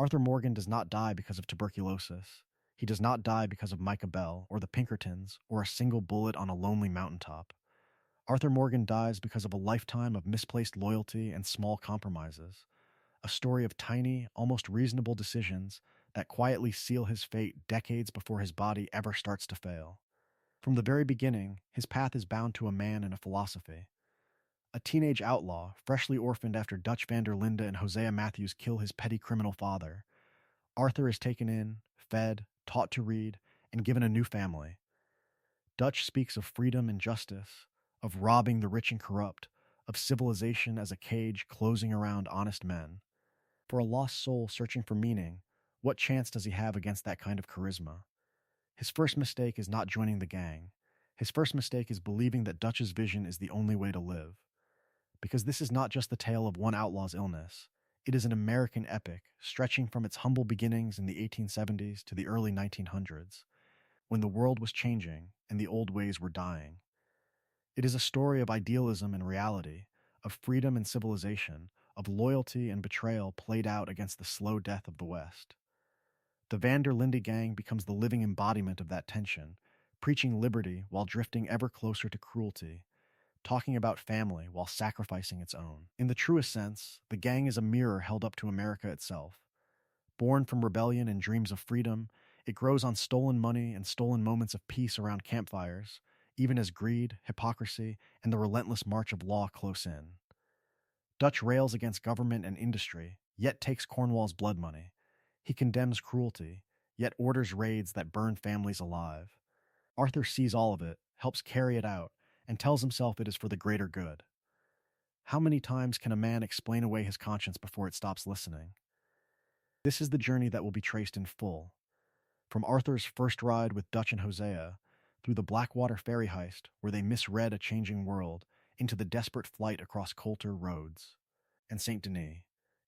Arthur Morgan does not die because of tuberculosis. He does not die because of Micah Bell or the Pinkertons or a single bullet on a lonely mountaintop. Arthur Morgan dies because of a lifetime of misplaced loyalty and small compromises, a story of tiny, almost reasonable decisions that quietly seal his fate decades before his body ever starts to fail. From the very beginning, his path is bound to a man and a philosophy. A teenage outlaw, freshly orphaned after Dutch van der Linde and Hosea Matthews kill his petty criminal father, Arthur is taken in, fed, taught to read, and given a new family. Dutch speaks of freedom and justice, of robbing the rich and corrupt, of civilization as a cage closing around honest men. For a lost soul searching for meaning, what chance does he have against that kind of charisma? His first mistake is not joining the gang. His first mistake is believing that Dutch's vision is the only way to live. Because this is not just the tale of one outlaw's illness. It is an American epic, stretching from its humble beginnings in the 1870s to the early 1900s, when the world was changing and the old ways were dying. It is a story of idealism and reality, of freedom and civilization, of loyalty and betrayal played out against the slow death of the West. The Van der Linde gang becomes the living embodiment of that tension, preaching liberty while drifting ever closer to cruelty, talking about family while sacrificing its own. In the truest sense, the gang is a mirror held up to America itself. Born from rebellion and dreams of freedom, it grows on stolen money and stolen moments of peace around campfires, even as greed, hypocrisy, and the relentless march of law close in. Dutch rails against government and industry, yet takes Cornwall's blood money. He condemns cruelty, yet orders raids that burn families alive. Arthur sees all of it, helps carry it out, and tells himself it is for the greater good. How many times can a man explain away his conscience before it stops listening? This is the journey that will be traced in full. From Arthur's first ride with Dutch and Hosea, through the Blackwater ferry heist, where they misread a changing world, into the desperate flight across Coulter roads, and St. Denis.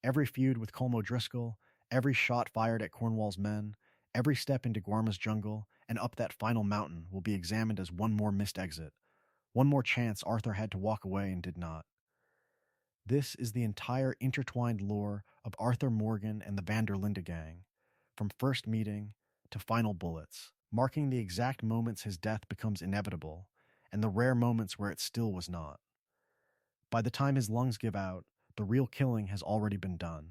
Every feud with Colm O'Driscoll, every shot fired at Cornwall's men, every step into Guarma's jungle, and up that final mountain will be examined as one more missed exit, one more chance Arthur had to walk away and did not. This is the entire intertwined lore of Arthur Morgan and the Van der Linde gang, from first meeting to final bullets, marking the exact moments his death becomes inevitable, and the rare moments where it still was not. By the time his lungs give out, the real killing has already been done.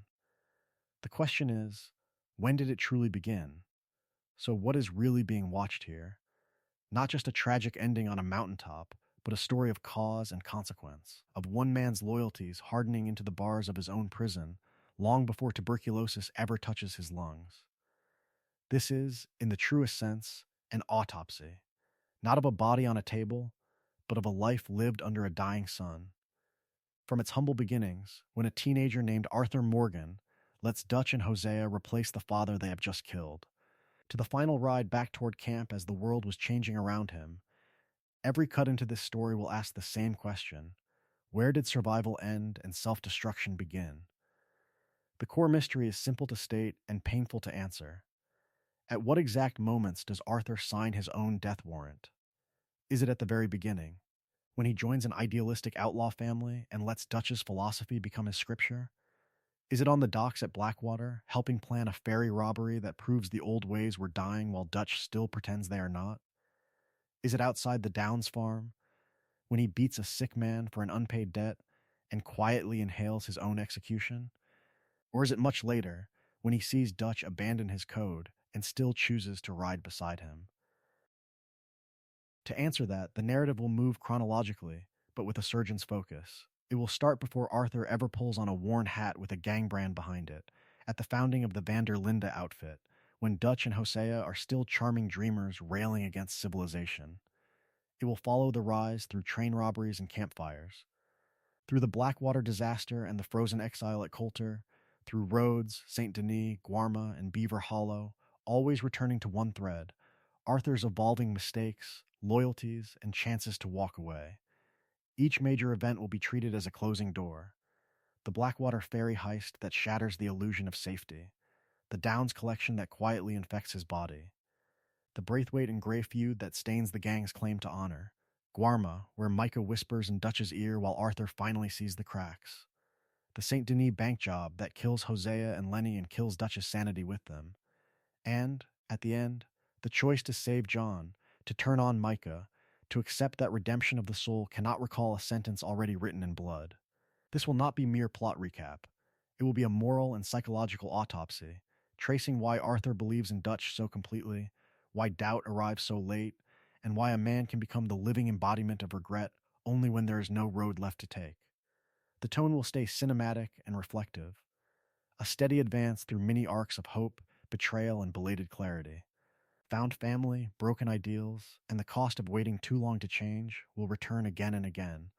The question is, when did it truly begin? So what is really being watched here? Not just a tragic ending on a mountaintop, but a story of cause and consequence, of one man's loyalties hardening into the bars of his own prison long before tuberculosis ever touches his lungs. This is, in the truest sense, an autopsy, not of a body on a table, but of a life lived under a dying sun. From its humble beginnings, when a teenager named Arthur Morgan lets Dutch and Hosea replace the father they have just killed, to the final ride back toward camp as the world was changing around him, every cut into this story will ask the same question: where did survival end and self-destruction begin? The core mystery is simple to state and painful to answer. At what exact moments does Arthur sign his own death warrant? Is it at the very beginning, when he joins an idealistic outlaw family and lets Dutch's philosophy become his scripture? Is it on the docks at Blackwater, helping plan a ferry robbery that proves the old ways were dying while Dutch still pretends they are not? Is it outside the Downs farm, when he beats a sick man for an unpaid debt and quietly inhales his own execution? Or is it much later, when he sees Dutch abandon his code and still chooses to ride beside him? To answer that, the narrative will move chronologically, but with a surgeon's focus. It will start before Arthur ever pulls on a worn hat with a gang brand behind it, at the founding of the Van der Linde outfit, when Dutch and Hosea are still charming dreamers railing against civilization. It will follow the rise through train robberies and campfires, through the Blackwater disaster and the frozen exile at Coulter, through Rhodes, St. Denis, Guarma, and Beaver Hollow, always returning to one thread: Arthur's evolving mistakes, loyalties, and chances to walk away. Each major event will be treated as a closing door: the Blackwater ferry heist that shatters the illusion of safety, the Downs collection that quietly infects his body, the Braithwaite and Gray feud that stains the gang's claim to honor, Guarma, where Micah whispers in Dutch's ear while Arthur finally sees the cracks. the St. Denis bank job that kills Hosea and Lenny and kills Dutch's sanity with them. And, at the end, the choice to save John, to turn on Micah, to accept that redemption of the soul cannot recall a sentence already written in blood. This will not be mere plot recap. It will be a moral and psychological autopsy, tracing why Arthur believes in Dutch so completely, why doubt arrives so late, and why a man can become the living embodiment of regret only when there is no road left to take. The tone will stay cinematic and reflective, a steady advance through mini arcs of hope, betrayal, and belated clarity. Found family, broken ideals, and the cost of waiting too long to change will return again and again,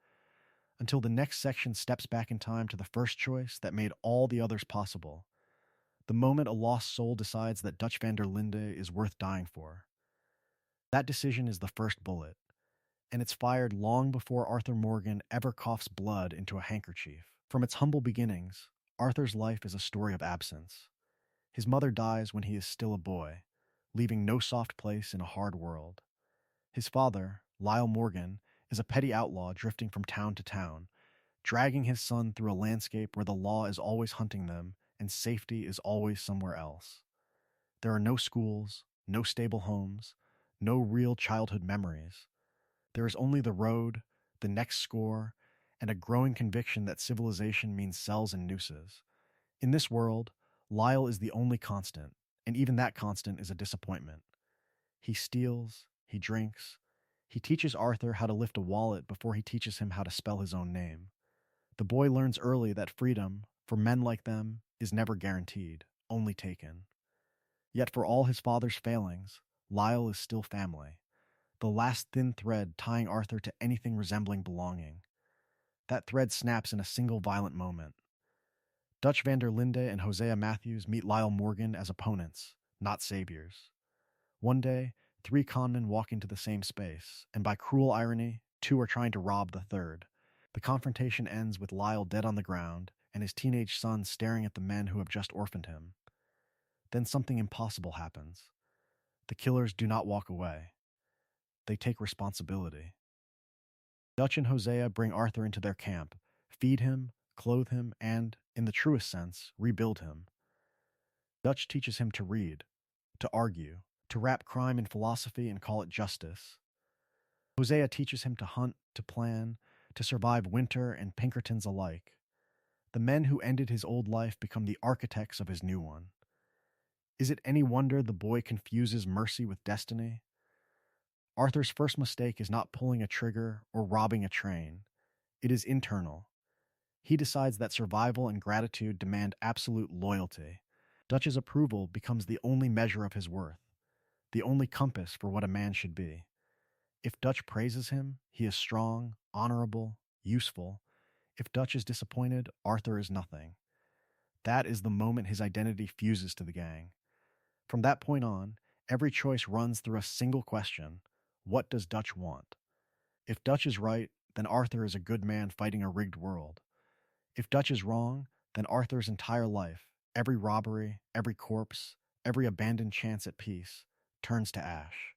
until the next section steps back in time to the first choice that made all the others possible. The moment a lost soul decides that Dutch van der Linde is worth dying for. That decision is the first bullet, and it's fired long before Arthur Morgan ever coughs blood into a handkerchief. From its humble beginnings, Arthur's life is a story of absence. His mother dies when he is still a boy, leaving no soft place in a hard world. His father, Lyle Morgan, is a petty outlaw drifting from town to town, dragging his son through a landscape where the law is always hunting them and safety is always somewhere else. There are no schools, no stable homes, no real childhood memories. There is only the road, the next score, and a growing conviction that civilization means cells and nooses. In this world, Lyle is the only constant, and even that constant is a disappointment. He steals, he drinks, he teaches Arthur how to lift a wallet before he teaches him how to spell his own name. The boy learns early that freedom, for men like them, is never guaranteed, only taken. Yet for all his father's failings, Lyle is still family, the last thin thread tying Arthur to anything resembling belonging. That thread snaps in a single violent moment. Dutch van der Linde and Hosea Matthews meet Lyle Morgan as opponents, not saviors. One day, three conmen walk into the same space, and by cruel irony, two are trying to rob the third. The confrontation ends with Lyle dead on the ground and his teenage son staring at the men who have just orphaned him. Then something impossible happens. The killers do not walk away. They take responsibility. Dutch and Hosea bring Arthur into their camp, feed him, clothe him, and, in the truest sense, rebuild him. Dutch teaches him to read, to argue, to wrap crime in philosophy and call it justice. Hosea teaches him to hunt, to plan, to survive winter and Pinkertons alike. The men who ended his old life become the architects of his new one. Is it any wonder the boy confuses mercy with destiny? Arthur's first mistake is not pulling a trigger or robbing a train. It is internal. He decides that survival and gratitude demand absolute loyalty. Dutch's approval becomes the only measure of his worth, the only compass for what a man should be. If Dutch praises him, he is strong, honorable, useful. If Dutch is disappointed, Arthur is nothing. That is the moment his identity fuses to the gang. From that point on, every choice runs through a single question: what does Dutch want? If Dutch is right, then Arthur is a good man fighting a rigged world. If Dutch is wrong, then Arthur's entire life, every robbery, every corpse, every abandoned chance at peace, turns to ash.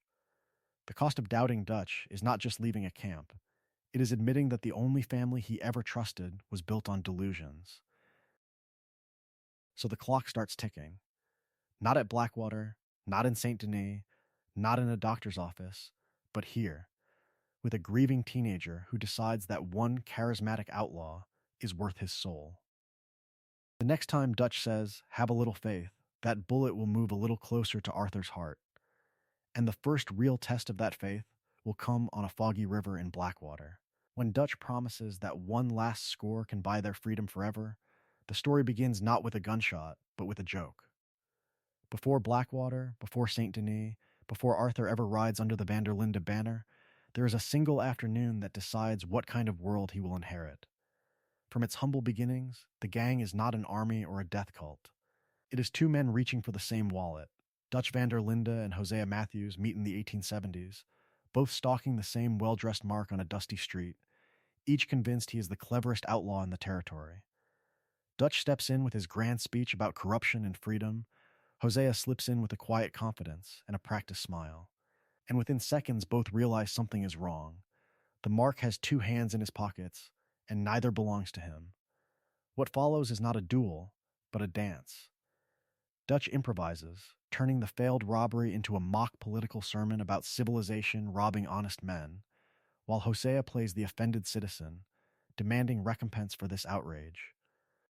The cost of doubting Dutch is not just leaving a camp. It is admitting that the only family he ever trusted was built on delusions. So the clock starts ticking. Not at Blackwater, not in St. Denis, not in a doctor's office, but here, with a grieving teenager who decides that one charismatic outlaw is worth his soul. The next time Dutch says, "Have a little faith," that bullet will move a little closer to Arthur's heart. And the first real test of that faith will come on a foggy river in Blackwater. When Dutch promises that one last score can buy their freedom forever, the story begins not with a gunshot, but with a joke. Before Blackwater, before St. Denis, before Arthur ever rides under the van der Linde banner, there is a single afternoon that decides what kind of world he will inherit. From its humble beginnings, the gang is not an army or a death cult. It is two men reaching for the same wallet. Dutch van der Linde and Hosea Matthews meet in the 1870s, both stalking the same well-dressed mark on a dusty street, each convinced he is the cleverest outlaw in the territory. Dutch steps in with his grand speech about corruption and freedom. Hosea slips in with a quiet confidence and a practiced smile. And within seconds, both realize something is wrong. The mark has two hands in his pockets, and neither belongs to him. What follows is not a duel, but a dance. Dutch improvises, turning the failed robbery into a mock political sermon about civilization robbing honest men, while Hosea plays the offended citizen, demanding recompense for this outrage.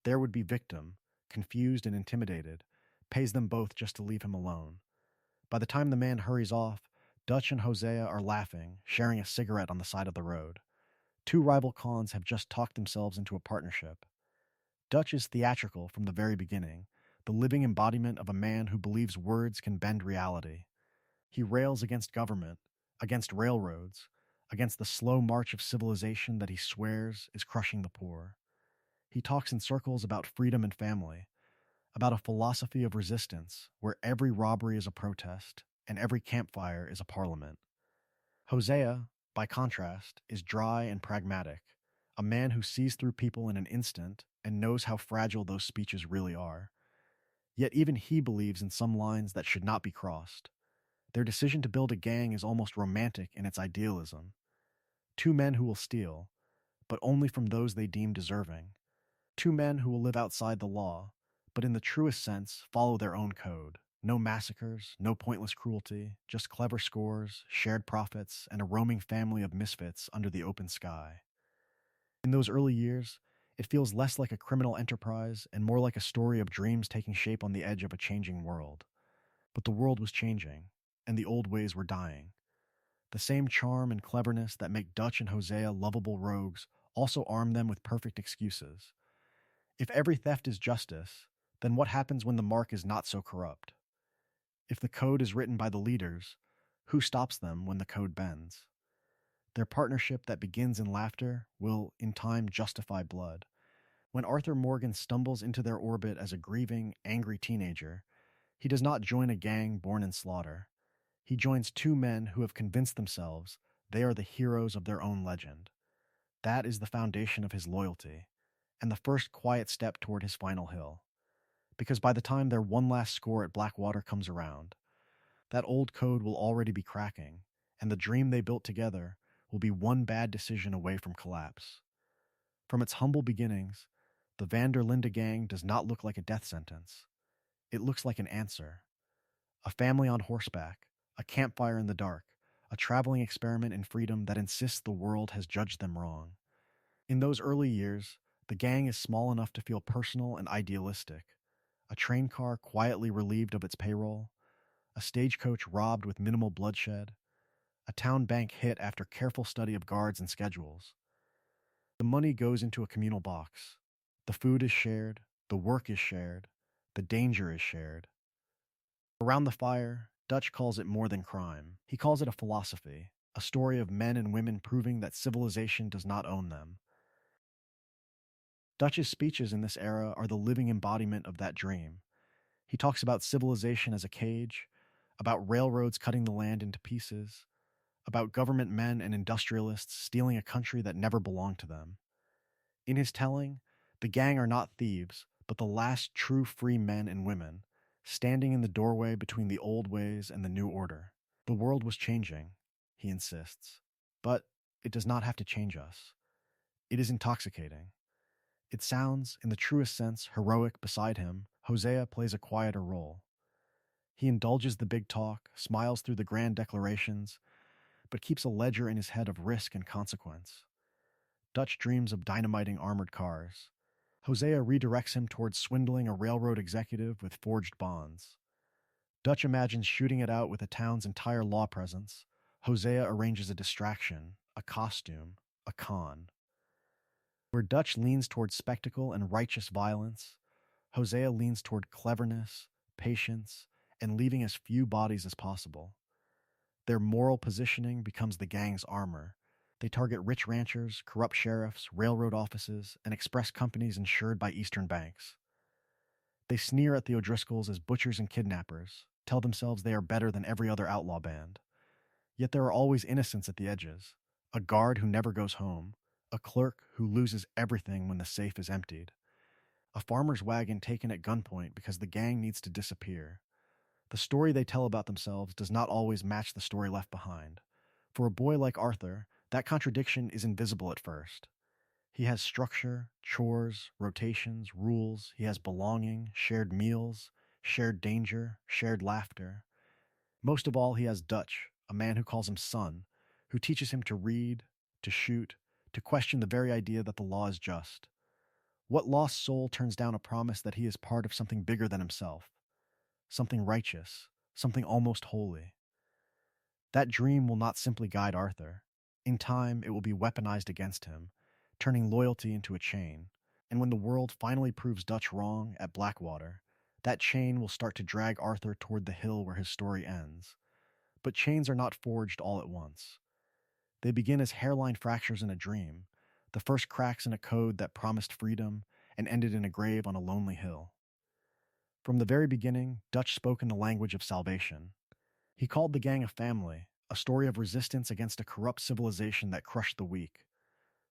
There would be victim, confused and intimidated, pays them both just to leave him alone. By the time the man hurries off, Dutch and Hosea are laughing, sharing a cigarette on the side of the road. Two rival cons have just talked themselves into a partnership. Dutch is theatrical from the very beginning, the living embodiment of a man who believes words can bend reality. He rails against government, against railroads, against the slow march of civilization that he swears is crushing the poor. He talks in circles about freedom and family, about a philosophy of resistance where every robbery is a protest and every campfire is a parliament. Hosea, by contrast, is dry and pragmatic, a man who sees through people in an instant and knows how fragile those speeches really are. Yet even he believes in some lines that should not be crossed. Their decision to build a gang is almost romantic in its idealism. Two men who will steal, but only from those they deem deserving. Two men who will live outside the law, but in the truest sense follow their own code. No massacres, no pointless cruelty, just clever scores, shared profits, and a roaming family of misfits under the open sky. In those early years, it feels less like a criminal enterprise and more like a story of dreams taking shape on the edge of a changing world. But the world was changing, and the old ways were dying. The same charm and cleverness that make Dutch and Hosea lovable rogues also arm them with perfect excuses. If every theft is justice, then what happens when the mark is not so corrupt? If the code is written by the leaders, who stops them when the code bends? Their partnership that begins in laughter will, in time, justify blood. When Arthur Morgan stumbles into their orbit as a grieving, angry teenager, he does not join a gang born in slaughter. He joins two men who have convinced themselves they are the heroes of their own legend. That is the foundation of his loyalty, and the first quiet step toward his final hill. Because by the time their one last score at Blackwater comes around, that old code will already be cracking, and the dream they built together will be one bad decision away from collapse. From its humble beginnings, the Van der Linde gang does not look like a death sentence. It looks like an answer. A family on horseback, a campfire in the dark, a traveling experiment in freedom that insists the world has judged them wrong. In those early years, the gang is small enough to feel personal and idealistic. A train car quietly relieved of its payroll, a stagecoach robbed with minimal bloodshed, a town bank hit after careful study of guards and schedules. The money goes into a communal box. The food is shared, the work is shared, the danger is shared. Around the fire, Dutch calls it more than crime. He calls it a philosophy, a story of men and women proving that civilization does not own them. Dutch's speeches in this era are the living embodiment of that dream. He talks about civilization as a cage, about railroads cutting the land into pieces, about government men and industrialists stealing a country that never belonged to them. In his telling, the gang are not thieves, but the last true free men and women, standing in the doorway between the old ways and the new order. The world was changing, he insists, but it does not have to change us. It is intoxicating. It sounds, in the truest sense, heroic beside him. Hosea plays a quieter role. He indulges the big talk, smiles through the grand declarations, but keeps a ledger in his head of risk and consequence. Dutch dreams of dynamiting armored cars. Hosea redirects him towards swindling a railroad executive with forged bonds. Dutch imagines shooting it out with a town's entire law presence. Hosea arranges a distraction, a costume, a con. Where Dutch leans toward spectacle and righteous violence, Hosea leans toward cleverness, patience, and leaving as few bodies as possible. Their moral positioning becomes the gang's armor. They target rich ranchers, corrupt sheriffs, railroad offices, and express companies insured by Eastern banks. They sneer at the O'Driscolls as butchers and kidnappers, tell themselves they are better than every other outlaw band. Yet there are always innocents at the edges, a guard who never goes home, a clerk who loses everything when the safe is emptied, a farmer's wagon taken at gunpoint because the gang needs to disappear. The story they tell about themselves does not always match the story left behind. For a boy like Arthur, that contradiction is invisible at first. He has structure, chores, rotations, rules. He has belonging, shared meals, shared danger, shared laughter. Most of all, he has Dutch, a man who calls him son, who teaches him to read, to shoot, to question the very idea that the law is just. What lost soul turns down a promise that he is part of something bigger than himself, something righteous, something almost holy? That dream will not simply guide Arthur. In time, it will be weaponized against him, turning loyalty into a chain. And when the world finally proves Dutch wrong at Blackwater, that chain will start to drag Arthur toward the hill where his story ends. But chains are not forged all at once. They begin as hairline fractures in a dream, the first cracks in a code that promised freedom and ended in a grave on a lonely hill. From the very beginning, Dutch spoke in the language of salvation. He called the gang a family, a story of resistance against a corrupt civilization that crushed the weak.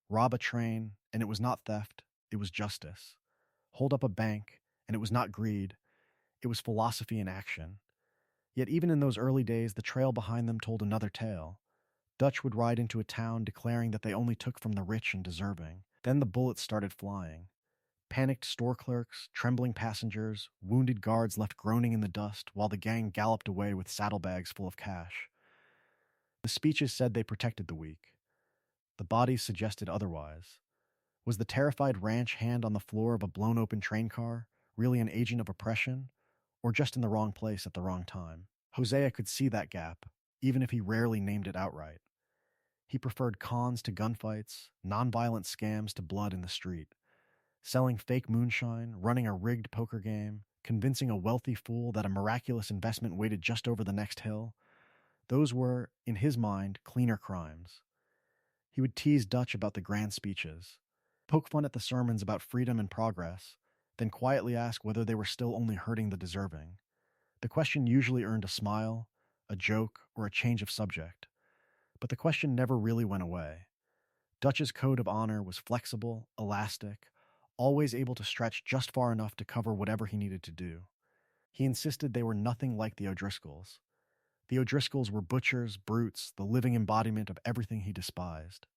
Rob a train, and it was not theft, it was justice. Hold up a bank, and it was not greed, it was philosophy in action. Yet even in those early days, the trail behind them told another tale. Dutch would ride into a town declaring that they only took from the rich and deserving. Then the bullets started flying. Panicked store clerks, trembling passengers, wounded guards left groaning in the dust while the gang galloped away with saddlebags full of cash. The speeches said they protected the weak. The bodies suggested otherwise. Was the terrified ranch hand on the floor of a blown open train car really an agent of oppression, or just in the wrong place at the wrong time? Hosea could see that gap, even if he rarely named it outright. He preferred cons to gunfights, nonviolent scams to blood in the street. Selling fake moonshine, running a rigged poker game, convincing a wealthy fool that a miraculous investment waited just over the next hill. Those were, in his mind, cleaner crimes. He would tease Dutch about the grand speeches, poke fun at the sermons about freedom and progress, then quietly ask whether they were still only hurting the deserving. The question usually earned a smile, a joke, or a change of subject. But the question never really went away. Dutch's code of honor was flexible, elastic, always able to stretch just far enough to cover whatever he needed to do. He insisted they were nothing like the O'Driscolls. The O'Driscolls were butchers, brutes, the living embodiment of everything he despised.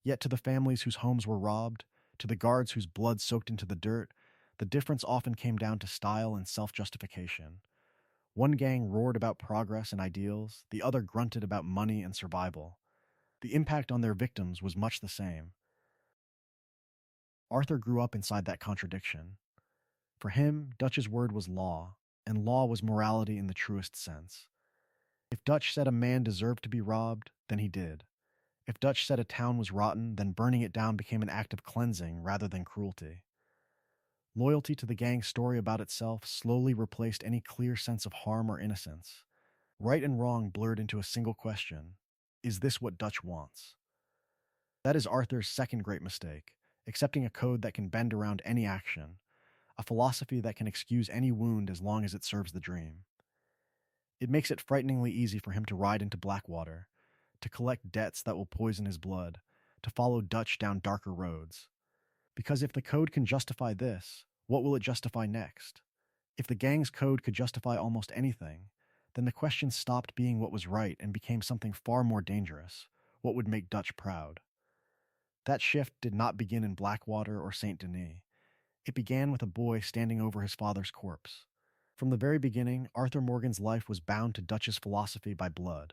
Yet to the families whose homes were robbed, to the guards whose blood soaked into the dirt, the difference often came down to style and self-justification. One gang roared about progress and ideals, the other grunted about money and survival. The impact on their victims was much the same. Arthur grew up inside that contradiction. For him, Dutch's word was law, and law was morality in the truest sense. If Dutch said a man deserved to be robbed, then he did. If Dutch said a town was rotten, then burning it down became an act of cleansing rather than cruelty. Loyalty to the gang's story about itself slowly replaced any clear sense of harm or innocence. Right and wrong blurred into a single question: is this what Dutch wants? That is Arthur's second great mistake, accepting a code that can bend around any action, a philosophy that can excuse any wound as long as it serves the dream. It makes it frighteningly easy for him to ride into Blackwater, to collect debts that will poison his blood, to follow Dutch down darker roads. Because if the code can justify this, what will it justify next? If the gang's code could justify almost anything, then the question stopped being what was right and became something far more dangerous: what would make Dutch proud? That shift did not begin in Blackwater or St. Denis. It began with a boy standing over his father's corpse. From the very beginning, Arthur Morgan's life was bound to Dutch's philosophy by blood.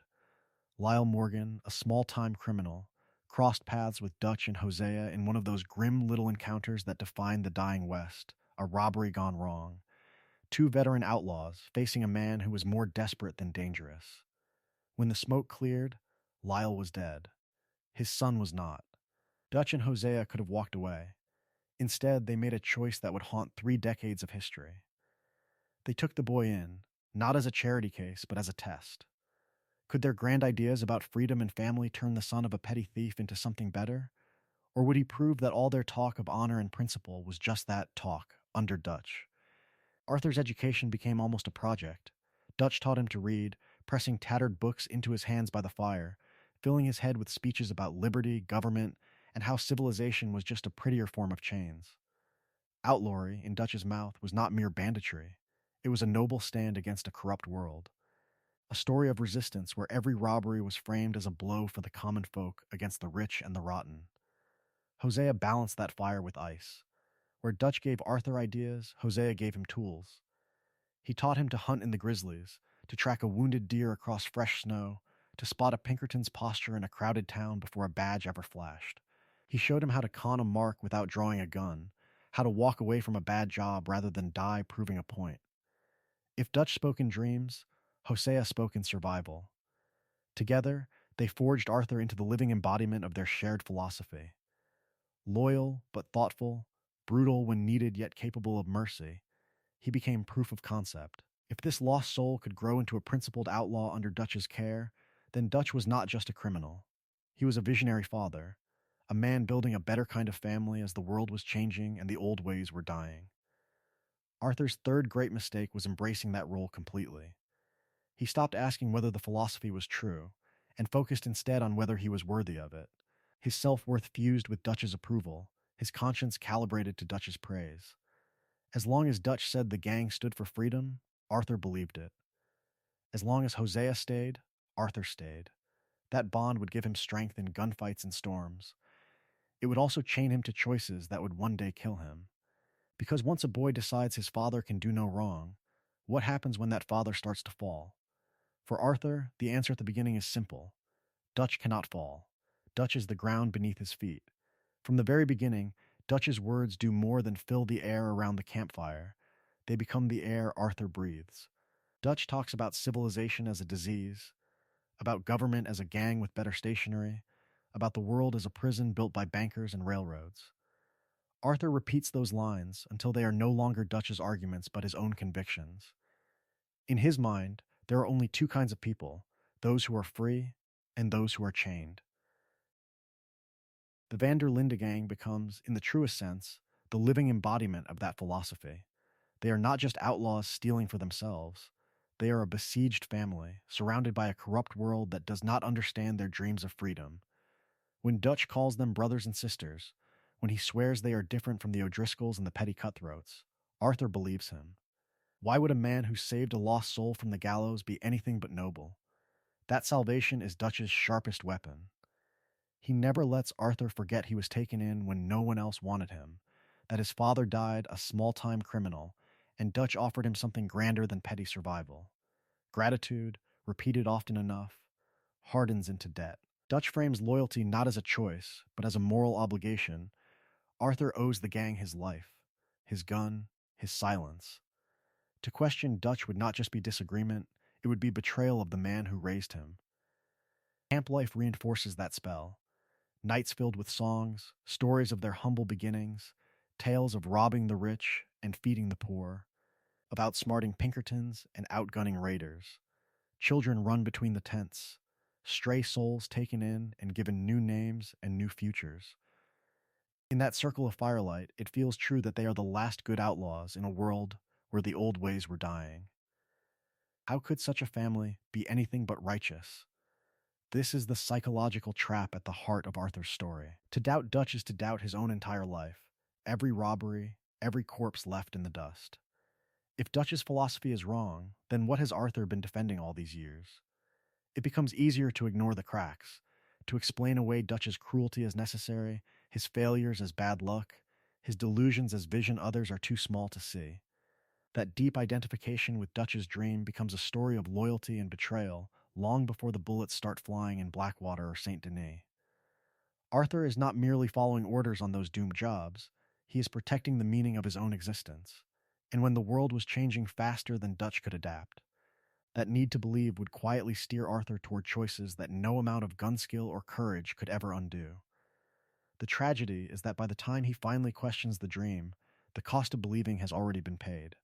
Lyle Morgan, a small-time criminal, crossed paths with Dutch and Hosea in one of those grim little encounters that defined the dying West, a robbery gone wrong. Two veteran outlaws facing a man who was more desperate than dangerous. When the smoke cleared, Lyle was dead. His son was not. Dutch and Hosea could have walked away. Instead, they made a choice that would haunt 3 decades of history. They took the boy in, not as a charity case, but as a test. Could their grand ideas about freedom and family turn the son of a petty thief into something better? Or would he prove that all their talk of honor and principle was just that talk, under Dutch? Arthur's education became almost a project. Dutch taught him to read, pressing tattered books into his hands by the fire, filling his head with speeches about liberty, government, and how civilization was just a prettier form of chains. Outlawry, in Dutch's mouth, was not mere banditry. It was a noble stand against a corrupt world. A story of resistance where every robbery was framed as a blow for the common folk against the rich and the rotten. Hosea balanced that fire with ice. Where Dutch gave Arthur ideas, Hosea gave him tools. He taught him to hunt in the grizzlies, to track a wounded deer across fresh snow, to spot a Pinkerton's posture in a crowded town before a badge ever flashed. He showed him how to con a mark without drawing a gun, how to walk away from a bad job rather than die proving a point. If Dutch spoke in dreams, Hosea spoke in survival. Together, they forged Arthur into the living embodiment of their shared philosophy. Loyal but thoughtful, brutal when needed yet capable of mercy, he became proof of concept. If this lost soul could grow into a principled outlaw under Dutch's care, then Dutch was not just a criminal. He was a visionary father, a man building a better kind of family as the world was changing and the old ways were dying. Arthur's third great mistake was embracing that role completely. He stopped asking whether the philosophy was true, and focused instead on whether he was worthy of it. His self-worth fused with Dutch's approval, his conscience calibrated to Dutch's praise. As long as Dutch said the gang stood for freedom, Arthur believed it. As long as Hosea stayed, Arthur stayed. That bond would give him strength in gunfights and storms. It would also chain him to choices that would one day kill him. Because once a boy decides his father can do no wrong, what happens when that father starts to fall? For Arthur, the answer at the beginning is simple. Dutch cannot fall. Dutch is the ground beneath his feet. From the very beginning, Dutch's words do more than fill the air around the campfire. They become the air Arthur breathes. Dutch talks about civilization as a disease, about government as a gang with better stationery, about the world as a prison built by bankers and railroads. Arthur repeats those lines until they are no longer Dutch's arguments but his own convictions. In his mind, there are only two kinds of people, those who are free and those who are chained. The Van der Linde gang becomes, in the truest sense, the living embodiment of that philosophy. They are not just outlaws stealing for themselves. They are a besieged family, surrounded by a corrupt world that does not understand their dreams of freedom. When Dutch calls them brothers and sisters, when he swears they are different from the O'Driscolls and the petty cutthroats, Arthur believes him. Why would a man who saved a lost soul from the gallows be anything but noble? That salvation is Dutch's sharpest weapon. He never lets Arthur forget he was taken in when no one else wanted him, that his father died a small-time criminal, and Dutch offered him something grander than petty survival. Gratitude, repeated often enough, hardens into debt. Dutch frames loyalty not as a choice, but as a moral obligation. Arthur owes the gang his life, his gun, his silence. To question Dutch would not just be disagreement, it would be betrayal of the man who raised him. Camp life reinforces that spell. Nights filled with songs, stories of their humble beginnings, tales of robbing the rich and feeding the poor, of outsmarting Pinkertons and outgunning raiders. Children run between the tents, stray souls taken in and given new names and new futures. In that circle of firelight, it feels true that they are the last good outlaws in a world where the old ways were dying. How could such a family be anything but righteous? This is the psychological trap at the heart of Arthur's story. To doubt Dutch is to doubt his own entire life, every robbery, every corpse left in the dust. If Dutch's philosophy is wrong, then what has Arthur been defending all these years? It becomes easier to ignore the cracks, to explain away Dutch's cruelty as necessary, his failures as bad luck, his delusions as vision others are too small to see. That deep identification with Dutch's dream becomes a story of loyalty and betrayal long before the bullets start flying in Blackwater or St. Denis. Arthur is not merely following orders on those doomed jobs, he is protecting the meaning of his own existence. And when the world was changing faster than Dutch could adapt, that need to believe would quietly steer Arthur toward choices that no amount of gun skill or courage could ever undo. The tragedy is that by the time he finally questions the dream, the cost of believing has already been paid.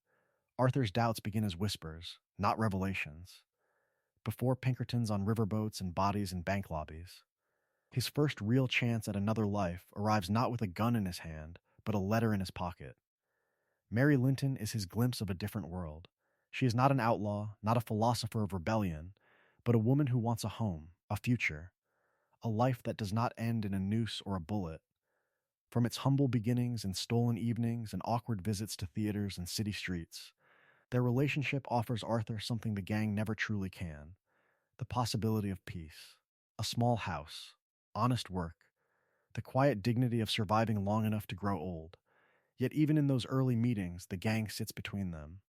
Arthur's doubts begin as whispers, not revelations. Before Pinkertons on riverboats and bodies in bank lobbies. His first real chance at another life arrives not with a gun in his hand, but a letter in his pocket. Mary Linton is his glimpse of a different world. She is not an outlaw, not a philosopher of rebellion, but a woman who wants a home, a future, a life that does not end in a noose or a bullet. From its humble beginnings in stolen evenings and awkward visits to theaters and city streets, their relationship offers Arthur something the gang never truly can: the possibility of peace. A small house, honest work, the quiet dignity of surviving long enough to grow old. Yet even in those early meetings, the gang sits between them.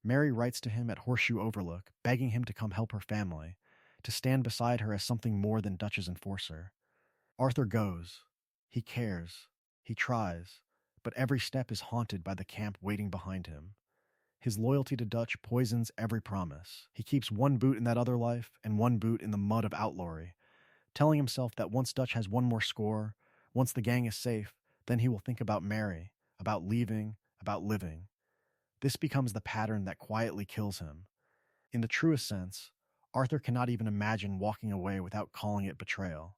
Mary writes to him at Horseshoe Overlook, begging him to come help her family, to stand beside her as something more than Dutch's enforcer. Arthur goes. He cares. He tries. But every step is haunted by the camp waiting behind him. His loyalty to Dutch poisons every promise. He keeps one boot in that other life and one boot in the mud of outlawry, telling himself that once Dutch has one more score, once the gang is safe, then he will think about Mary, about leaving, about living. This becomes the pattern that quietly kills him. In the truest sense, Arthur cannot even imagine walking away without calling it betrayal.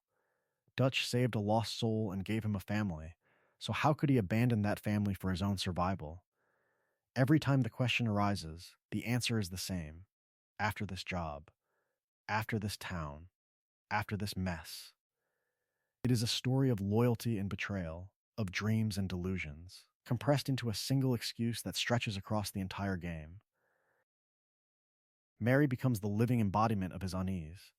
Dutch saved a lost soul and gave him a family, so how could he abandon that family for his own survival? Every time the question arises, the answer is the same. After this job, after this town, after this mess. It is a story of loyalty and betrayal, of dreams and delusions, compressed into a single excuse that stretches across the entire game. Mary becomes the living embodiment of his unease.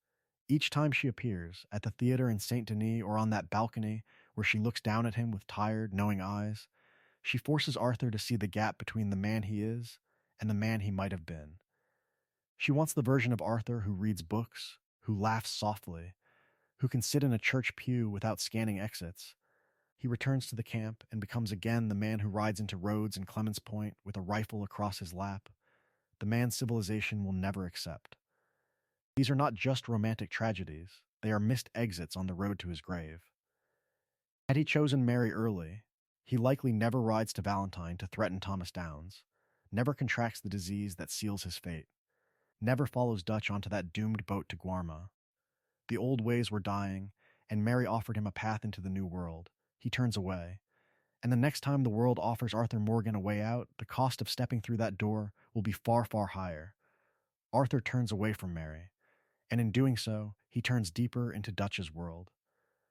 Each time she appears, at the theater in Saint Denis or on that balcony where she looks down at him with tired, knowing eyes, she forces Arthur to see the gap between the man he is and the man he might have been. She wants the version of Arthur who reads books, who laughs softly, who can sit in a church pew without scanning exits. He returns to the camp and becomes again the man who rides into Rhodes and Clements Point with a rifle across his lap, the man civilization will never accept. These are not just romantic tragedies, they are missed exits on the road to his grave. Had he chosen Mary early, he likely never rides to Valentine to threaten Thomas Downs, never contracts the disease that seals his fate, never follows Dutch onto that doomed boat to Guarma. The old ways were dying, and Mary offered him a path into the new world. He turns away. And the next time the world offers Arthur Morgan a way out, the cost of stepping through that door will be far, far higher. Arthur turns away from Mary, and in doing so, he turns deeper into Dutch's world.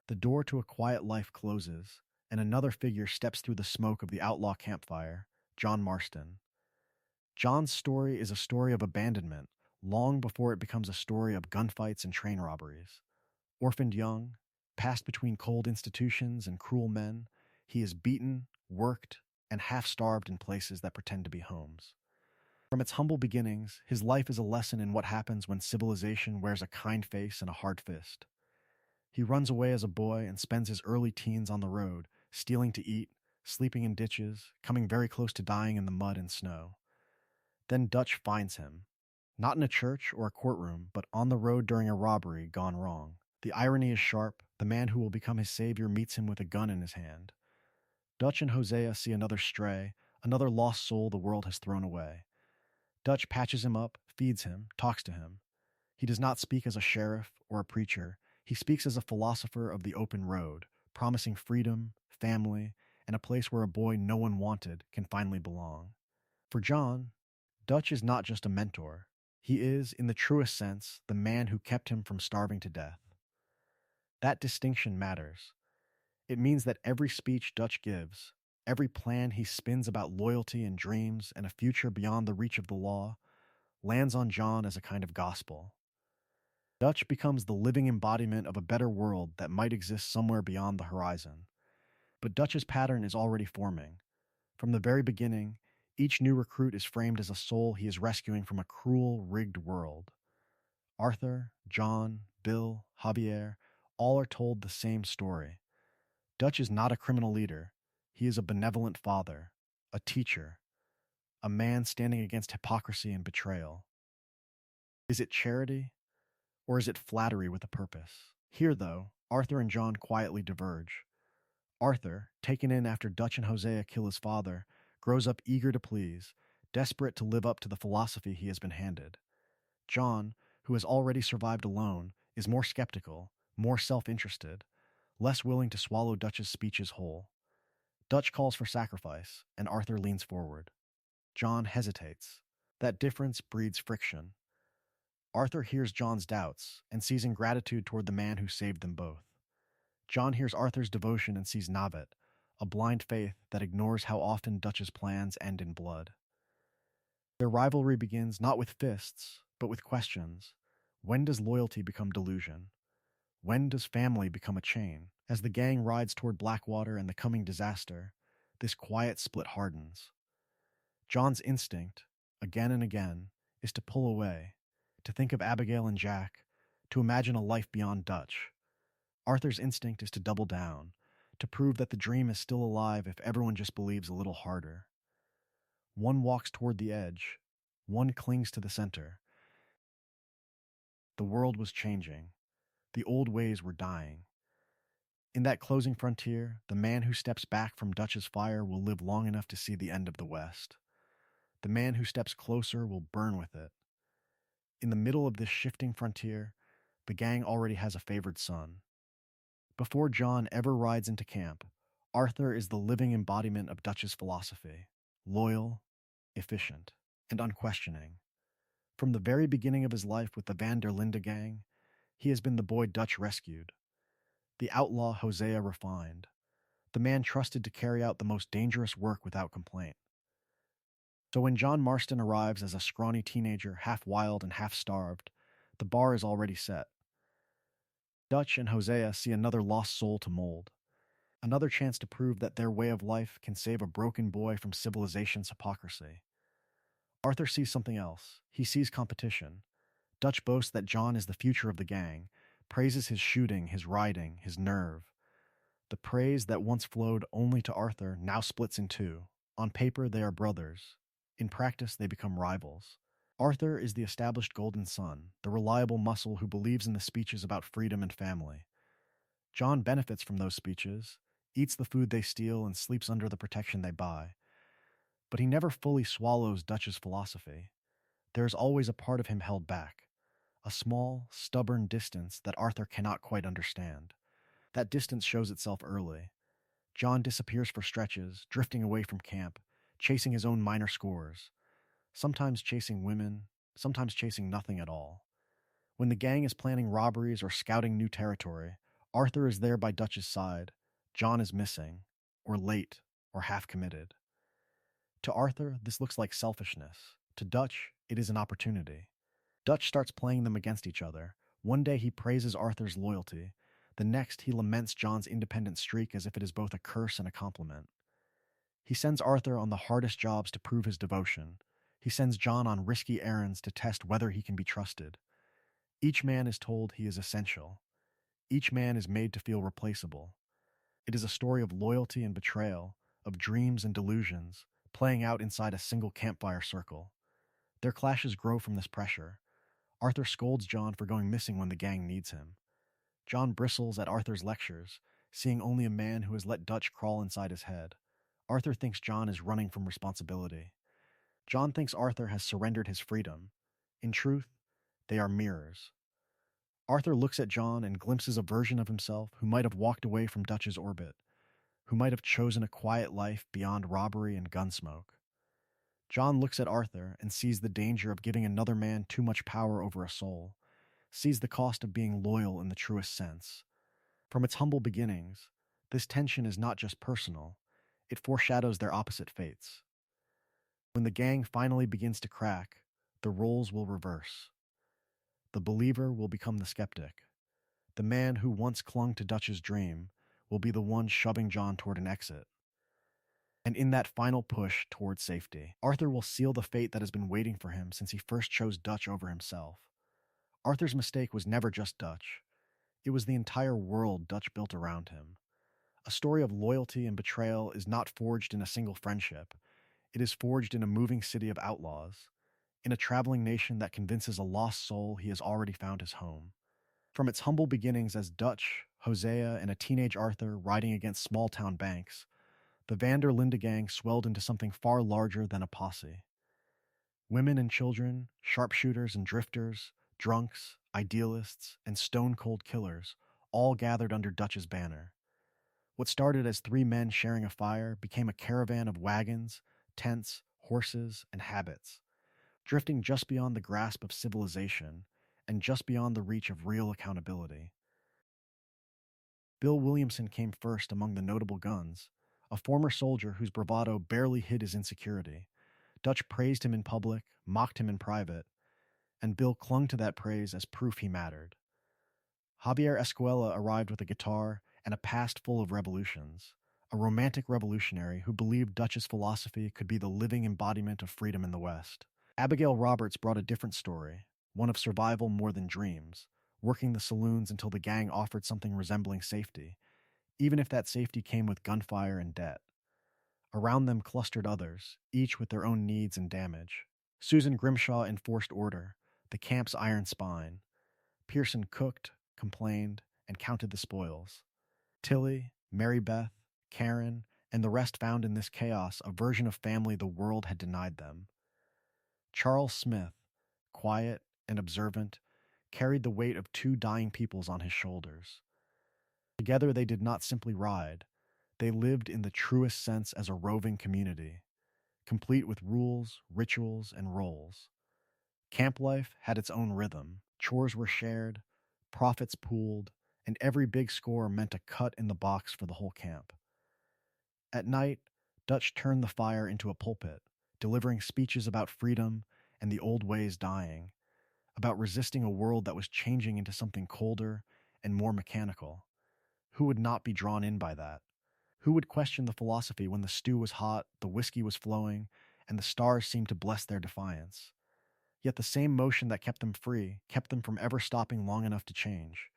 The door to a quiet life closes, and another figure steps through the smoke of the outlaw campfire, John Marston. John's story is a story of abandonment, long before it becomes a story of gunfights and train robberies. Orphaned young, passed between cold institutions and cruel men, he is beaten, worked, and half-starved in places that pretend to be homes. From its humble beginnings, his life is a lesson in what happens when civilization wears a kind face and a hard fist. He runs away as a boy and spends his early teens on the road, stealing to eat, sleeping in ditches, coming very close to dying in the mud and snow. Then Dutch finds him, not in a church or a courtroom, but on the road during a robbery gone wrong. The irony is sharp. The man who will become his savior meets him with a gun in his hand. Dutch and Hosea see another stray, another lost soul the world has thrown away. Dutch patches him up, feeds him, talks to him. He does not speak as a sheriff or a preacher. He speaks as a philosopher of the open road, promising freedom, family, and a place where a boy no one wanted can finally belong. For John, Dutch is not just a mentor. He is, in the truest sense, the man who kept him from starving to death. That distinction matters. It means that every speech Dutch gives, every plan he spins about loyalty and dreams and a future beyond the reach of the law, lands on John as a kind of gospel. Dutch becomes the living embodiment of a better world that might exist somewhere beyond the horizon. But Dutch's pattern is already forming. From the very beginning, each new recruit is framed as a soul he is rescuing from a cruel, rigged world. Arthur, John, Bill, Javier, all are told the same story. Dutch is not a criminal leader. He is a benevolent father, a teacher, a man standing against hypocrisy and betrayal. Is it charity, or is it flattery with a purpose? Here, though, Arthur and John quietly diverge. Arthur, taken in after Dutch and Hosea kill his father, grows up eager to please, desperate to live up to the philosophy he has been handed. John, who has already survived alone, is more skeptical, more self-interested, less willing to swallow Dutch's speeches whole. Dutch calls for sacrifice, and Arthur leans forward. John hesitates. That difference breeds friction. Arthur hears John's doubts and sees ingratitude toward the man who saved them both. John hears Arthur's devotion and sees Navet, a blind faith that ignores how often Dutch's plans end in blood. Their rivalry begins not with fists, but with questions. When does loyalty become delusion? When does family become a chain? As the gang rides toward Blackwater and the coming disaster, this quiet split hardens. John's instinct, again and again, is to pull away, to think of Abigail and Jack, to imagine a life beyond Dutch. Arthur's instinct is to double down, to prove that the dream is still alive if everyone just believes a little harder. One walks toward the edge, one clings to the center. The world was changing. The old ways were dying. In that closing frontier, the man who steps back from Dutch's fire will live long enough to see the end of the West. The man who steps closer will burn with it. In the middle of this shifting frontier, the gang already has a favored son. Before John ever rides into camp, Arthur is the living embodiment of Dutch's philosophy: loyal, efficient, and unquestioning. From the very beginning of his life with the Van der Linde gang, he has been the boy Dutch rescued, the outlaw Hosea refined, the man trusted to carry out the most dangerous work without complaint. So when John Marston arrives as a scrawny teenager, half wild and half starved, the bar is already set. Dutch and Hosea see another lost soul to mold, another chance to prove that their way of life can save a broken boy from civilization's hypocrisy. Arthur sees something else. He sees competition. Dutch boasts that John is the future of the gang, praises his shooting, his riding, his nerve. The praise that once flowed only to Arthur now splits in two. On paper, they are brothers. In practice, they become rivals. Arthur is the established golden son, the reliable muscle who believes in the speeches about freedom and family. John benefits from those speeches, eats the food they steal, and sleeps under the protection they buy. But he never fully swallows Dutch's philosophy. There is always a part of him held back, a small, stubborn distance that Arthur cannot quite understand. That distance shows itself early. John disappears for stretches, drifting away from camp, chasing his own minor scores, sometimes chasing women, sometimes chasing nothing at all. When the gang is planning robberies or scouting new territory, Arthur is there by Dutch's side. John is missing, or late, or half committed. To Arthur, this looks like selfishness. To Dutch, it is an opportunity. Dutch starts playing them against each other. One day he praises Arthur's loyalty. The next he laments John's independent streak as if it is both a curse and a compliment. He sends Arthur on the hardest jobs to prove his devotion. He sends John on risky errands to test whether he can be trusted. Each man is told he is essential. Each man is made to feel replaceable. It is a story of loyalty and betrayal, of dreams and delusions, playing out inside a single campfire circle. Their clashes grow from this pressure. Arthur scolds John for going missing when the gang needs him. John bristles at Arthur's lectures, seeing only a man who has let Dutch crawl inside his head. Arthur thinks John is running from responsibility. John thinks Arthur has surrendered his freedom. In truth, they are mirrors. Arthur looks at John and glimpses a version of himself who might have walked away from Dutch's orbit, who might have chosen a quiet life beyond robbery and gunsmoke. John looks at Arthur and sees the danger of giving another man too much power over a soul, sees the cost of being loyal in the truest sense. From its humble beginnings, this tension is not just personal, it foreshadows their opposite fates. When the gang finally begins to crack, the roles will reverse. The believer will become the skeptic. The man who once clung to Dutch's dream will be the one shoving John toward an exit. And in that final push toward safety, Arthur will seal the fate that has been waiting for him since he first chose Dutch over himself. Arthur's mistake was never just Dutch. It was the entire world Dutch built around him. A story of loyalty and betrayal is not forged in a single friendship. It is forged in a moving city of outlaws, in a traveling nation that convinces a lost soul he has already found his home. From its humble beginnings as Dutch, Hosea, and a teenage Arthur riding against small-town banks, the Van der Linde gang swelled into something far larger than a posse. Women and children, sharpshooters and drifters, drunks, idealists, and stone-cold killers all gathered under Dutch's banner. What started as three men sharing a fire became a caravan of wagons, tents, horses, and habits, drifting just beyond the grasp of civilization and just beyond the reach of real accountability. Bill Williamson came first among the notable guns, a former soldier whose bravado barely hid his insecurity. Dutch praised him in public, mocked him in private, and Bill clung to that praise as proof he mattered. Javier Escuela arrived with a guitar and a past full of revolutions, a romantic revolutionary who believed Dutch's philosophy could be the living embodiment of freedom in the West. Abigail Roberts brought a different story, one of survival more than dreams, working the saloons until the gang offered something resembling safety, even if that safety came with gunfire and debt. Around them clustered others, each with their own needs and damage. Susan Grimshaw enforced order, the camp's iron spine. Pearson cooked, complained, and counted the spoils. Tilly, Mary Beth, Karen, and the rest found in this chaos a version of family the world had denied them. Charles Smith, quiet and observant, carried the weight of two dying peoples on his shoulders. Together they did not simply ride, they lived in the truest sense as a roving community, complete with rules, rituals, and roles. Camp life had its own rhythm, chores were shared, profits pooled, and every big score meant a cut in the box for the whole camp. At night, Dutch turned the fire into a pulpit, delivering speeches about freedom and the old ways dying, about resisting a world that was changing into something colder and more mechanical. Who would not be drawn in by that? Who would question the philosophy when the stew was hot, the whiskey was flowing, and the stars seemed to bless their defiance? Yet the same motion that kept them free kept them from ever stopping long enough to change.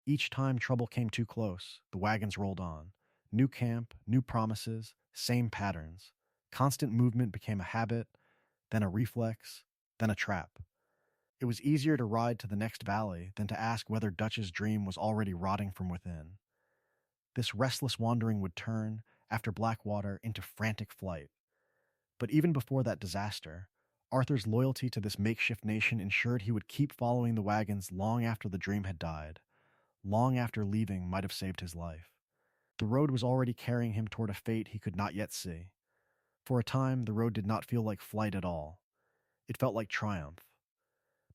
Each time trouble came too close, the wagons rolled on. New camp, new promises, same patterns. Constant movement became a habit, then a reflex, then a trap. It was easier to ride to the next valley than to ask whether Dutch's dream was already rotting from within. This restless wandering would turn, after Blackwater, into frantic flight. But even before that disaster, Arthur's loyalty to this makeshift nation ensured he would keep following the wagons long after the dream had died, long after leaving might have saved his life. The road was already carrying him toward a fate he could not yet see. For a time, the road did not feel like flight at all. It felt like triumph.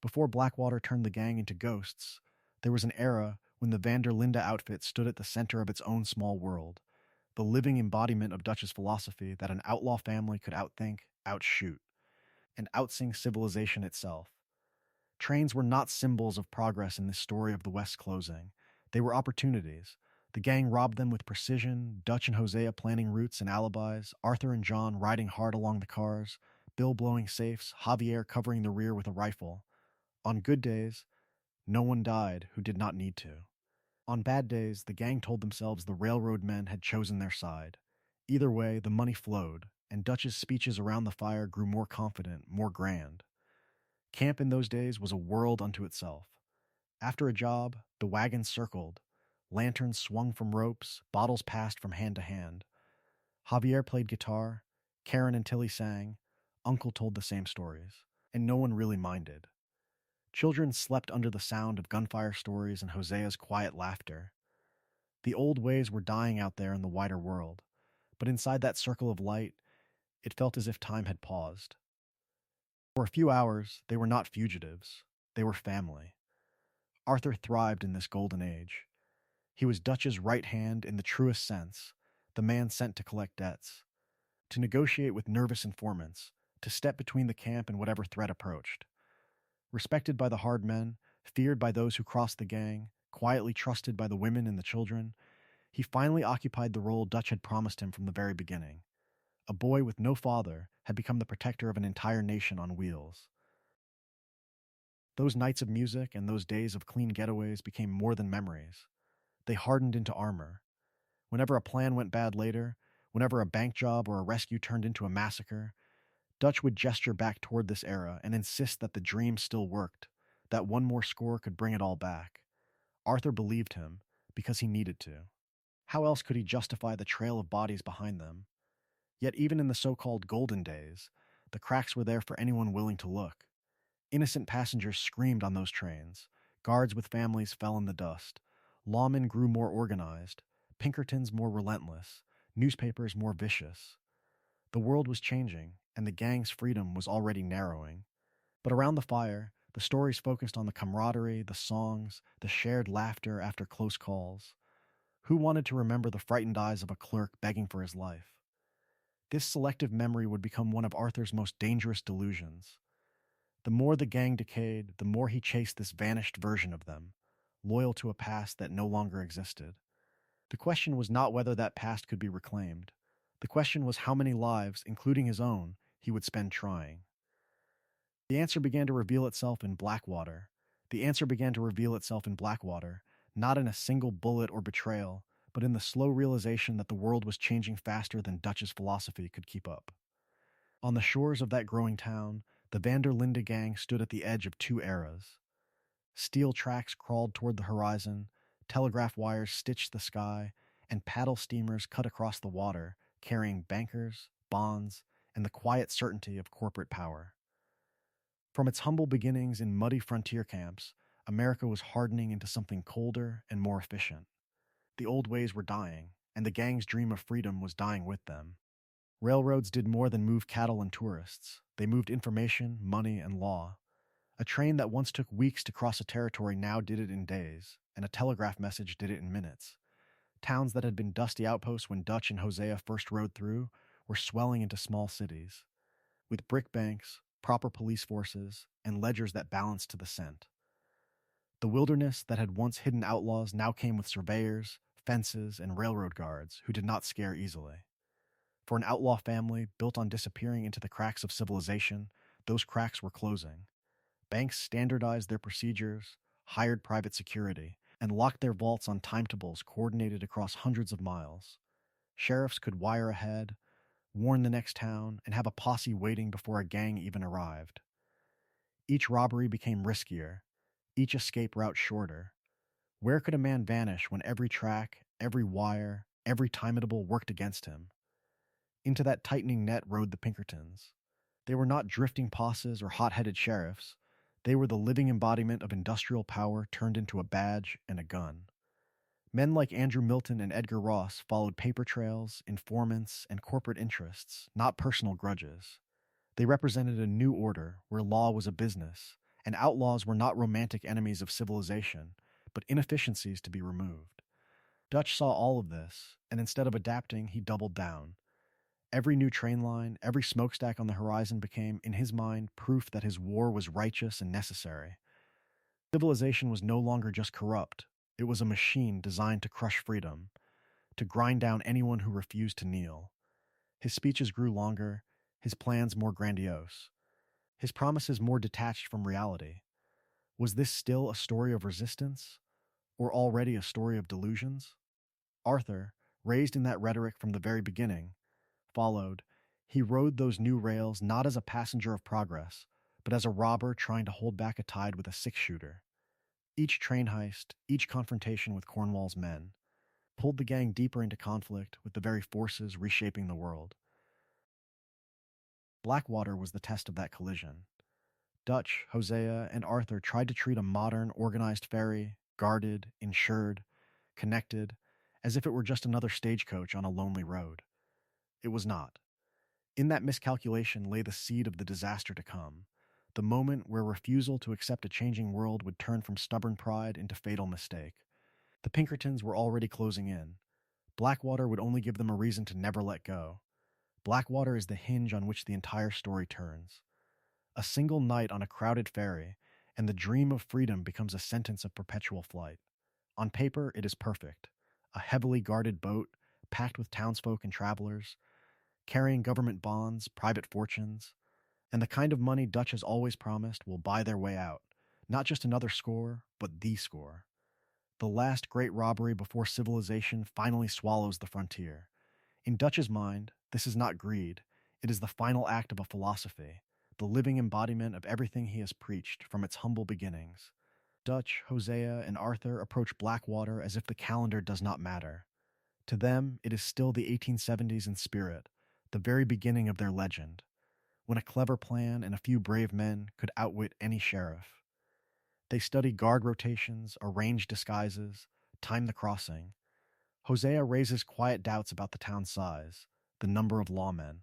Before Blackwater turned the gang into ghosts, there was an era when the Vanderlinde outfit stood at the center of its own small world, the living embodiment of Dutch's philosophy that an outlaw family could outthink, outshoot, and outsing civilization itself. Trains were not symbols of progress in this story of the West closing. They were opportunities. The gang robbed them with precision, Dutch and Hosea planning routes and alibis, Arthur and John riding hard along the cars, Bill blowing safes, Javier covering the rear with a rifle. On good days, no one died who did not need to. On bad days, the gang told themselves the railroad men had chosen their side. Either way, the money flowed, and Dutch's speeches around the fire grew more confident, more grand. Camp in those days was a world unto itself. After a job, the wagons circled. Lanterns swung from ropes, bottles passed from hand to hand. Javier played guitar, Karen and Tilly sang, Uncle told the same stories, and no one really minded. Children slept under the sound of gunfire stories and Hosea's quiet laughter. The old ways were dying out there in the wider world, but inside that circle of light, it felt as if time had paused. For a few hours, they were not fugitives, they were family. Arthur thrived in this golden age. He was Dutch's right hand in the truest sense, the man sent to collect debts, to negotiate with nervous informants, to step between the camp and whatever threat approached. Respected by the hard men, feared by those who crossed the gang, quietly trusted by the women and the children, he finally occupied the role Dutch had promised him from the very beginning. A boy with no father had become the protector of an entire nation on wheels. Those nights of music and those days of clean getaways became more than memories. They hardened into armor. Whenever a plan went bad later, whenever a bank job or a rescue turned into a massacre, Dutch would gesture back toward this era and insist that the dream still worked, that one more score could bring it all back. Arthur believed him, because he needed to. How else could he justify the trail of bodies behind them? Yet even in the so-called golden days, the cracks were there for anyone willing to look. Innocent passengers screamed on those trains. Guards with families fell in the dust. Lawmen grew more organized. Pinkertons more relentless. Newspapers more vicious. The world was changing, and the gang's freedom was already narrowing. But around the fire, the stories focused on the camaraderie, the songs, the shared laughter after close calls. Who wanted to remember the frightened eyes of a clerk begging for his life? This selective memory would become one of Arthur's most dangerous delusions. The more the gang decayed, the more he chased this vanished version of them, loyal to a past that no longer existed. The question was not whether that past could be reclaimed. The question was how many lives, including his own, he would spend trying. The answer began to reveal itself in Blackwater. The answer began to reveal itself in Blackwater, not in a single bullet or betrayal, but in the slow realization that the world was changing faster than Dutch's philosophy could keep up. On the shores of that growing town, the Van der Linde gang stood at the edge of two eras. Steel tracks crawled toward the horizon, telegraph wires stitched the sky, and paddle steamers cut across the water, carrying bankers, bonds, and the quiet certainty of corporate power. From its humble beginnings in muddy frontier camps, America was hardening into something colder and more efficient. The old ways were dying, and the gang's dream of freedom was dying with them. Railroads did more than move cattle and tourists. They moved information, money, and law. A train that once took weeks to cross a territory now did it in days, and a telegraph message did it in minutes. Towns that had been dusty outposts when Dutch and Hosea first rode through were swelling into small cities, with brick banks, proper police forces, and ledgers that balanced to the cent. The wilderness that had once hidden outlaws now came with surveyors, fences, and railroad guards who did not scare easily. For an outlaw family built on disappearing into the cracks of civilization, those cracks were closing. Banks standardized their procedures, hired private security, and locked their vaults on timetables coordinated across hundreds of miles. Sheriffs could wire ahead, warn the next town, and have a posse waiting before a gang even arrived. Each robbery became riskier, each escape route shorter. Where could a man vanish when every track, every wire, every timetable worked against him? Into that tightening net rode the Pinkertons. They were not drifting posses or hot-headed sheriffs. They were the living embodiment of industrial power turned into a badge and a gun. Men like Andrew Milton and Edgar Ross followed paper trails, informants, and corporate interests, not personal grudges. They represented a new order where law was a business, and outlaws were not romantic enemies of civilization, but inefficiencies to be removed. Dutch saw all of this, and instead of adapting, he doubled down. Every new train line, every smokestack on the horizon became, in his mind, proof that his war was righteous and necessary. Civilization was no longer just corrupt. It was a machine designed to crush freedom, to grind down anyone who refused to kneel. His speeches grew longer, his plans more grandiose, his promises more detached from reality. Was this still a story of resistance, or already a story of delusions? Arthur, raised in that rhetoric from the very beginning, followed. He rode those new rails not as a passenger of progress, but as a robber trying to hold back a tide with a six-shooter. Each train heist, each confrontation with Cornwall's men, pulled the gang deeper into conflict with the very forces reshaping the world. Blackwater was the test of that collision. Dutch, Hosea, and Arthur tried to treat a modern, organized ferry, guarded, insured, connected, as if it were just another stagecoach on a lonely road. It was not. In that miscalculation lay the seed of the disaster to come, the moment where refusal to accept a changing world would turn from stubborn pride into fatal mistake. The Pinkertons were already closing in. Blackwater would only give them a reason to never let go. Blackwater is the hinge on which the entire story turns. A single night on a crowded ferry, and the dream of freedom becomes a sentence of perpetual flight. On paper, it is perfect. A heavily guarded boat, packed with townsfolk and travelers, carrying government bonds, private fortunes, and the kind of money Dutch has always promised will buy their way out. Not just another score, but the score. The last great robbery before civilization finally swallows the frontier. In Dutch's mind, this is not greed. It is the final act of a philosophy, the living embodiment of everything he has preached from its humble beginnings. Dutch, Hosea, and Arthur approach Blackwater as if the calendar does not matter. To them, it is still the 1870s in spirit, the very beginning of their legend, when a clever plan and a few brave men could outwit any sheriff. They study guard rotations, arrange disguises, time the crossing. Hosea raises quiet doubts about the town's size, the number of lawmen,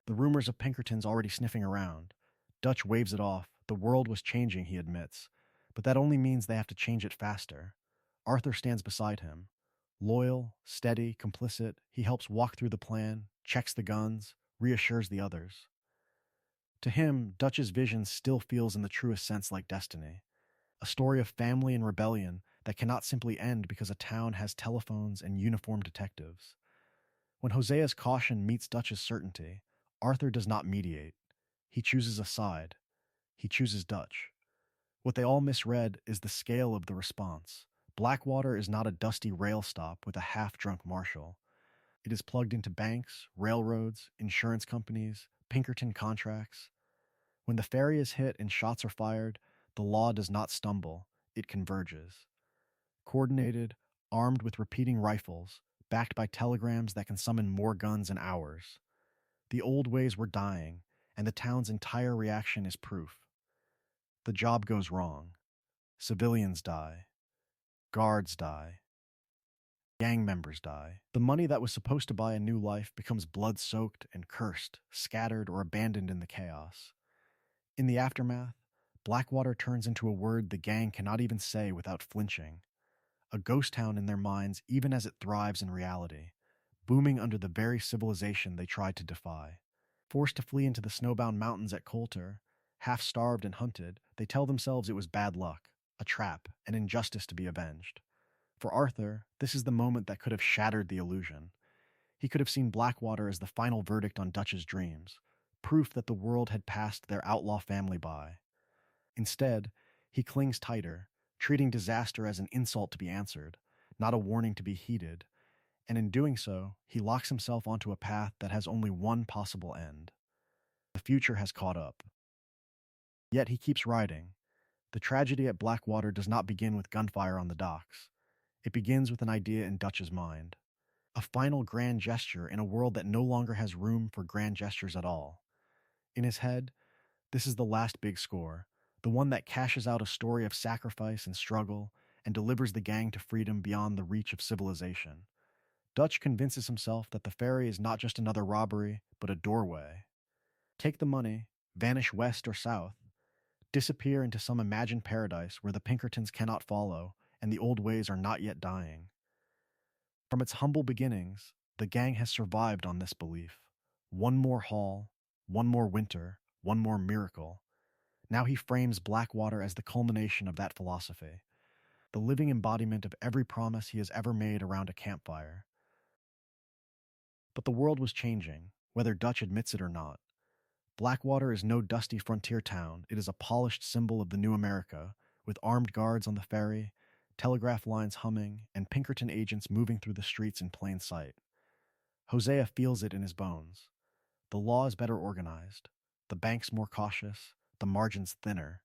the rumors of Pinkertons already sniffing around. Dutch waves it off. The world was changing, he admits, but that only means they have to change it faster. Arthur stands beside him. Loyal, steady, complicit, he helps walk through the plan, checks the guns, reassures the others. To him, Dutch's vision still feels in the truest sense like destiny. A story of family and rebellion that cannot simply end because a town has telephones and uniformed detectives. When Hosea's caution meets Dutch's certainty, Arthur does not mediate. He chooses a side. He chooses Dutch. What they all misread is the scale of the response. Blackwater is not a dusty rail stop with a half-drunk marshal. It is plugged into banks, railroads, insurance companies, Pinkerton contracts. When the ferry is hit and shots are fired, the law does not stumble, it converges. Coordinated, armed with repeating rifles, backed by telegrams that can summon more guns in hours. The old ways were dying, and the town's entire reaction is proof. The job goes wrong. Civilians die. Guards die. Gang members die. The money that was supposed to buy a new life becomes blood-soaked and cursed, scattered or abandoned in the chaos. In the aftermath, Blackwater turns into a word the gang cannot even say without flinching. A ghost town in their minds even as it thrives in reality, booming under the very civilization they tried to defy. Forced to flee into the snowbound mountains at Coulter, half-starved and hunted, they tell themselves it was bad luck, a trap, an injustice to be avenged. For Arthur, this is the moment that could have shattered the illusion. He could have seen Blackwater as the final verdict on Dutch's dreams, proof that the world had passed their outlaw family by. Instead, he clings tighter, treating disaster as an insult to be answered, not a warning to be heeded, and in doing so, he locks himself onto a path that has only one possible end. The future has caught up. Yet he keeps riding. The tragedy at Blackwater does not begin with gunfire on the docks. It begins with an idea in Dutch's mind. A final grand gesture in a world that no longer has room for grand gestures at all. In his head, this is the last big score, the one that cashes out a story of sacrifice and struggle and delivers the gang to freedom beyond the reach of civilization. Dutch convinces himself that the ferry is not just another robbery, but a doorway. Take the money, vanish west or south, disappear into some imagined paradise where the Pinkertons cannot follow and the old ways are not yet dying. From its humble beginnings, the gang has survived on this belief. One more haul, one more winter, one more miracle. Now he frames Blackwater as the culmination of that philosophy, the living embodiment of every promise he has ever made around a campfire. But the world was changing, whether Dutch admits it or not. Blackwater is no dusty frontier town, it is a polished symbol of the new America, with armed guards on the ferry, telegraph lines humming, and Pinkerton agents moving through the streets in plain sight. Hosea feels it in his bones. The law is better organized, the banks more cautious, the margins thinner.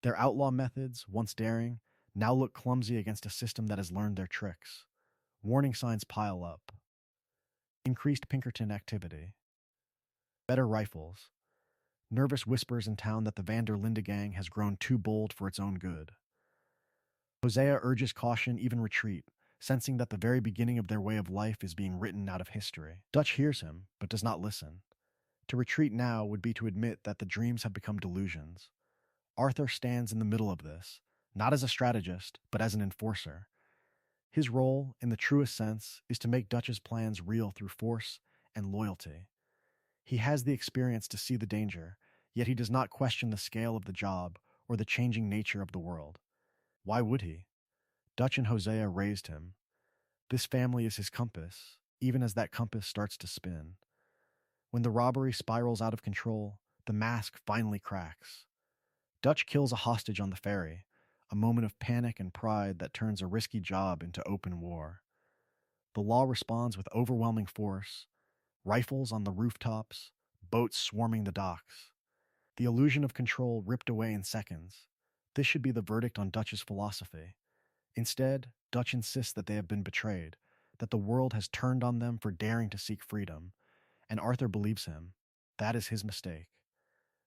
Their outlaw methods, once daring, now look clumsy against a system that has learned their tricks. Warning signs pile up. Increased Pinkerton activity. Better rifles. Nervous whispers in town that the Vander Linde gang has grown too bold for its own good. Hosea urges caution, even retreat, sensing that the very beginning of their way of life is being written out of history. Dutch hears him, but does not listen. To retreat now would be to admit that the dreams have become delusions. Arthur stands in the middle of this, not as a strategist, but as an enforcer. His role, in the truest sense, is to make Dutch's plans real through force and loyalty. He has the experience to see the danger, yet he does not question the scale of the job or the changing nature of the world. Why would he? Dutch and Hosea raised him. This family is his compass, even as that compass starts to spin. When the robbery spirals out of control, the mask finally cracks. Dutch kills a hostage on the ferry, a moment of panic and pride that turns a risky job into open war. The law responds with overwhelming force, rifles on the rooftops, boats swarming the docks. The illusion of control ripped away in seconds. This should be the verdict on Dutch's philosophy. Instead, Dutch insists that they have been betrayed, that the world has turned on them for daring to seek freedom, and Arthur believes him. That is his mistake.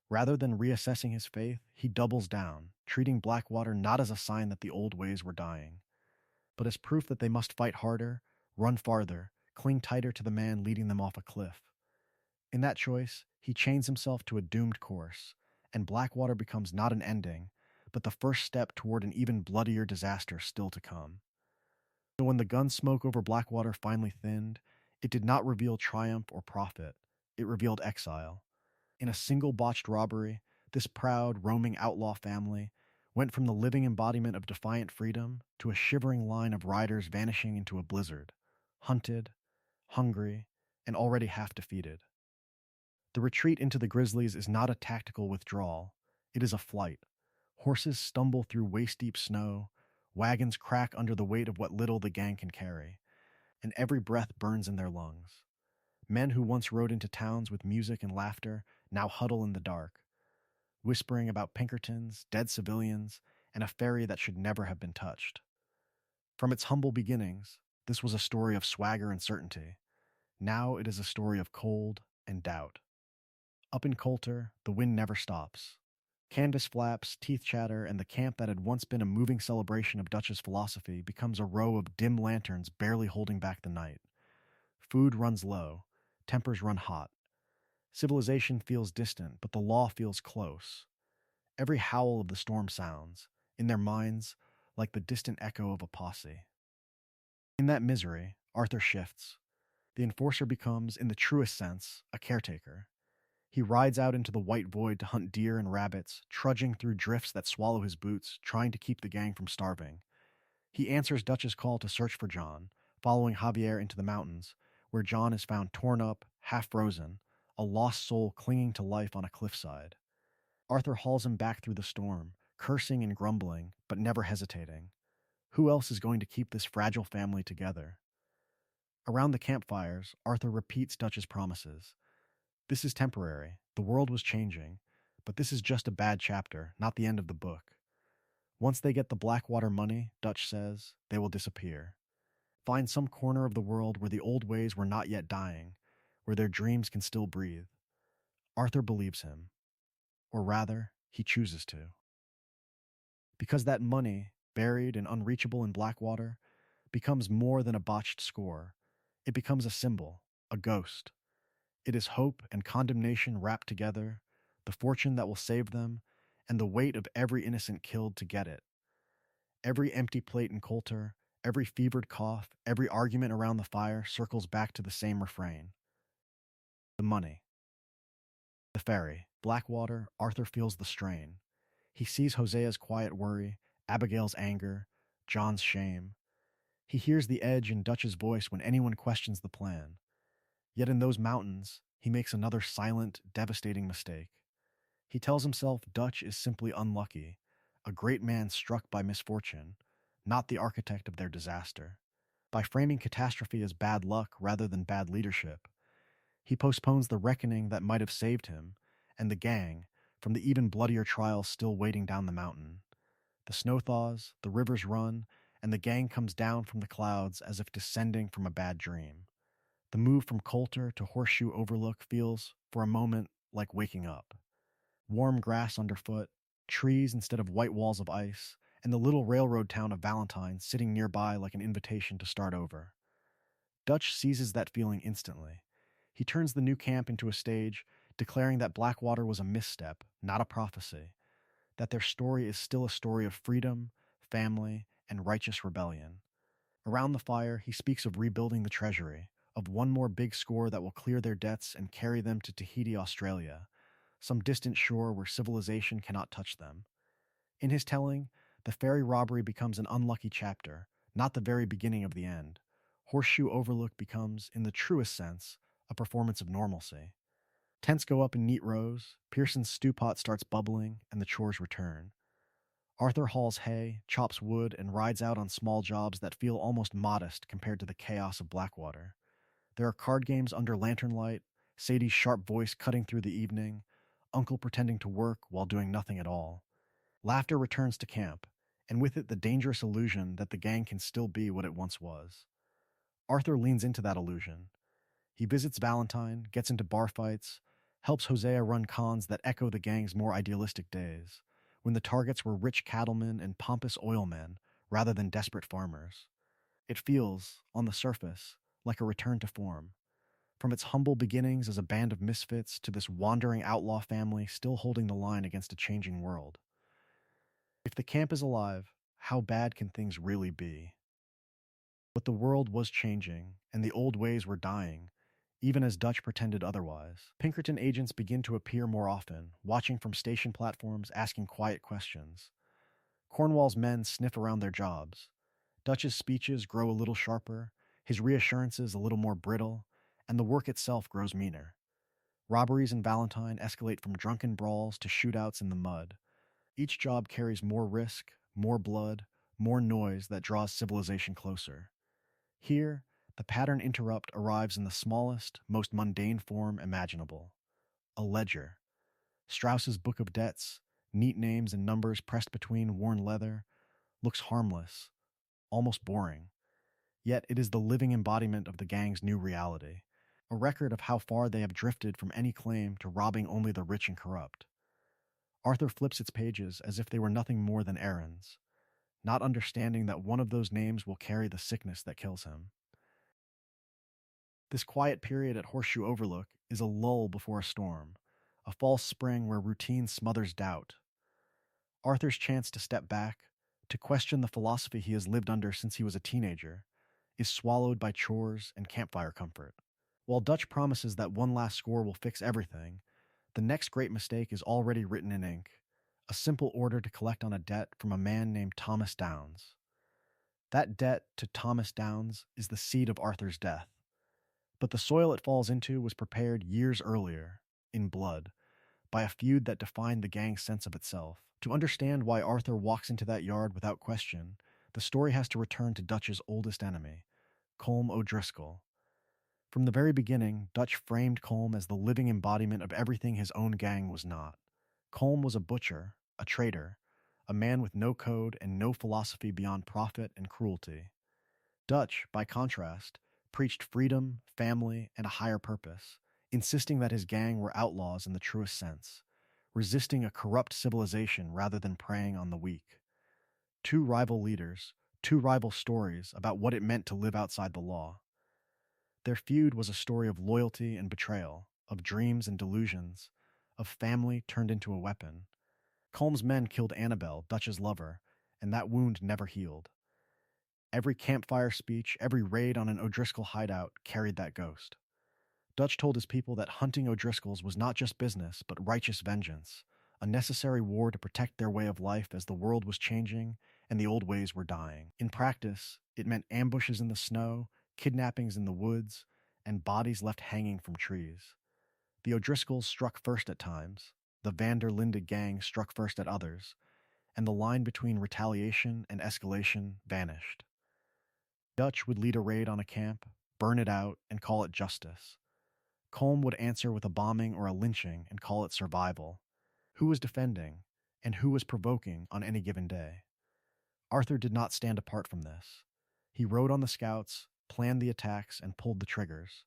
Rather than reassessing his faith, he doubles down, treating Blackwater not as a sign that the old ways were dying, but as proof that they must fight harder, run farther, cling tighter to the man leading them off a cliff. In that choice, he chains himself to a doomed course, and Blackwater becomes not an ending, but the first step toward an even bloodier disaster still to come. So when the gun smoke over Blackwater finally thinned, it did not reveal triumph or profit. It revealed exile. In a single botched robbery, this proud, roaming outlaw family, went from the living embodiment of defiant freedom to a shivering line of riders vanishing into a blizzard, hunted, hungry, and already half defeated. The retreat into the grizzlies is not a tactical withdrawal, it is a flight. Horses stumble through waist-deep snow, wagons crack under the weight of what little the gang can carry, and every breath burns in their lungs. Men who once rode into towns with music and laughter now huddle in the dark, whispering about Pinkertons, dead civilians, and a ferry that should never have been touched. From its humble beginnings, this was a story of swagger and certainty. Now it is a story of cold and doubt. Up in Coulter, the wind never stops. Canvas flaps, teeth chatter, and the camp that had once been a moving celebration of Dutch's philosophy becomes a row of dim lanterns barely holding back the night. Food runs low, tempers run hot. Civilization feels distant, but the law feels close. Every howl of the storm sounds, in their minds, like the distant echo of a posse. In that misery, Arthur shifts. The enforcer becomes, in the truest sense, a caretaker. He rides out into the white void to hunt deer and rabbits, trudging through drifts that swallow his boots, trying to keep the gang from starving. He answers Dutch's call to search for John, following Javier into the mountains, where John is found torn up, half frozen, a lost soul clinging to life on a cliffside. Arthur hauls him back through the storm, cursing and grumbling, but never hesitating. Who else is going to keep this fragile family together? Around the campfires, Arthur repeats Dutch's promises. This is temporary. The world was changing, but this is just a bad chapter, not the end of the book. Once they get the Blackwater money, Dutch says, they will disappear. Find some corner of the world where the old ways were not yet dying, where their dreams can still breathe. Arthur believes him. Or rather, he chooses to. Because that money, buried and unreachable in Blackwater, becomes more than a botched score. It becomes a symbol, a ghost. It is hope and condemnation wrapped together, the fortune that will save them, and the weight of every innocent killed to get it. Every empty plate in Coulter, every fevered cough, every argument around the fire circles back to the same refrain. The money. The ferry, Blackwater, Arthur feels the strain. He sees Hosea's quiet worry, Abigail's anger, John's shame. He hears the edge in Dutch's voice when anyone questions the plan. Yet in those mountains, he makes another silent, devastating mistake. He tells himself Dutch is simply unlucky, a great man struck by misfortune, not the architect of their disaster. By framing catastrophe as bad luck rather than bad leadership, he postpones the reckoning that might have saved him and the gang from the even bloodier trials still waiting down the mountain. The snow thaws, the rivers run, and the gang comes down from the clouds as if descending from a bad dream. The move from Coulter to Horseshoe Overlook feels, for a moment, like waking up. Warm grass underfoot, trees instead of white walls of ice, and the little railroad town of Valentine sitting nearby like an invitation to start over. Dutch seizes that feeling instantly. He turns the new camp into a stage, declaring that Blackwater was a misstep, not a prophecy, that their story is still a story of freedom, family, and righteous rebellion. Around the fire, he speaks of rebuilding the treasury, of one more big score that will clear their debts and carry them to Tahiti, Australia, some distant shore where civilization cannot touch them. In his telling, the ferry robbery becomes an unlucky chapter, not the very beginning of the end. Horseshoe Overlook becomes, in the truest sense, a performance of normalcy. Tents go up in neat rows, Pearson's stew pot starts bubbling, and the chores return. Arthur hauls hay, chops wood, and rides out on small jobs that feel almost modest compared to the chaos of Blackwater. There are card games under lantern light, Sadie's sharp voice cutting through the evening, Uncle pretending to work while doing nothing at all. Laughter returns to camp, and with it the dangerous illusion that the gang can still be what it once was. Arthur leans into that illusion. He visits Valentine, gets into bar fights, helps Hosea run cons that echo the gang's more idealistic days, when the targets were rich cattlemen and pompous oilmen rather than desperate farmers. It feels, on the surface, like a return to form. From its humble beginnings as a band of misfits to this wandering outlaw family still holding the line against a changing world. If the camp is alive, how bad can things really be? But the world was changing, and the old ways were dying, even as Dutch pretended otherwise. Pinkerton agents begin to appear more often, watching from station platforms, asking quiet questions. Cornwall's men sniff around their jobs. Dutch's speeches grow a little sharper, his reassurances a little more brittle, and the work itself grows meaner. Robberies in Valentine escalate from drunken brawls to shootouts in the mud. Each job carries more risk, more blood, more noise that draws civilization closer. Here, the pattern interrupt arrives in the smallest, most mundane form imaginable: a ledger. Strauss's Book of Debts, neat names and numbers pressed between worn leather, looks harmless, almost boring. Yet it is the living embodiment of the gang's new reality, a record of how far they have drifted from any claim to robbing only the rich and corrupt. Arthur flips its pages as if they were nothing more than errands, not understanding that one of those names will carry the sickness that kills him. This quiet period at Horseshoe Overlook is a lull before a storm, a false spring where routine smothers doubt. Arthur's chance to step back, to question the philosophy he has lived under since he was a teenager, is swallowed by chores and campfire comfort. While Dutch promises that one last score will fix everything, the next great mistake is already written in ink: a simple order to collect on a debt from a man named Thomas Downs. That debt to Thomas Downs is the seed of Arthur's death. But the soil it falls into was prepared years earlier, in blood, by a feud that defined the gang's sense of itself. To understand why Arthur walks into that yard without question, the story has to return to Dutch's oldest enemy, Colm O'Driscoll. From the very beginning, Dutch framed Colm as the living embodiment of everything his own gang was not. Colm was a butcher, a traitor, a man with no code and no philosophy beyond profit and cruelty. Dutch, by contrast, preached freedom, family, and a higher purpose, insisting that his gang were outlaws in the truest sense, resisting a corrupt civilization rather than preying on the weak. Two rival leaders, two rival stories about what it meant to live outside the law. Their feud was a story of loyalty and betrayal, of dreams and delusions, of family turned into a weapon. Colm's men killed Annabelle, Dutch's lover, and that wound never healed. Every campfire speech, every raid on an O'Driscoll hideout carried that ghost. Dutch told his people that hunting O'Driscolls was not just business, but righteous vengeance, a necessary war to protect their way of life as the world was changing and the old ways were dying. In practice, it meant ambushes in the snow, kidnappings in the woods, and bodies left hanging from trees. The O'Driscolls struck first at times, the Van der Linde gang struck first at others, and the line between retaliation and escalation vanished. Dutch would lead a raid on a camp, burn it out, and call it justice. Colm would answer with a bombing or a lynching and call it survival. Who was defending, and who was provoking on any given day? Arthur did not stand apart from this. He rode on the scouts, planned the attacks, and pulled the triggers.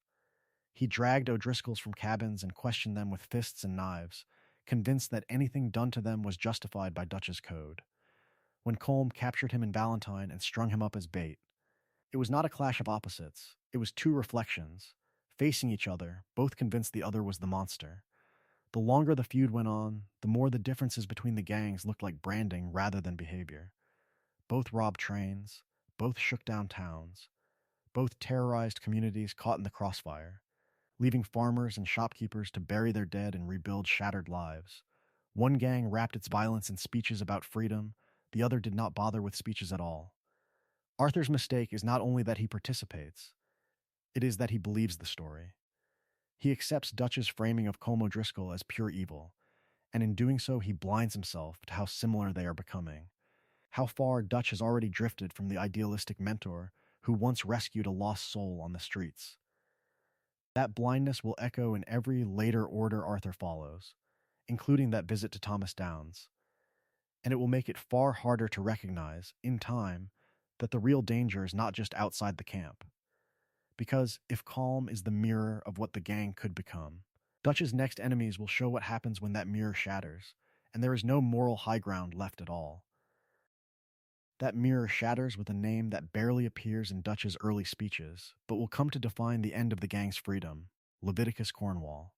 He dragged O'Driscolls from cabins and questioned them with fists and knives, convinced that anything done to them was justified by Dutch's code. When Colm captured him in Valentine and strung him up as bait, it was not a clash of opposites. It was two reflections. Facing each other, both convinced the other was the monster. The longer the feud went on, the more the differences between the gangs looked like branding rather than behavior. Both robbed trains, both shook down towns, both terrorized communities caught in the crossfire, leaving farmers and shopkeepers to bury their dead and rebuild shattered lives. One gang wrapped its violence in speeches about freedom, the other did not bother with speeches at all. Arthur's mistake is not only that he participates, it is that he believes the story. He accepts Dutch's framing of Colm O'Driscoll as pure evil, and in doing so he blinds himself to how similar they are becoming, how far Dutch has already drifted from the idealistic mentor who once rescued a lost soul on the streets. That blindness will echo in every later order Arthur follows, including that visit to Thomas Downs, and it will make it far harder to recognize, in time, that the real danger is not just outside the camp. Because if Colm is the mirror of what the gang could become, Dutch's next enemies will show what happens when that mirror shatters, and there is no moral high ground left at all. That mirror shatters with a name that barely appears in Dutch's early speeches, but will come to define the end of the gang's freedom: Leviticus Cornwall.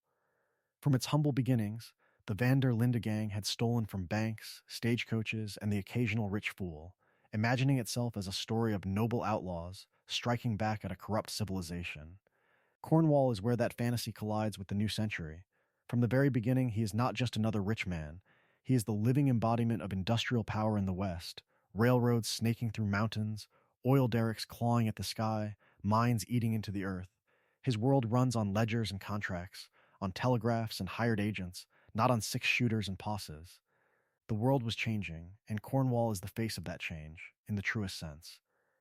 From its humble beginnings, the Van der Linde gang had stolen from banks, stagecoaches, and the occasional rich fool, imagining itself as a story of noble outlaws striking back at a corrupt civilization. Cornwall is where that fantasy collides with the new century. From the very beginning, he is not just another rich man. He is the living embodiment of industrial power in the West, railroads snaking through mountains, oil derricks clawing at the sky, mines eating into the earth. His world runs on ledgers and contracts, on telegraphs and hired agents, not on six-shooters and posses. The world was changing, and Cornwall is the face of that change, in the truest sense.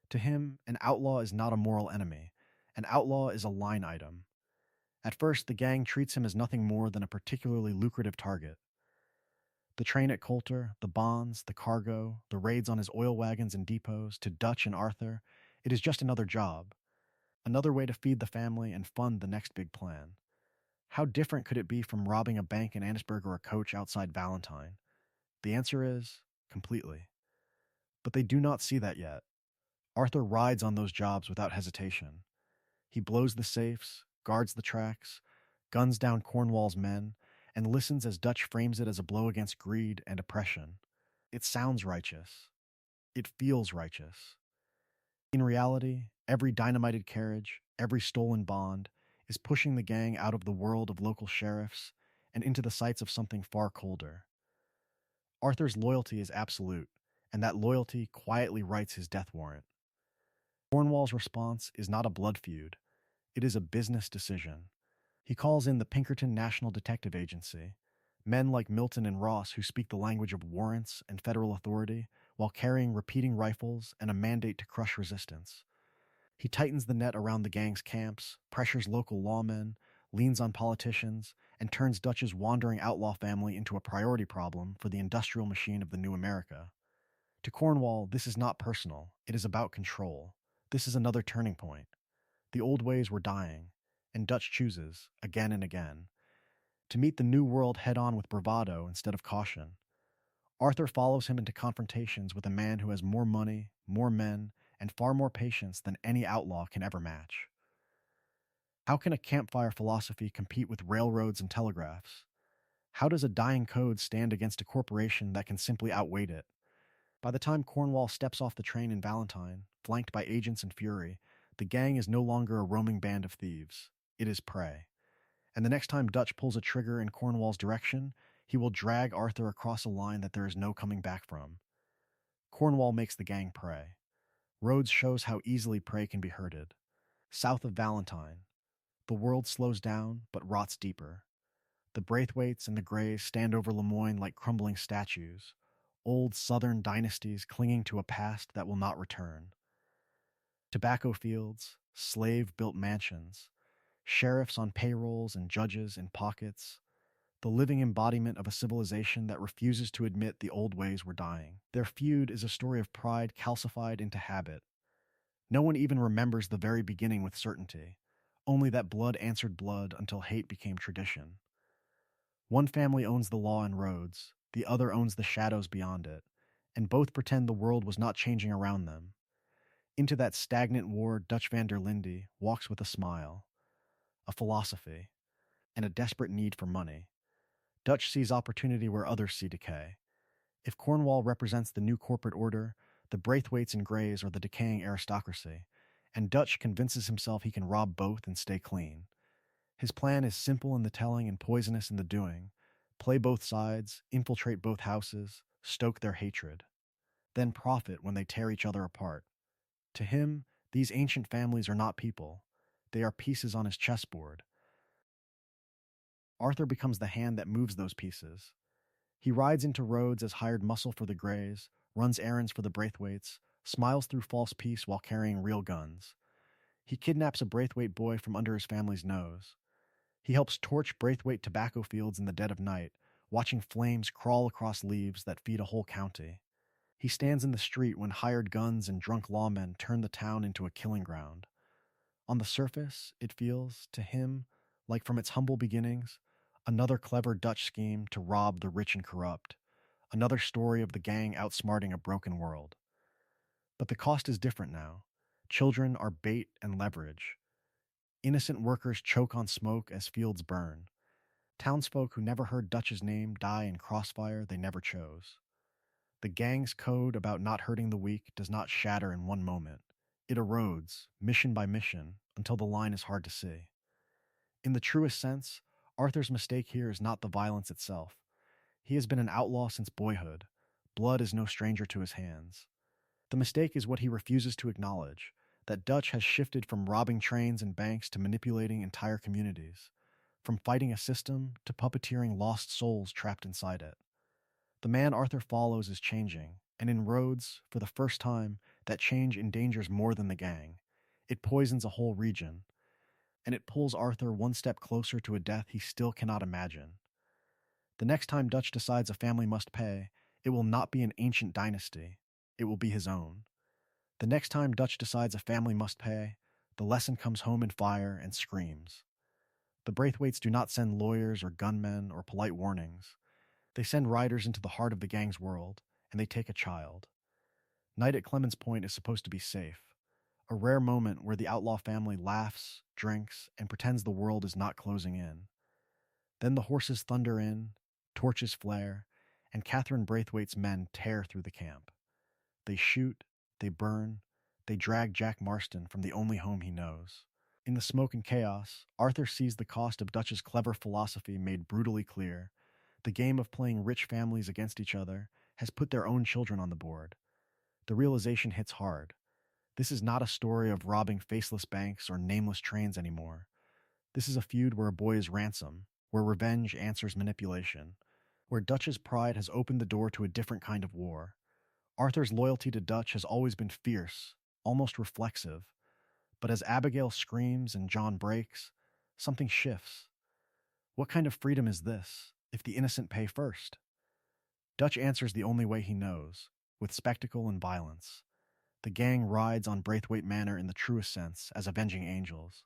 To him, an outlaw is not a moral enemy. An outlaw is a line item. At first, the gang treats him as nothing more than a particularly lucrative target. The train at Coulter, the bonds, the cargo, the raids on his oil wagons and depots, to Dutch and Arthur, it is just another job, another way to feed the family and fund the next big plan. How different could it be from robbing a bank in Annisburg or a coach outside Valentine? The answer is completely. But they do not see that yet. Arthur rides on those jobs without hesitation. He blows the safes, guards the tracks, guns down Cornwall's men, and listens as Dutch frames it as a blow against greed and oppression. It sounds righteous. It feels righteous. In reality, every dynamited carriage, every stolen bond, is pushing the gang out of the world of local sheriffs and into the sights of something far colder. Arthur's loyalty is absolute, and that loyalty quietly writes his death warrant. Cornwall's response is not a blood feud, it is a business decision. He calls in the Pinkerton National Detective Agency, men like Milton and Ross who speak the language of warrants and federal authority while carrying repeating rifles and a mandate to crush resistance. He tightens the net around the gang's camps, pressures local lawmen, leans on politicians, and turns Dutch's wandering outlaw family into a priority problem for the industrial machine of the new America. To Cornwall, this is not personal, it is about control. This is another turning point. The old ways were dying, and Dutch chooses, again and again, to meet the new world head on with bravado instead of caution. Arthur follows him into confrontations with a man who has more money, more men, and far more patience than any outlaw can ever match. How can a campfire philosophy compete with railroads and telegraphs? How does a dying code stand against a corporation that can simply outweight it? By the time Cornwall steps off the train in Valentine, flanked by agents and fury, the gang is no longer a roaming band of thieves. It is prey. And the next time Dutch pulls a trigger in Cornwall's direction, he will drag Arthur across a line that there is no coming back from. Cornwall makes the gang prey. Rhodes shows how easily prey can be herded. South of Valentine, the world slows down but rots deeper. The Braithwaites and the Greys stand over Lemoyne like crumbling statues, old southern dynasties clinging to a past that will not return. Tobacco fields, slave-built mansions, sheriffs on payrolls and judges in pockets, the living embodiment of a civilization that refuses to admit the old ways were dying. Their feud is a story of pride calcified into habit. No one even remembers the very beginning with certainty, only that blood answered blood until hate became tradition. One family owns the law and roads, the other owns the shadows beyond it, and both pretend the world was not changing around them. Into that stagnant war, Dutch van der Linde walks with a smile, a philosophy, and a desperate need for money. Dutch sees opportunity where others see decay. If Cornwall represents the new corporate order, the Braithwaites and Greys are the decaying aristocracy, and Dutch convinces himself he can rob both and stay clean. His plan is simple in the telling and poisonous in the doing. Play both sides, infiltrate both houses, stoke their hatred, then profit when they tear each other apart. To him, these ancient families are not people. They are pieces on his chessboard. Arthur becomes the hand that moves those pieces. He rides into Rhodes as hired muscle for the Greys, runs errands for the Braithwaites, smiles through false peace while carrying real guns. He kidnaps a Braithwaite boy from under his family's nose. He helps torch Braithwaite tobacco fields in the dead of night, watching flames crawl across leaves that feed a whole county. He stands in the street when hired guns and drunk lawmen turn the town into a killing ground. On the surface, it feels, to him, like from its humble beginnings, another clever Dutch scheme to rob the rich and corrupt, another story of the gang outsmarting a broken world. But the cost is different now. Children are bait and leverage. Innocent workers choke on smoke as fields burn. Townsfolk who never heard Dutch's name die in crossfire they never chose. The gang's code about not hurting the weak does not shatter in one moment. It erodes, mission by mission, until the line is hard to see. In the truest sense, Arthur's mistake here is not the violence itself. He has been an outlaw since boyhood. Blood is no stranger to his hands. The mistake is what he refuses to acknowledge, that Dutch has shifted from robbing trains and banks to manipulating entire communities, from fighting a system to puppeteering lost souls trapped inside it. The man Arthur follows is changing, and in Rhodes, for the first time, that change endangers more than the gang. It poisons a whole region, and it pulls Arthur one step closer to a death he still cannot imagine. The next time Dutch decides a family must pay, it will not be an ancient dynasty, it will be his own. The next time Dutch decides a family must pay, the lesson comes home in fire and screams. The Braithwaites do not send lawyers or gunmen or polite warnings. They send riders into the heart of the gang's world, and they take a child. Night at Clemens Point is supposed to be safe, a rare moment where the outlaw family laughs, drinks, and pretends the world is not closing in. Then the horses thunder in, torches flare, and Catherine Braithwaite's men tear through the camp. They shoot, they burn, they drag Jack Marston from the only home he knows. In the smoke and chaos, Arthur sees the cost of Dutch's clever philosophy made brutally clear. The game of playing rich families against each other has put their own children on the board. The realization hits hard. This is not a story of robbing faceless banks or nameless trains anymore. This is a feud where a boy is ransom, where revenge answers manipulation, where Dutch's pride has opened the door to a different kind of war. Arthur's loyalty to Dutch has always been fierce, almost reflexive. But as Abigail screams and John breaks, something shifts. What kind of freedom is this, if the innocent pay first? Dutch answers the only way he knows, with spectacle and violence. The gang rides on Braithwaite Manor in the truest sense, as avenging angels.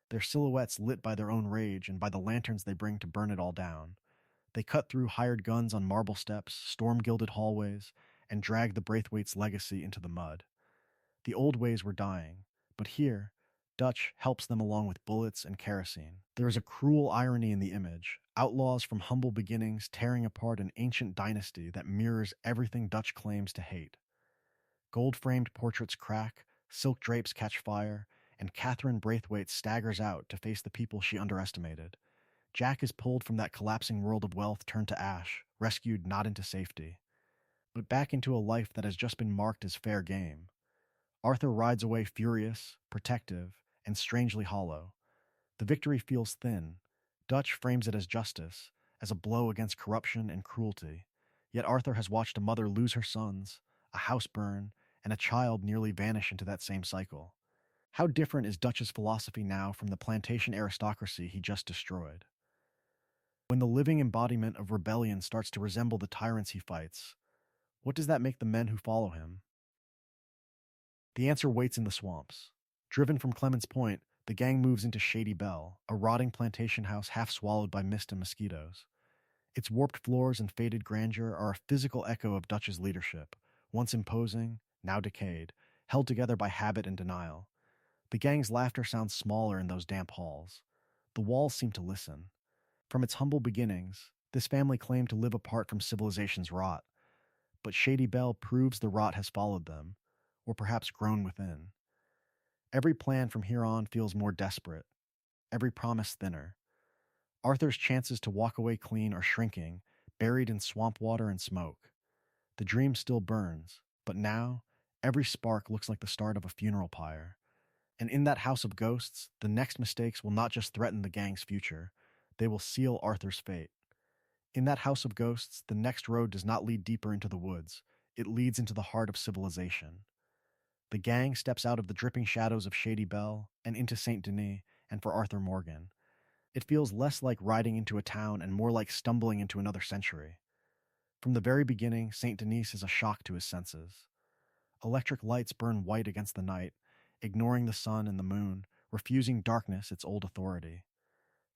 Their silhouettes lit by their own rage and by the lanterns they bring to burn it all down. They cut through hired guns on marble steps, storm-gilded hallways, and drag the Braithwaite's legacy into the mud. The old ways were dying, but here, Dutch helps them along with bullets and kerosene. There is a cruel irony in the image, outlaws from humble beginnings tearing apart an ancient dynasty that mirrors everything Dutch claims to hate. Gold-framed portraits crack, silk drapes catch fire, and Catherine Braithwaite staggers out to face the people she underestimated. Jack is pulled from that collapsing world of wealth turned to ash, rescued not into safety, but back into a life that has just been marked as fair game. Arthur rides away furious, protective, and strangely hollow. The victory feels thin. Dutch frames it as justice, as a blow against corruption and cruelty. Yet Arthur has watched a mother lose her sons, a house burn, and a child nearly vanish into that same cycle. How different is Dutch's philosophy now from the plantation aristocracy he just destroyed? When the living embodiment of rebellion starts to resemble the tyrants he fights, what does that make the men who follow him? The answer waits in the swamps. Driven from Clemens Point, the gang moves into Shady Bell, a rotting plantation house half swallowed by mist and mosquitoes. Its warped floors and faded grandeur are a physical echo of Dutch's leadership, once imposing, now decayed, held together by habit and denial. The gang's laughter sounds smaller in those damp halls. The walls seem to listen. From its humble beginnings, this family claimed to live apart from civilization's rot, but Shady Bell proves the rot has followed them, or perhaps grown within. Every plan from here on feels more desperate, every promise thinner. Arthur's chances to walk away clean are shrinking, buried in swamp water and smoke. The dream still burns, but now, every spark looks like the start of a funeral pyre. And in that house of ghosts, the next mistakes will not just threaten the gang's future, they will seal Arthur's fate. In that house of ghosts, the next road does not lead deeper into the woods, it leads into the heart of civilization. The gang steps out of the dripping shadows of Shady Bell and into St. Denis, and for Arthur Morgan, it feels less like riding into a town and more like stumbling into another century. From the very beginning, St. Denis is a shock to his senses. Electric lights burn white against the night, ignoring the sun and the moon, refusing darkness its old authority.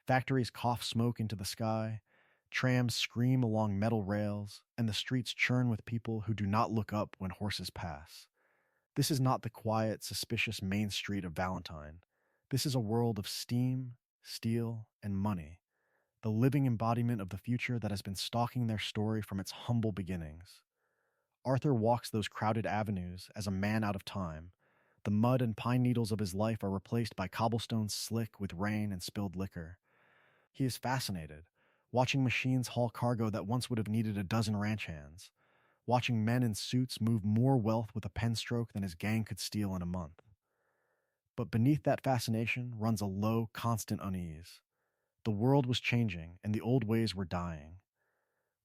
Factories cough smoke into the sky, trams scream along metal rails, and the streets churn with people who do not look up when horses pass. This is not the quiet, suspicious main street of Valentine. This is a world of steam, steel, and money, the living embodiment of the future that has been stalking their story from its humble beginnings. Arthur walks those crowded avenues as a man out of time. The mud and pine needles of his life are replaced by cobblestones slick with rain and spilled liquor. He is fascinated. watching machines haul cargo that once would have needed a dozen ranch hands, watching men in suits move more wealth with a pen stroke than his gang could steal in a month. But beneath that fascination runs a low, constant unease. The world was changing, and the old ways were dying.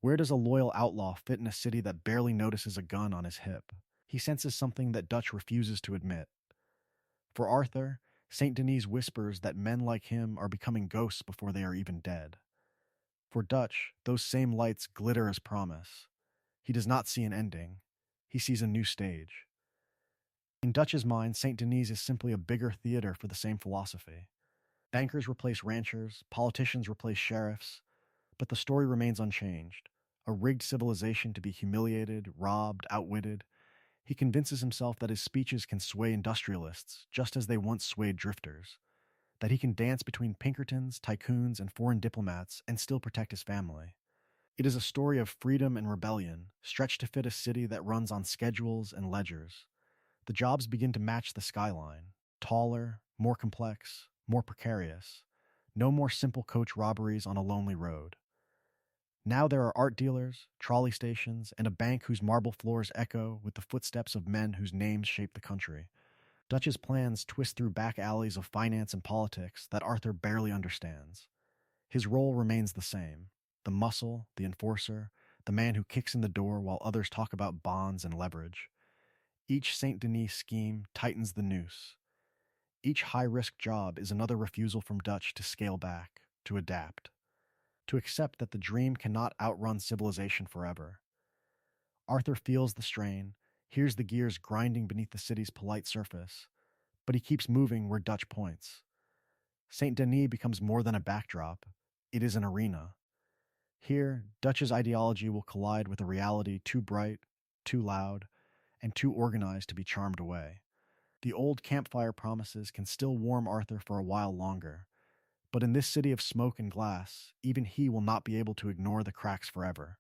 Where does a loyal outlaw fit in a city that barely notices a gun on his hip? He senses something that Dutch refuses to admit. For Arthur, St. Denis whispers that men like him are becoming ghosts before they are even dead. For Dutch, those same lights glitter as promise. He does not see an ending. He sees a new stage. In Dutch's mind, St. Denis is simply a bigger theater for the same philosophy. Bankers replace ranchers, politicians replace sheriffs, but the story remains unchanged. A rigged civilization to be humiliated, robbed, outwitted. He convinces himself that his speeches can sway industrialists, just as they once swayed drifters. That he can dance between Pinkertons, tycoons, and foreign diplomats and still protect his family. It is a story of freedom and rebellion, stretched to fit a city that runs on schedules and ledgers. The jobs begin to match the skyline, taller, more complex, more precarious. No more simple coach robberies on a lonely road. Now there are art dealers, trolley stations, and a bank whose marble floors echo with the footsteps of men whose names shape the country. Dutch's plans twist through back alleys of finance and politics that Arthur barely understands. His role remains the same: the muscle, the enforcer, the man who kicks in the door while others talk about bonds and leverage. Each St. Denis scheme tightens the noose. Each high-risk job is another refusal from Dutch to scale back, to adapt, to accept that the dream cannot outrun civilization forever. Arthur feels the strain, hears the gears grinding beneath the city's polite surface, but he keeps moving where Dutch points. St. Denis becomes more than a backdrop. It is an arena. Here, Dutch's ideology will collide with a reality too bright, too loud, and too organized to be charmed away. The old campfire promises can still warm Arthur for a while longer, but in this city of smoke and glass, even he will not be able to ignore the cracks forever.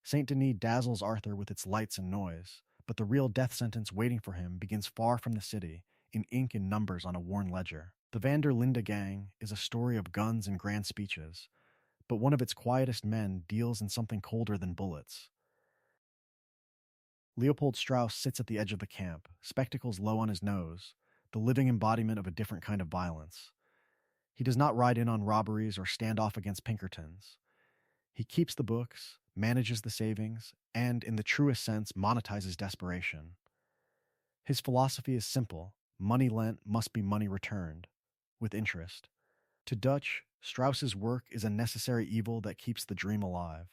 St. Denis dazzles Arthur with its lights and noise, but the real death sentence waiting for him begins far from the city, in ink and numbers on a worn ledger. The Van der Linde gang is a story of guns and grand speeches, but one of its quietest men deals in something colder than bullets. Leopold Strauss sits at the edge of the camp, spectacles low on his nose, the living embodiment of a different kind of violence. He does not ride in on robberies or stand off against Pinkertons. He keeps the books, manages the savings, and, in the truest sense, monetizes desperation. His philosophy is simple: money lent must be money returned, with interest. To Dutch, Strauss's work is a necessary evil that keeps the dream alive.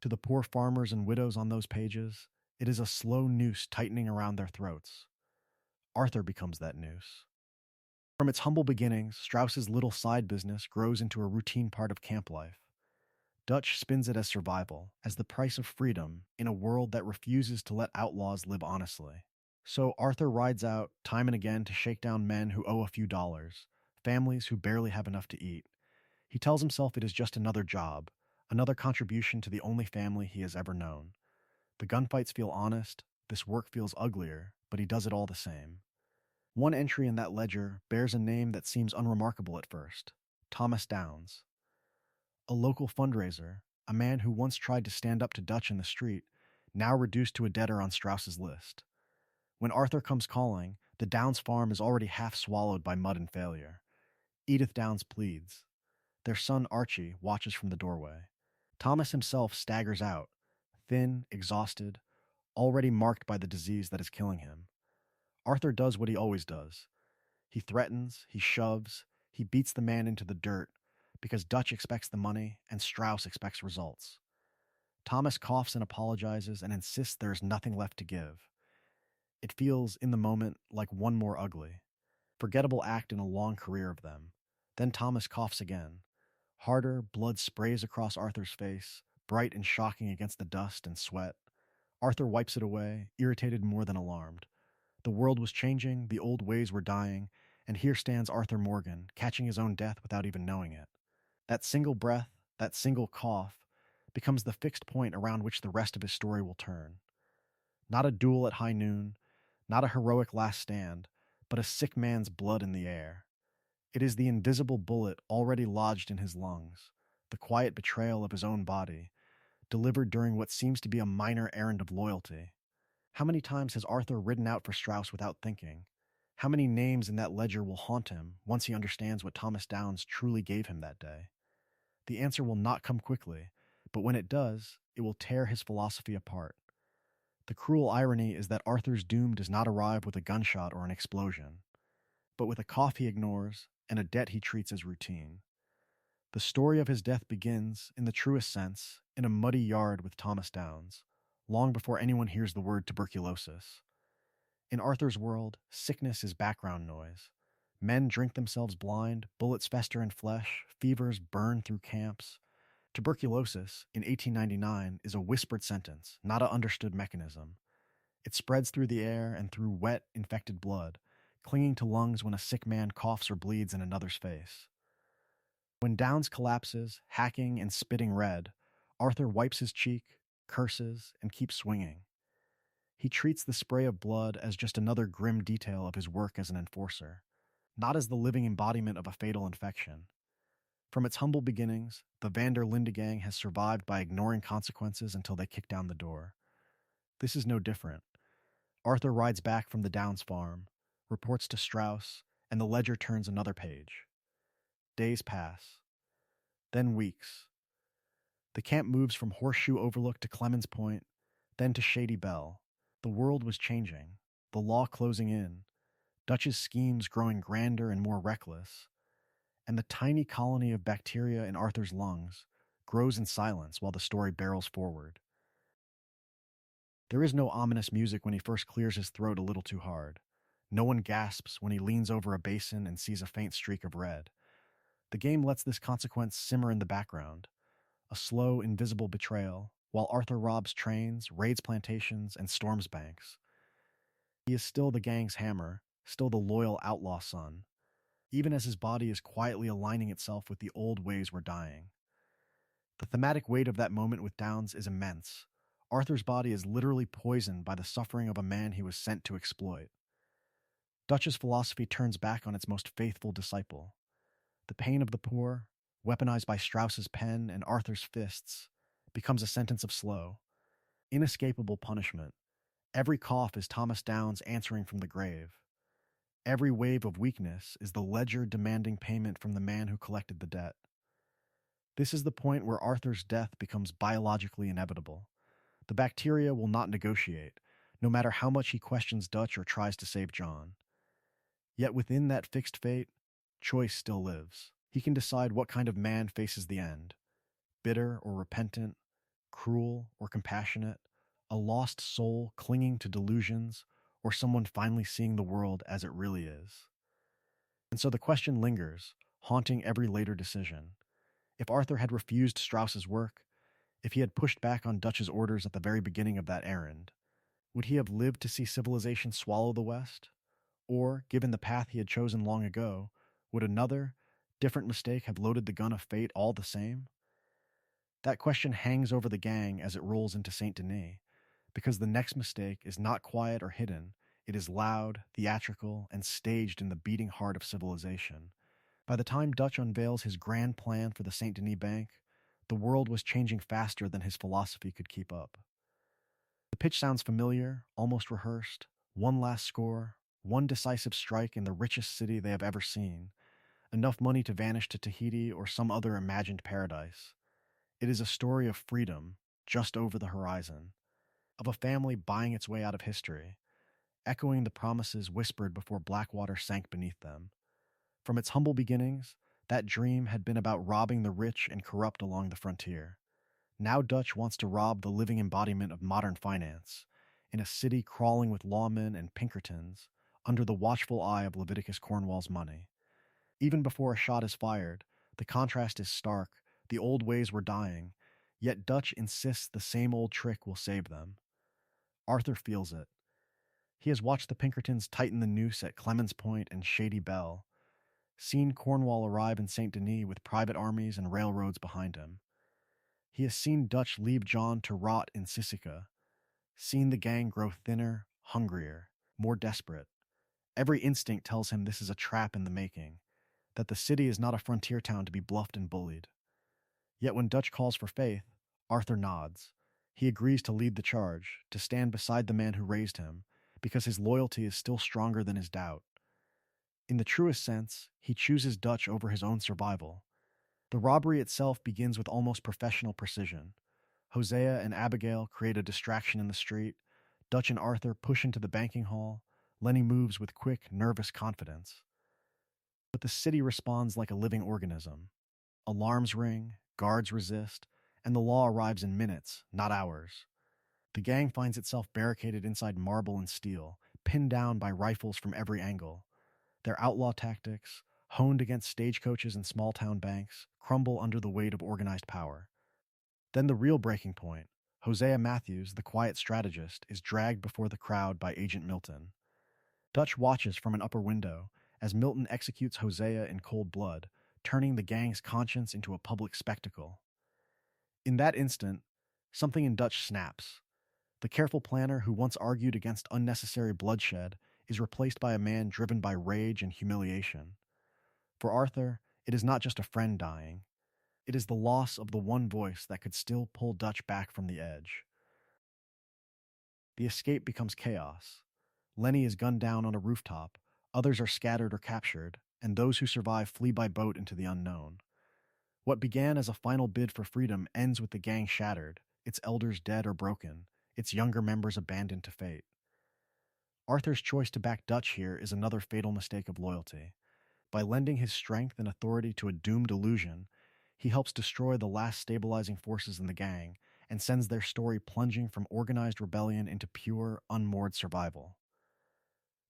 To the poor farmers and widows on those pages, it is a slow noose tightening around their throats. Arthur becomes that noose. From its humble beginnings, Strauss's little side business grows into a routine part of camp life. Dutch spins it as survival, as the price of freedom in a world that refuses to let outlaws live honestly. So Arthur rides out time and again to shake down men who owe a few dollars, families who barely have enough to eat. He tells himself it is just another job, another contribution to the only family he has ever known. The gunfights feel honest, this work feels uglier, but he does it all the same. One entry in that ledger bears a name that seems unremarkable at first: Thomas Downs. A local fundraiser, a man who once tried to stand up to Dutch in the street, now reduced to a debtor on Strauss's list. When Arthur comes calling, the Downs farm is already half swallowed by mud and failure. Edith Downs pleads. Their son Archie watches from the doorway. Thomas himself staggers out, thin, exhausted, already marked by the disease that is killing him. Arthur does what he always does. He threatens, he shoves, he beats the man into the dirt, because Dutch expects the money and Strauss expects results. Thomas coughs and apologizes and insists there is nothing left to give. It feels, in the moment, like one more ugly, forgettable act in a long career of them. Then Thomas coughs again. Harder, blood sprays across Arthur's face, bright and shocking against the dust and sweat. Arthur wipes it away, irritated more than alarmed. The world was changing, the old ways were dying, and here stands Arthur Morgan, catching his own death without even knowing it. That single breath, that single cough, becomes the fixed point around which the rest of his story will turn. Not a duel at high noon, not a heroic last stand, but a sick man's blood in the air. It is the invisible bullet already lodged in his lungs, the quiet betrayal of his own body, delivered during what seems to be a minor errand of loyalty. How many times has Arthur ridden out for Strauss without thinking? How many names in that ledger will haunt him once he understands what Thomas Downes truly gave him that day? The answer will not come quickly, but when it does, it will tear his philosophy apart. The cruel irony is that Arthur's doom does not arrive with a gunshot or an explosion, but with a cough he ignores and a debt he treats as routine. The story of his death begins, in the truest sense, in a muddy yard with Thomas Downes, long before anyone hears the word tuberculosis. In Arthur's world, sickness is background noise. Men drink themselves blind, bullets fester in flesh, fevers burn through camps. Tuberculosis, in 1899, is a whispered sentence, not an understood mechanism. It spreads through the air and through wet, infected blood, clinging to lungs when a sick man coughs or bleeds in another's face. When Downes collapses, hacking and spitting red, Arthur wipes his cheek, curses, and keeps swinging. He treats the spray of blood as just another grim detail of his work as an enforcer, not as the living embodiment of a fatal infection. From its humble beginnings, the Van der Linde gang has survived by ignoring consequences until they kick down the door. This is no different. Arthur rides back from the Downes farm, reports to Strauss, and the ledger turns another page. Days pass, then weeks. The camp moves from Horseshoe Overlook to Clemens Point, then to Shady Bell. The world was changing, the law closing in, Dutch's schemes growing grander and more reckless, and the tiny colony of bacteria in Arthur's lungs grows in silence while the story barrels forward. There is no ominous music when he first clears his throat a little too hard. No one gasps when he leans over a basin and sees a faint streak of red. The game lets this consequence simmer in the background, a slow, invisible betrayal, while Arthur robs trains, raids plantations, and storms banks. He is still the gang's hammer, still the loyal outlaw son, even as his body is quietly aligning itself with the old ways we're dying. The thematic weight of that moment with Downes is immense. Arthur's body is literally poisoned by the suffering of a man he was sent to exploit. Dutch's philosophy turns back on its most faithful disciple. The pain of the poor, weaponized by Strauss's pen and Arthur's fists, becomes a sentence of slow, inescapable punishment. Every cough is Thomas Downes answering from the grave. Every wave of weakness is the ledger demanding payment from the man who collected the debt. This is the point where Arthur's death becomes biologically inevitable. The bacteria will not negotiate, no matter how much he questions Dutch or tries to save John. Yet within that fixed fate, choice still lives. He can decide what kind of man faces the end: bitter or repentant, cruel or compassionate, a lost soul clinging to delusions, or someone finally seeing the world as it really is. And so the question lingers, haunting every later decision. If Arthur had refused Strauss's work, if he had pushed back on Dutch's orders at the very beginning of that errand, would he have lived to see civilization swallow the West? Or, given the path he had chosen long ago, would another, different mistake have loaded the gun of fate all the same? That question hangs over the gang as it rolls into Saint Denis, because the next mistake is not quiet or hidden. It is loud, theatrical, and staged in the beating heart of civilization. By the time Dutch unveils his grand plan for the Saint Denis Bank, the world was changing faster than his philosophy could keep up. The pitch sounds familiar, almost rehearsed. One last score, one decisive strike in the richest city they have ever seen. Enough money to vanish to Tahiti or some other imagined paradise. It is a story of freedom, just over the horizon, of a family buying its way out of history, echoing the promises whispered before Blackwater sank beneath them. From its humble beginnings, that dream had been about robbing the rich and corrupt along the frontier. Now Dutch wants to rob the living embodiment of modern finance, in a city crawling with lawmen and Pinkertons, under the watchful eye of Leviticus Cornwall's money. Even before a shot is fired, the contrast is stark. The old ways were dying, yet Dutch insists the same old trick will save them. Arthur feels it. He has watched the Pinkertons tighten the noose at Clemens Point and Shady Bell, seen Cornwall arrive in Saint Denis with private armies and railroads behind him. He has seen Dutch leave John to rot in Sisika, seen the gang grow thinner, hungrier, more desperate. Every instinct tells him this is a trap in the making, that the city is not a frontier town to be bluffed and bullied. Yet when Dutch calls for faith, Arthur nods. He agrees to lead the charge, to stand beside the man who raised him, because his loyalty is still stronger than his doubt. In the truest sense, he chooses Dutch over his own survival. The robbery itself begins with almost professional precision. Hosea and Abigail create a distraction in the street. Dutch and Arthur push into the banking hall. Lenny moves with quick, nervous confidence. But the city responds like a living organism. Alarms ring, guards resist, and the law arrives in minutes, not hours. The gang finds itself barricaded inside marble and steel, pinned down by rifles from every angle. Their outlaw tactics, honed against stagecoaches and small town banks, crumble under the weight of organized power. Then the real breaking point. Hosea Matthews, the quiet strategist, is dragged before the crowd by Agent Milton. Dutch watches from an upper window as Milton executes Hosea in cold blood, turning the gang's conscience into a public spectacle. In that instant, something in Dutch snaps. The careful planner who once argued against unnecessary bloodshed is replaced by a man driven by rage and humiliation. For Arthur, it is not just a friend dying. It is the loss of the one voice that could still pull Dutch back from the edge. The escape becomes chaos. Lenny is gunned down on a rooftop, others are scattered or captured, and those who survive flee by boat into the unknown. What began as a final bid for freedom ends with the gang shattered, its elders dead or broken, its younger members abandoned to fate. Arthur's choice to back Dutch here is another fatal mistake of loyalty. By lending his strength and authority to a doomed illusion, he helps destroy the last stabilizing forces in the gang and sends their story plunging from organized rebellion into pure, unmoored survival.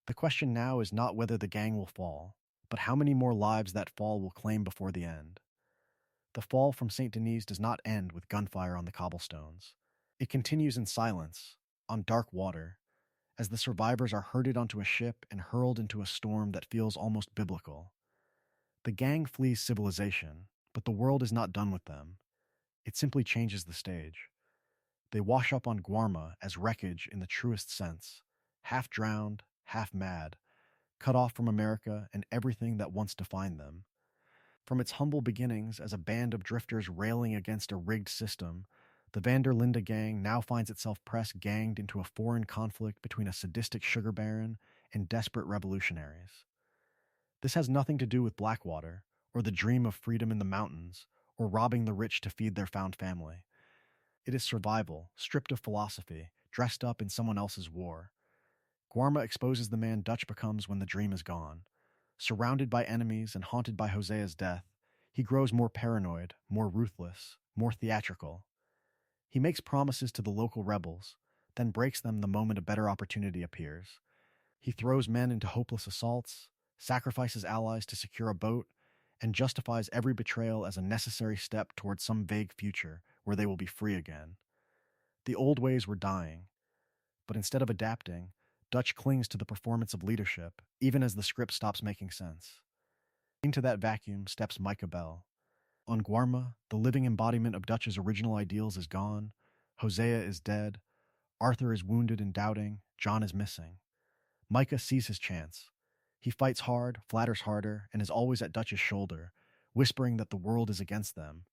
The question now is not whether the gang will fall, but how many more lives that fall will claim before the end. The fall from St. Denis does not end with gunfire on the cobblestones. It continues in silence, on dark water, as the survivors are herded onto a ship and hurled into a storm that feels almost biblical. The gang flees civilization, but the world is not done with them. It simply changes the stage. They wash up on Guarma as wreckage in the truest sense, half drowned, half mad, cut off from America and everything that once defined them. From its humble beginnings as a band of drifters railing against a rigged system, the Van der Linde gang now finds itself press-ganged into a foreign conflict between a sadistic sugar baron and desperate revolutionaries. This has nothing to do with Blackwater, or the dream of freedom in the mountains, or robbing the rich to feed their found family. It is survival, stripped of philosophy, dressed up in someone else's war. Guarma exposes the man Dutch becomes when the dream is gone. Surrounded by enemies and haunted by Hosea's death, he grows more paranoid, more ruthless, more theatrical. He makes promises to the local rebels, then breaks them the moment a better opportunity appears. He throws men into hopeless assaults, sacrifices allies to secure a boat, and justifies every betrayal as a necessary step towards some vague future where they will be free again. The old ways were dying, but instead of adapting, Dutch clings to the performance of leadership, even as the script stops making sense. Into that vacuum steps Micah Bell. On Guarma, the living embodiment of Dutch's original ideals is gone, Hosea is dead, Arthur is wounded and doubting, John is missing. Micah sees his chance. He fights hard, flatters harder, and is always at Dutch's shoulder, whispering that the world is against them,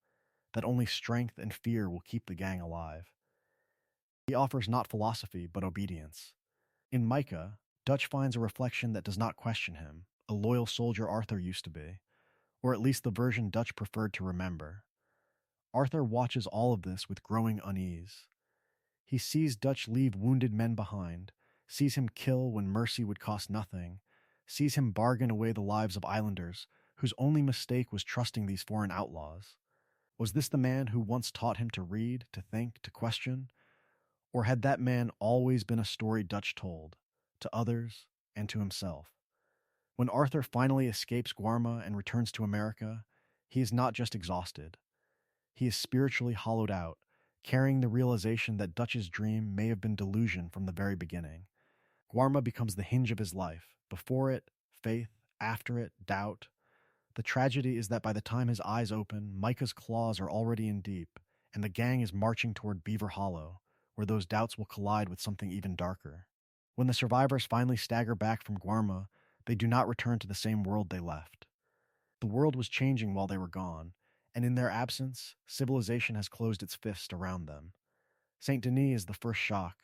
that only strength and fear will keep the gang alive. He offers not philosophy, but obedience. In Micah, Dutch finds a reflection that does not question him, a loyal soldier Arthur used to be, or at least the version Dutch preferred to remember. Arthur watches all of this with growing unease. He sees Dutch leave wounded men behind, sees him kill when mercy would cost nothing, sees him bargain away the lives of islanders whose only mistake was trusting these foreign outlaws. Was this the man who once taught him to read, to think, to question? Or had that man always been a story Dutch told, to others and to himself? When Arthur finally escapes Guarma and returns to America, he is not just exhausted. He is spiritually hollowed out, carrying the realization that Dutch's dream may have been delusion from the very beginning. Guarma becomes the hinge of his life. Before it, faith. After it, doubt. The tragedy is that by the time his eyes open, Micah's claws are already in deep, and the gang is marching toward Beaver Hollow, where those doubts will collide with something even darker. When the survivors finally stagger back from Guarma, they do not return to the same world they left. The world was changing while they were gone, and in their absence, civilization has closed its fist around them. Saint Denis is the first shock.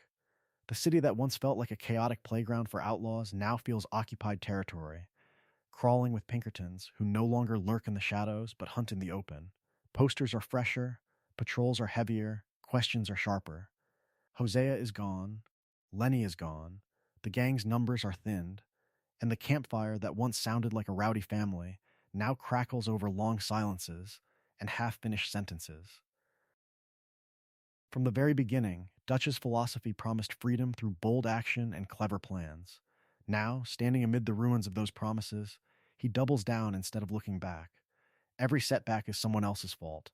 The city that once felt like a chaotic playground for outlaws now feels occupied territory, crawling with Pinkertons who no longer lurk in the shadows but hunt in the open. Posters are fresher, patrols are heavier, questions are sharper. Hosea is gone, Lenny is gone, the gang's numbers are thinned, and the campfire that once sounded like a rowdy family now crackles over long silences and half-finished sentences. From the very beginning, Dutch's philosophy promised freedom through bold action and clever plans. Now, standing amid the ruins of those promises, he doubles down instead of looking back. Every setback is someone else's fault.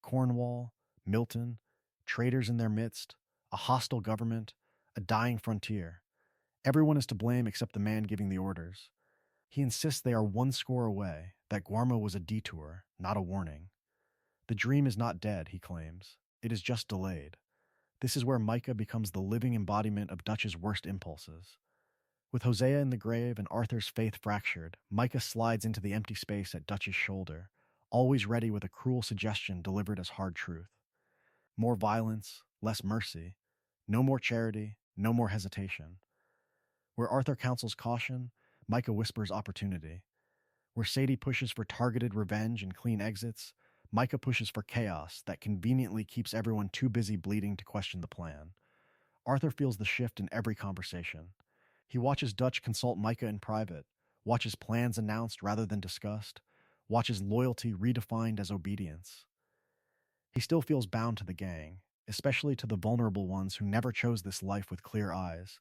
Cornwall, Milton, traitors in their midst, a hostile government, a dying frontier. Everyone is to blame except the man giving the orders. He insists they are one score away, that Guarma was a detour, not a warning. The dream is not dead, he claims. It is just delayed. This is where Micah becomes the living embodiment of Dutch's worst impulses. With Hosea in the grave and Arthur's faith fractured, Micah slides into the empty space at Dutch's shoulder, always ready with a cruel suggestion delivered as hard truth. More violence, less mercy. No more charity, no more hesitation. Where Arthur counsels caution, Micah whispers opportunity. Where Sadie pushes for targeted revenge and clean exits, Micah pushes for chaos that conveniently keeps everyone too busy bleeding to question the plan. Arthur feels the shift in every conversation. He watches Dutch consult Micah in private, watches plans announced rather than discussed, watches loyalty redefined as obedience. He still feels bound to the gang, especially to the vulnerable ones who never chose this life with clear eyes.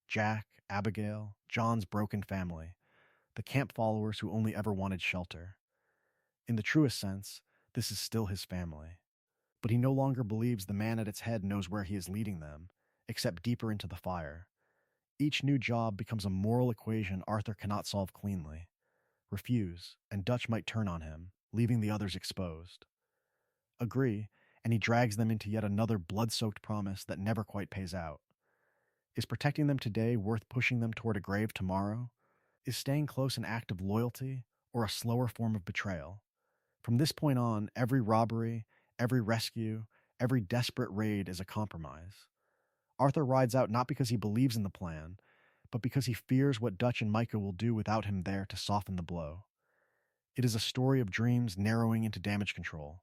Jack, Abigail, John's broken family, the camp followers who only ever wanted shelter. In the truest sense, this is still his family. But he no longer believes the man at its head knows where he is leading them, except deeper into the fire. Each new job becomes a moral equation Arthur cannot solve cleanly. Refuse, and Dutch might turn on him, leaving the others exposed. Agree, and he drags them into yet another blood-soaked promise that never quite pays out. Is protecting them today worth pushing them toward a grave tomorrow? Is staying close an act of loyalty or a slower form of betrayal? From this point on, every robbery, every rescue, every desperate raid is a compromise. Arthur rides out not because he believes in the plan, but because he fears what Dutch and Micah will do without him there to soften the blow. It is a story of dreams narrowing into damage control,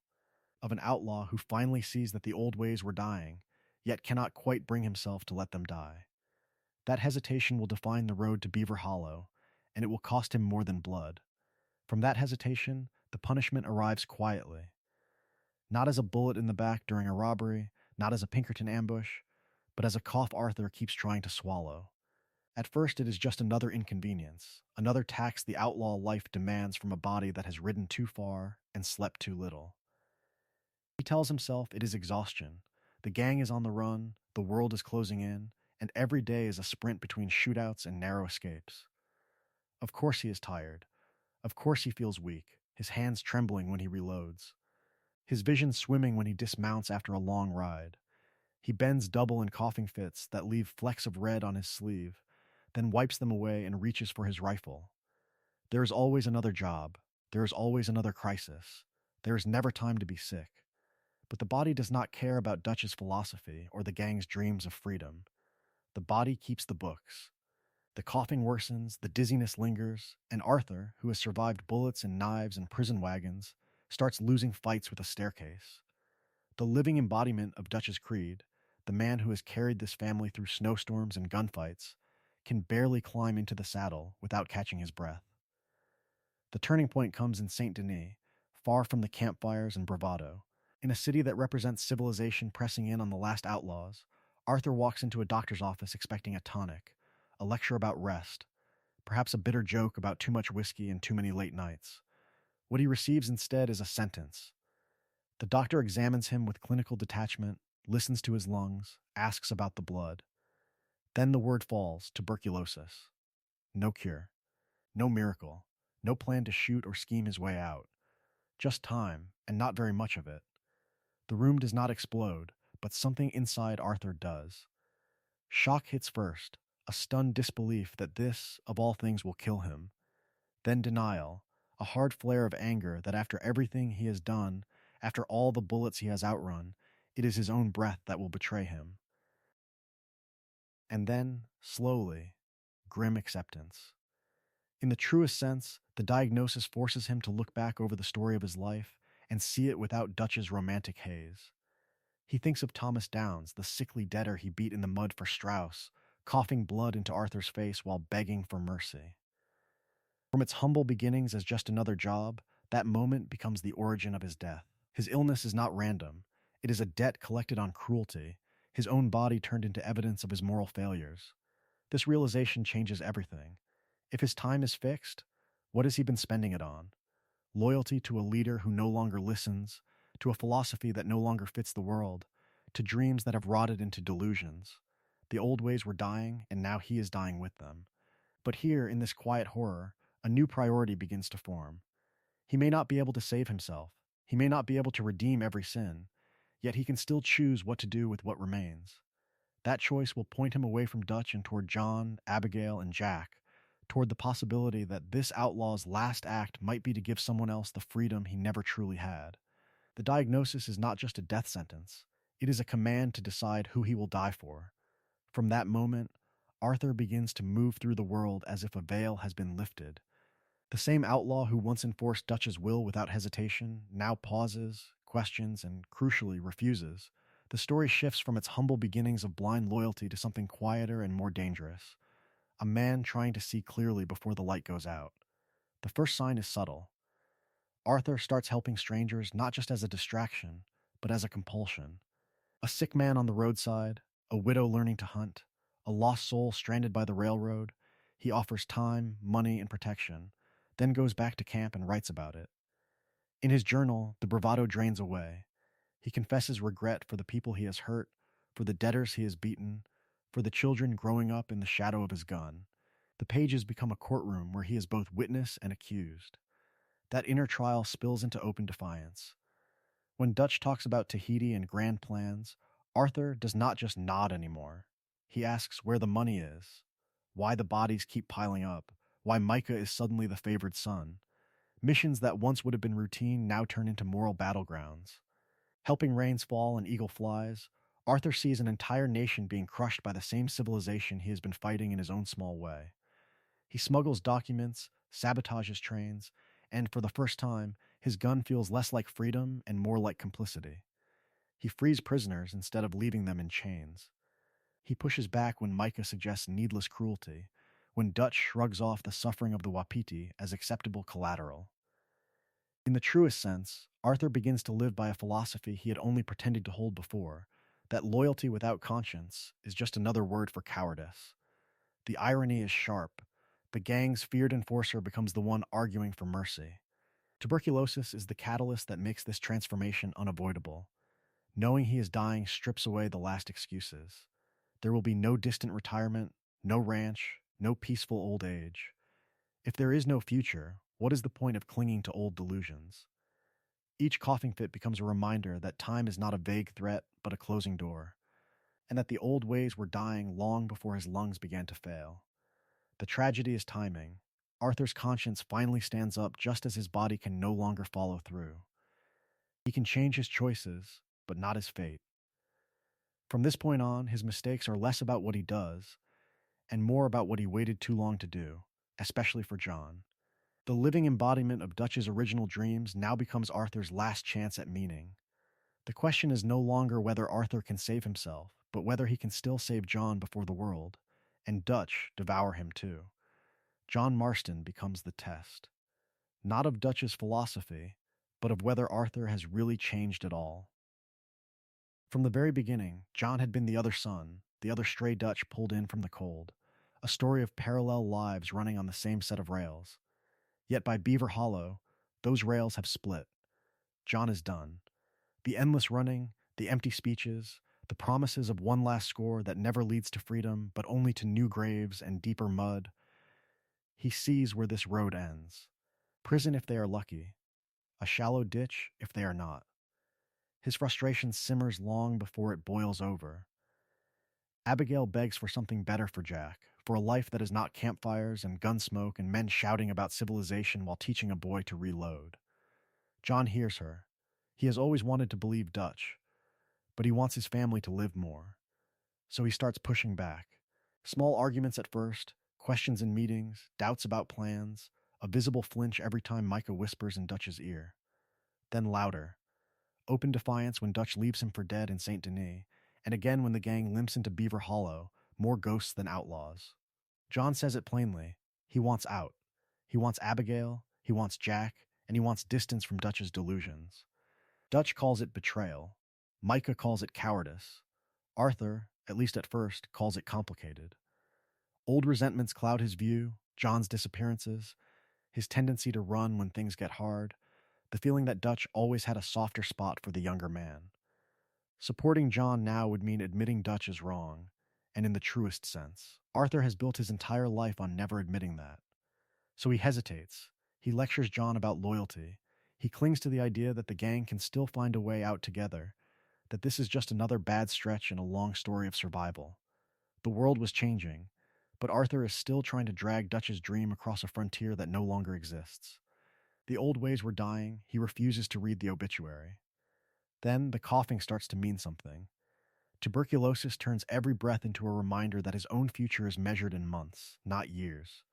of an outlaw who finally sees that the old ways were dying, yet cannot quite bring himself to let them die. That hesitation will define the road to Beaver Hollow, and it will cost him more than blood. From that hesitation, the punishment arrives quietly. Not as a bullet in the back during a robbery, not as a Pinkerton ambush, but as a cough Arthur keeps trying to swallow. At first, it is just another inconvenience, another tax the outlaw life demands from a body that has ridden too far and slept too little. He tells himself it is exhaustion. The gang is on the run, the world is closing in, and every day is a sprint between shootouts and narrow escapes. Of course he is tired. Of course he feels weak, his hands trembling when he reloads. His vision swimming when he dismounts after a long ride. He bends double in coughing fits that leave flecks of red on his sleeve, then wipes them away and reaches for his rifle. There is always another job. There is always another crisis. There is never time to be sick. But the body does not care about Dutch's philosophy or the gang's dreams of freedom. The body keeps the books. The coughing worsens, the dizziness lingers, and Arthur, who has survived bullets and knives and prison wagons, starts losing fights with a staircase. The living embodiment of Dutch's creed, the man who has carried this family through snowstorms and gunfights, can barely climb into the saddle without catching his breath. The turning point comes in Saint Denis, far from the campfires and bravado. In a city that represents civilization pressing in on the last outlaws, Arthur walks into a doctor's office expecting a tonic, a lecture about rest, perhaps a bitter joke about too much whiskey and too many late nights. What he receives instead is a sentence. The doctor examines him with clinical detachment, listens to his lungs, asks about the blood. Then the word falls: tuberculosis. No cure. No miracle. No plan to shoot or scheme his way out. Just time, and not very much of it. The room does not explode, but something inside Arthur does. Shock hits first, a stunned disbelief that this, of all things, will kill him. Then denial, a hard flare of anger that after everything he has done, after all the bullets he has outrun, it is his own breath that will betray him. And then, slowly, grim acceptance. In the truest sense, the diagnosis forces him to look back over the story of his life and see it without Dutch's romantic haze. He thinks of Thomas Downs, the sickly debtor he beat in the mud for Strauss, coughing blood into Arthur's face while begging for mercy. From its humble beginnings as just another job, that moment becomes the origin of his death. His illness is not random. It is a debt collected on cruelty, his own body turned into evidence of his moral failures. This realization changes everything. If his time is fixed, what has he been spending it on? Loyalty to a leader who no longer listens, to a philosophy that no longer fits the world, to dreams that have rotted into delusions. The old ways were dying, and now he is dying with them. But here, in this quiet horror, a new priority begins to form. He may not be able to save himself. He may not be able to redeem every sin, yet he can still choose what to do with what remains. That choice will point him away from Dutch and toward John, Abigail, and Jack, toward the possibility that this outlaw's last act might be to give someone else the freedom he never truly had. The diagnosis is not just a death sentence, it is a command to decide who he will die for. From that moment, Arthur begins to move through the world as if a veil has been lifted. The same outlaw who once enforced Dutch's will without hesitation now pauses, questions, and crucially refuses. The story shifts from its humble beginnings of blind loyalty to something quieter and more dangerous. A man trying to see clearly before the light goes out. The first sign is subtle. Arthur starts helping strangers not just as a distraction, but as a compulsion. A sick man on the roadside, a widow learning to hunt, a lost soul stranded by the railroad, he offers time, money, and protection, then goes back to camp and writes about it. In his journal, the bravado drains away. He confesses regret for the people he has hurt, for the debtors he has beaten, for the children growing up in the shadow of his gun. The pages become a courtroom where he is both witness and accused. That inner trial spills into open defiance. When Dutch talks about Tahiti and grand plans, Arthur does not just nod anymore. He asks where the money is, why the bodies keep piling up, why Micah is suddenly the favored son. Missions that once would have been routine now turn into moral battlegrounds. Helping rains fall and eagle flies, Arthur sees an entire nation being crushed by the same civilization he has been fighting in his own small way. He smuggles documents, sabotages trains, and for the first time, his gun feels less like freedom and more like complicity. He frees prisoners instead of leaving them in chains. He pushes back when Micah suggests needless cruelty, when Dutch shrugs off the suffering of the Wapiti as acceptable collateral. In the truest sense, Arthur begins to live by a philosophy he had only pretended to hold before, that loyalty without conscience is just another word for cowardice. The irony is sharp. The gang's feared enforcer becomes the one arguing for mercy. Tuberculosis is the catalyst that makes this transformation unavoidable. Knowing he is dying strips away the last excuses. There will be no distant retirement, no ranch, no peaceful old age. If there is no future, what is the point of clinging to old delusions? Each coughing fit becomes a reminder that time is not a vague threat, but a closing door, and that the old ways were dying long before his lungs began to fail. The tragedy is timing. Arthur's conscience finally stands up just as his body can no longer follow through. He can change his choices, but not his fate. From this point on, his mistakes are less about what he does, and more about what he waited too long to do, especially for John. The living embodiment of Dutch's original dreams now becomes Arthur's last chance at meaning. The question is no longer whether Arthur can save himself, but whether he can still save John before the world, and Dutch devour him too. John Marston becomes the test, not of Dutch's philosophy, but of whether Arthur has really changed at all. From the very beginning, John had been the other son, the other stray Dutch pulled in from the cold, a story of parallel lives running on the same set of rails. Yet by Beaver Hollow, those rails have split. John is done. The endless running, the empty speeches, the promises of one last score that never leads to freedom but only to new graves and deeper mud. He sees where this road ends. Prison if they are lucky, a shallow ditch if they are not. His frustration simmers long before it boils over. Abigail begs for something better for Jack, for a life that is not campfires and gun smoke and men shouting about civilization while teaching a boy to reload. John hears her. He has always wanted to believe Dutch, but he wants his family to live more. So he starts pushing back. Small arguments at first, questions in meetings, doubts about plans, a visible flinch every time Micah whispers in Dutch's ear. Then louder. Open defiance when Dutch leaves him for dead in St. Denis, and again when the gang limps into Beaver Hollow, more ghosts than outlaws. John says it plainly. He wants out. He wants Abigail, he wants Jack, and he wants distance from Dutch's delusions. Dutch calls it betrayal. Micah calls it cowardice. Arthur, at least at first, calls it complicated. Old resentments cloud his view, John's disappearances, his tendency to run when things get hard, the feeling that Dutch always had a softer spot for the younger man. Supporting John now would mean admitting Dutch is wrong, and in the truest sense. Arthur has built his entire life on never admitting that. So he hesitates. He lectures John about loyalty. He clings to the idea that the gang can still find a way out together, that this is just another bad stretch in a long story of survival. The world was changing, but Arthur is still trying to drag Dutch's dream across a frontier that no longer exists. The old ways were dying. He refuses to read the obituary. Then the coughing starts to mean something. Tuberculosis turns every breath into a reminder that his own future is measured in months, not years.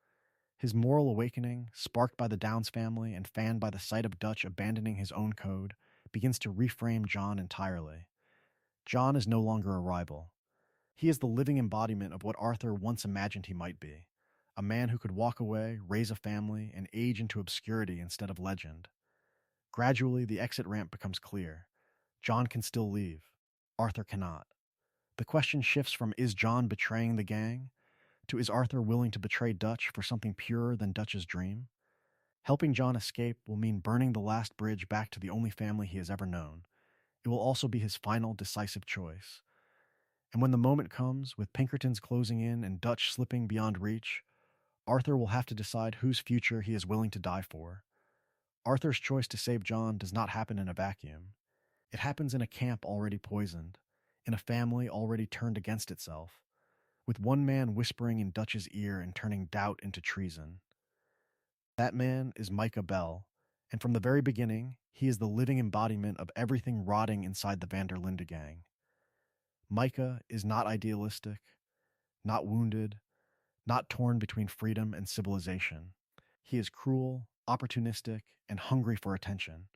His moral awakening, sparked by the Downs family and fanned by the sight of Dutch abandoning his own code, begins to reframe John entirely. John is no longer a rival. He is the living embodiment of what Arthur once imagined he might be, a man who could walk away, raise a family, and age into obscurity instead of legend. Gradually, the exit ramp becomes clear. John can still leave. Arthur cannot. The question shifts from is John betraying the gang to is Arthur willing to betray Dutch for something purer than Dutch's dream? Helping John escape will mean burning the last bridge back to the only family he has ever known. It will also be his final decisive choice. And when the moment comes, with Pinkertons closing in and Dutch slipping beyond reach, Arthur will have to decide whose future he is willing to die for. Arthur's choice to save John does not happen in a vacuum. It happens in a camp already poisoned, in a family already turned against itself, with one man whispering in Dutch's ear and turning doubt into treason. That man is Micah Bell, and from the very beginning, he is the living embodiment of everything rotting inside the Van der Linde gang. Micah is not idealistic, not wounded, not torn between freedom and civilization. He is cruel, opportunistic, and hungry for attention.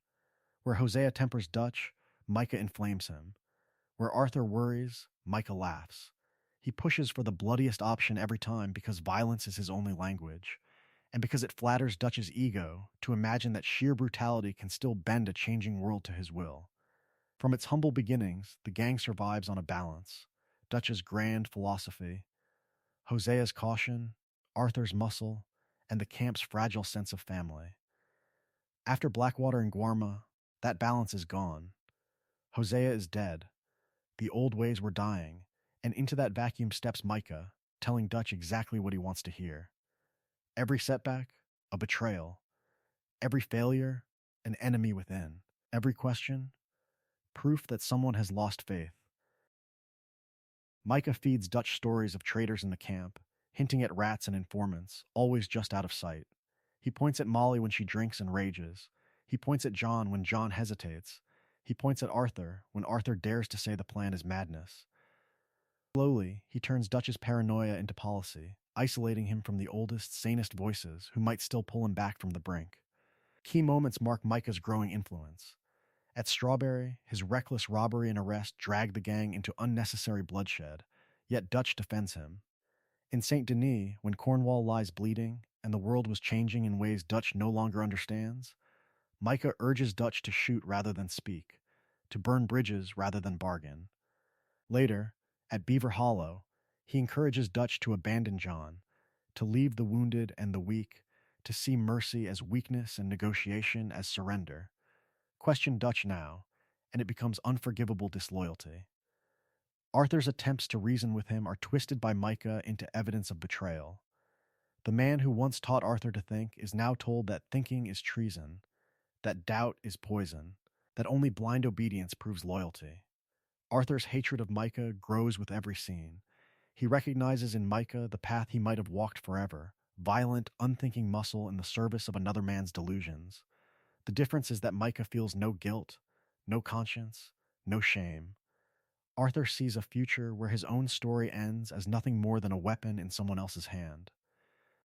Where Hosea tempers Dutch, Micah inflames him. Where Arthur worries, Micah laughs. He pushes for the bloodiest option every time because violence is his only language, and because it flatters Dutch's ego to imagine that sheer brutality can still bend a changing world to his will. From its humble beginnings, the gang survives on a balance. Dutch's grand philosophy, Hosea's caution, Arthur's muscle, and the camp's fragile sense of family. After Blackwater and Guarma, that balance is gone. Hosea is dead. The old ways were dying, and into that vacuum steps Micah, telling Dutch exactly what he wants to hear. Every setback, a betrayal. Every failure, an enemy within. Every question, proof that someone has lost faith. Micah feeds Dutch stories of traitors in the camp, hinting at rats and informants, always just out of sight. He points at Molly when she drinks and rages. He points at John when John hesitates. He points at Arthur when Arthur dares to say the plan is madness. Slowly, he turns Dutch's paranoia into policy, isolating him from the oldest, sanest voices who might still pull him back from the brink. Key moments mark Micah's growing influence. At Strawberry, his reckless robbery and arrest drag the gang into unnecessary bloodshed, yet Dutch defends him. In St. Denis, when Cornwall lies bleeding and the world was changing in ways Dutch no longer understands, Micah urges Dutch to shoot rather than speak, to burn bridges rather than bargain. Later, at Beaver Hollow, he encourages Dutch to abandon John, to leave the wounded and the weak, to see mercy as weakness and negotiation as surrender. Question Dutch now, and it becomes unforgivable disloyalty. Arthur's attempts to reason with him are twisted by Micah into evidence of betrayal. The man who once taught Arthur to think is now told that thinking is treason, that doubt is poison, that only blind obedience proves loyalty. Arthur's hatred of Micah grows with every scene. He recognizes in Micah the path he might have walked forever, violent, unthinking muscle in the service of another man's delusions. The difference is that Micah feels no guilt, no conscience, no shame. Arthur sees a future where his own story ends as nothing more than a weapon in someone else's hand.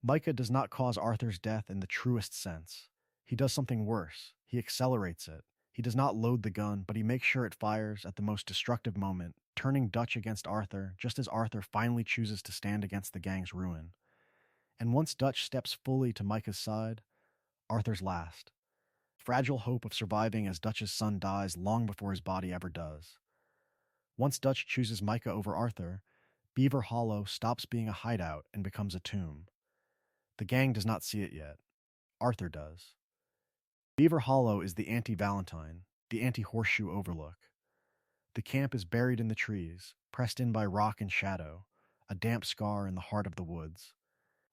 Micah does not cause Arthur's death in the truest sense. He does something worse. He accelerates it. He does not load the gun, but he makes sure it fires at the most destructive moment, turning Dutch against Arthur just as Arthur finally chooses to stand against the gang's ruin. And once Dutch steps fully to Micah's side, Arthur's last. Fragile hope of surviving as Dutch's son dies long before his body ever does. Once Dutch chooses Micah over Arthur, Beaver Hollow stops being a hideout and becomes a tomb. The gang does not see it yet. Arthur does. Beaver Hollow is the anti-Valentine, the anti-Horseshoe Overlook. The camp is buried in the trees, pressed in by rock and shadow, a damp scar in the heart of the woods.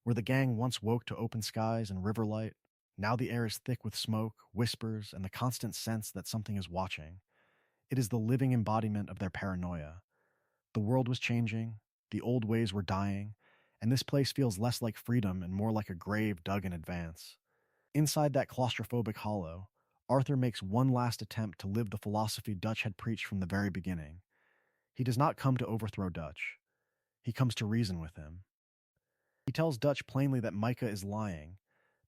Where the gang once woke to open skies and river light, now the air is thick with smoke, whispers, and the constant sense that something is watching. It is the living embodiment of their paranoia. The world was changing, the old ways were dying, and this place feels less like freedom and more like a grave dug in advance. Inside that claustrophobic hollow, Arthur makes one last attempt to live the philosophy Dutch had preached from the very beginning. He does not come to overthrow Dutch. He comes to reason with him. He tells Dutch plainly that Micah is lying,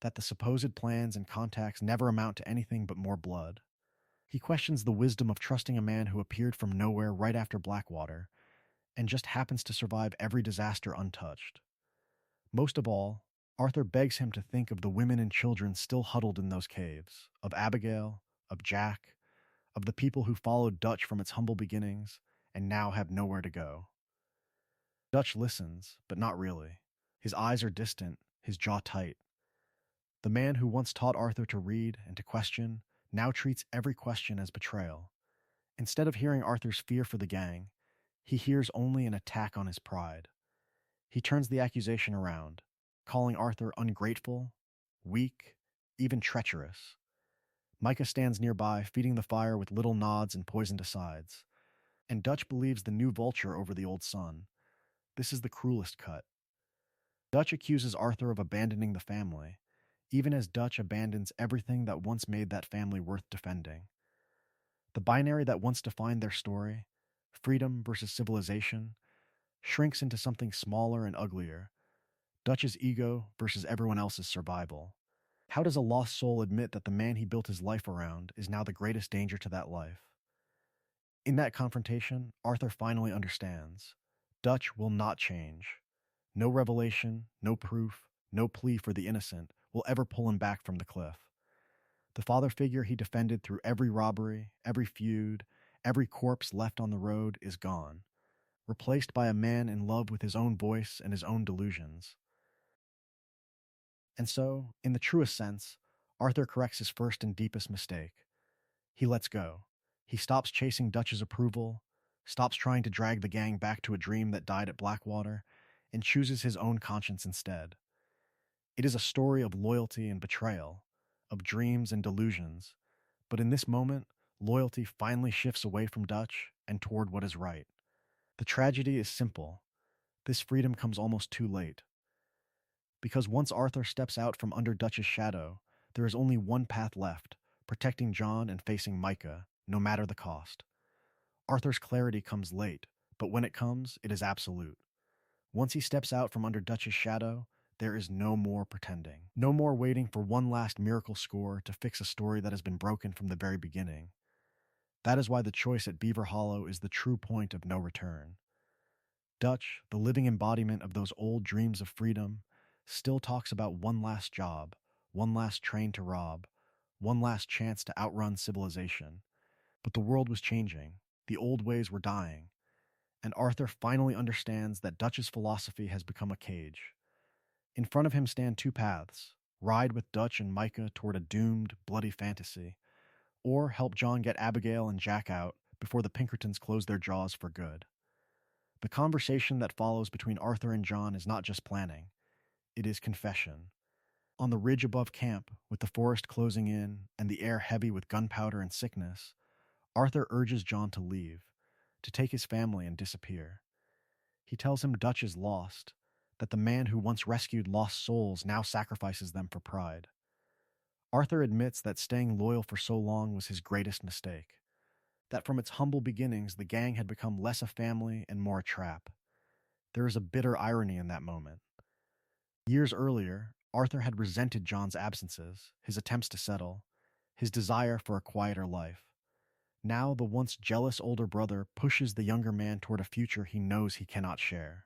that the supposed plans and contacts never amount to anything but more blood. He questions the wisdom of trusting a man who appeared from nowhere right after Blackwater, and just happens to survive every disaster untouched. Most of all, Arthur begs him to think of the women and children still huddled in those caves, of Abigail, of Jack, of the people who followed Dutch from its humble beginnings and now have nowhere to go. Dutch listens, but not really. His eyes are distant, his jaw tight. The man who once taught Arthur to read and to question now treats every question as betrayal. Instead of hearing Arthur's fear for the gang, he hears only an attack on his pride. He turns the accusation around, calling Arthur ungrateful, weak, even treacherous. Micah stands nearby, feeding the fire with little nods and poisoned asides. And Dutch believes the new vulture over the old son. This is the cruelest cut. Dutch accuses Arthur of abandoning the family, even as Dutch abandons everything that once made that family worth defending. The binary that once defined their story, freedom versus civilization, shrinks into something smaller and uglier, Dutch's ego versus everyone else's survival. How does a lost soul admit that the man he built his life around is now the greatest danger to that life? In that confrontation, Arthur finally understands. Dutch will not change. No revelation, no proof, no plea for the innocent will ever pull him back from the cliff. The father figure he defended through every robbery, every feud, every corpse left on the road is gone, replaced by a man in love with his own voice and his own delusions. And so, in the truest sense, Arthur corrects his first and deepest mistake. He lets go. He stops chasing Dutch's approval, stops trying to drag the gang back to a dream that died at Blackwater, and chooses his own conscience instead. It is a story of loyalty and betrayal, of dreams and delusions, but in this moment, loyalty finally shifts away from Dutch and toward what is right. The tragedy is simple. This freedom comes almost too late. Because once Arthur steps out from under Dutch's shadow, there is only one path left, protecting John and facing Micah, no matter the cost. Arthur's clarity comes late, but when it comes, it is absolute. Once he steps out from under Dutch's shadow, there is no more pretending. No more waiting for one last miracle score to fix a story that has been broken from the very beginning. That is why the choice at Beaver Hollow is the true point of no return. Dutch, the living embodiment of those old dreams of freedom, still talks about one last job, one last train to rob, one last chance to outrun civilization. But the world was changing, the old ways were dying, and Arthur finally understands that Dutch's philosophy has become a cage. In front of him stand two paths: ride with Dutch and Micah toward a doomed, bloody fantasy, or help John get Abigail and Jack out before the Pinkertons close their jaws for good. The conversation that follows between Arthur and John is not just planning, it is confession. On the ridge above camp, with the forest closing in and the air heavy with gunpowder and sickness, Arthur urges John to leave, to take his family and disappear. He tells him Dutch is lost, that the man who once rescued lost souls now sacrifices them for pride. Arthur admits that staying loyal for so long was his greatest mistake, that from its humble beginnings the gang had become less a family and more a trap. There is a bitter irony in that moment. Years earlier, Arthur had resented John's absences, his attempts to settle, his desire for a quieter life. Now, the once jealous older brother pushes the younger man toward a future he knows he cannot share.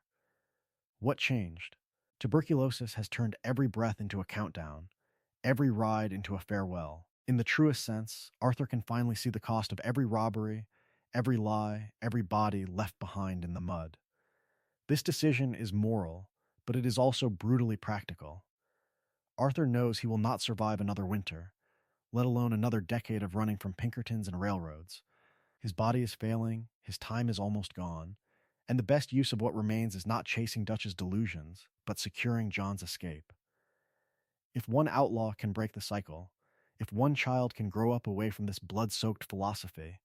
What changed? Tuberculosis has turned every breath into a countdown, every ride into a farewell. In the truest sense, Arthur can finally see the cost of every robbery, every lie, every body left behind in the mud. This decision is moral, but it is also brutally practical. Arthur knows he will not survive another winter, let alone another decade of running from Pinkertons and railroads. His body is failing, his time is almost gone, and the best use of what remains is not chasing Dutch's delusions, but securing John's escape. If one outlaw can break the cycle, if one child can grow up away from this blood-soaked philosophy,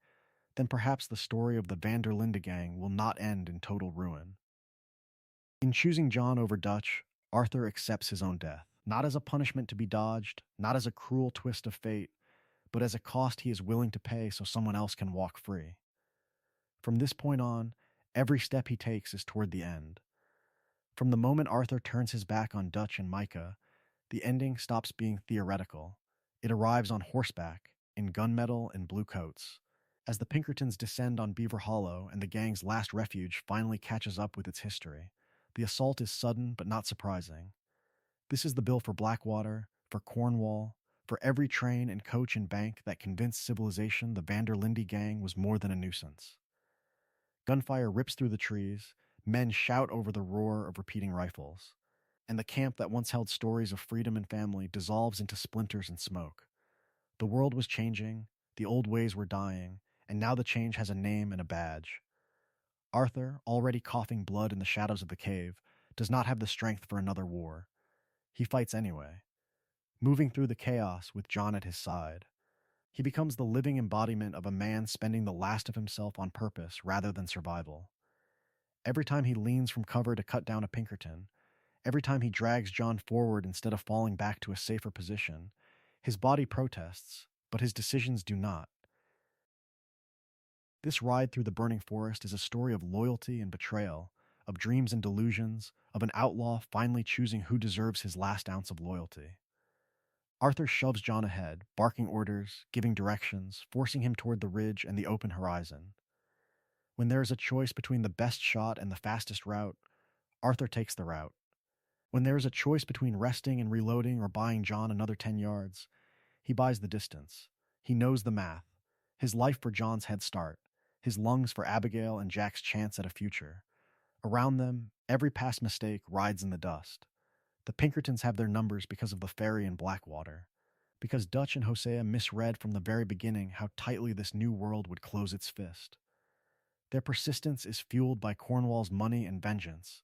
then perhaps the story of the Van der Linde gang will not end in total ruin. In choosing John over Dutch, Arthur accepts his own death, not as a punishment to be dodged, not as a cruel twist of fate, but as a cost he is willing to pay so someone else can walk free. From this point on, every step he takes is toward the end. From the moment Arthur turns his back on Dutch and Micah, the ending stops being theoretical. It arrives on horseback, in gunmetal and blue coats. As the Pinkertons descend on Beaver Hollow and the gang's last refuge finally catches up with its history, the assault is sudden but not surprising. This is the bill for Blackwater, for Cornwall, for every train and coach and bank that convinced civilization the Van der Linde gang was more than a nuisance. Gunfire rips through the trees, men shout over the roar of repeating rifles, and the camp that once held stories of freedom and family dissolves into splinters and smoke. The world was changing, the old ways were dying, and now the change has a name and a badge. Arthur, already coughing blood in the shadows of the cave, does not have the strength for another war. He fights anyway, moving through the chaos with John at his side. He becomes the living embodiment of a man spending the last of himself on purpose rather than survival. Every time he leans from cover to cut down a Pinkerton, every time he drags John forward instead of falling back to a safer position, his body protests, but his decisions do not. This ride through the burning forest is a story of loyalty and betrayal, of dreams and delusions, of an outlaw finally choosing who deserves his last ounce of loyalty. Arthur shoves John ahead, barking orders, giving directions, forcing him toward the ridge and the open horizon. When there is a choice between the best shot and the fastest route, Arthur takes the route. When there is a choice between resting and reloading or buying John another 10 yards, he buys the distance. He knows the math. His life for John's head start, his lungs for Abigail and Jack's chance at a future. Around them, every past mistake rides in the dust. The Pinkertons have their numbers because of the ferry in Blackwater, because Dutch and Hosea misread from the very beginning how tightly this new world would close its fist. Their persistence is fueled by Cornwall's money and vengeance,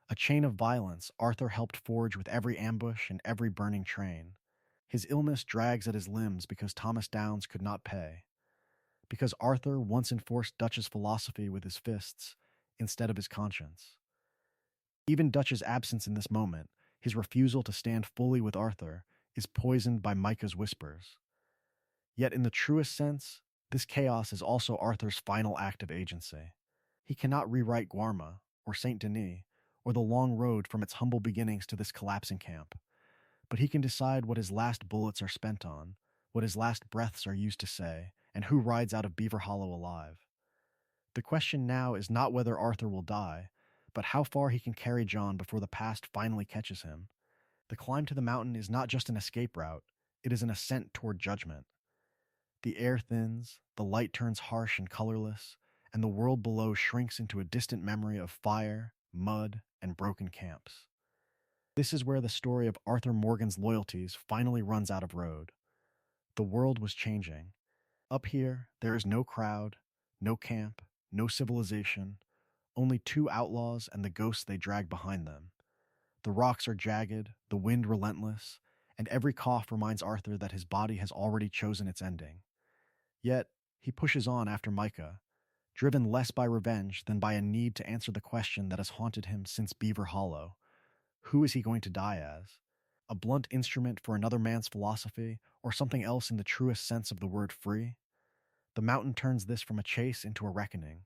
a chain of violence Arthur helped forge with every ambush and every burning train. His illness drags at his limbs because Thomas Downs could not pay, because Arthur once enforced Dutch's philosophy with his fists instead of his conscience. Even Dutch's absence in this moment, his refusal to stand fully with Arthur, is poisoned by Micah's whispers. Yet in the truest sense, this chaos is also Arthur's final act of agency. He cannot rewrite Guarma, or Saint Denis, or the long road from its humble beginnings to this collapsing camp. But he can decide what his last bullets are spent on, what his last breaths are used to say, and who rides out of Beaver Hollow alive. The question now is not whether Arthur will die, but how far he can carry John before the past finally catches him. The climb to the mountain is not just an escape route, it is an ascent toward judgment. The air thins, the light turns harsh and colorless, and the world below shrinks into a distant memory of fire, mud, and broken camps. This is where the story of Arthur Morgan's loyalties finally runs out of road. The world was changing. Up here, there is no crowd, no camp, no civilization, only two outlaws and the ghosts they drag behind them. The rocks are jagged, the wind relentless, and every cough reminds Arthur that his body has already chosen its ending. Yet, he pushes on after Micah, driven less by revenge than by a need to answer the question that has haunted him since Beaver Hollow. Who is he going to die as? A blunt instrument for another man's philosophy, or something else in the truest sense of the word free? The mountain turns this from a chase into a reckoning.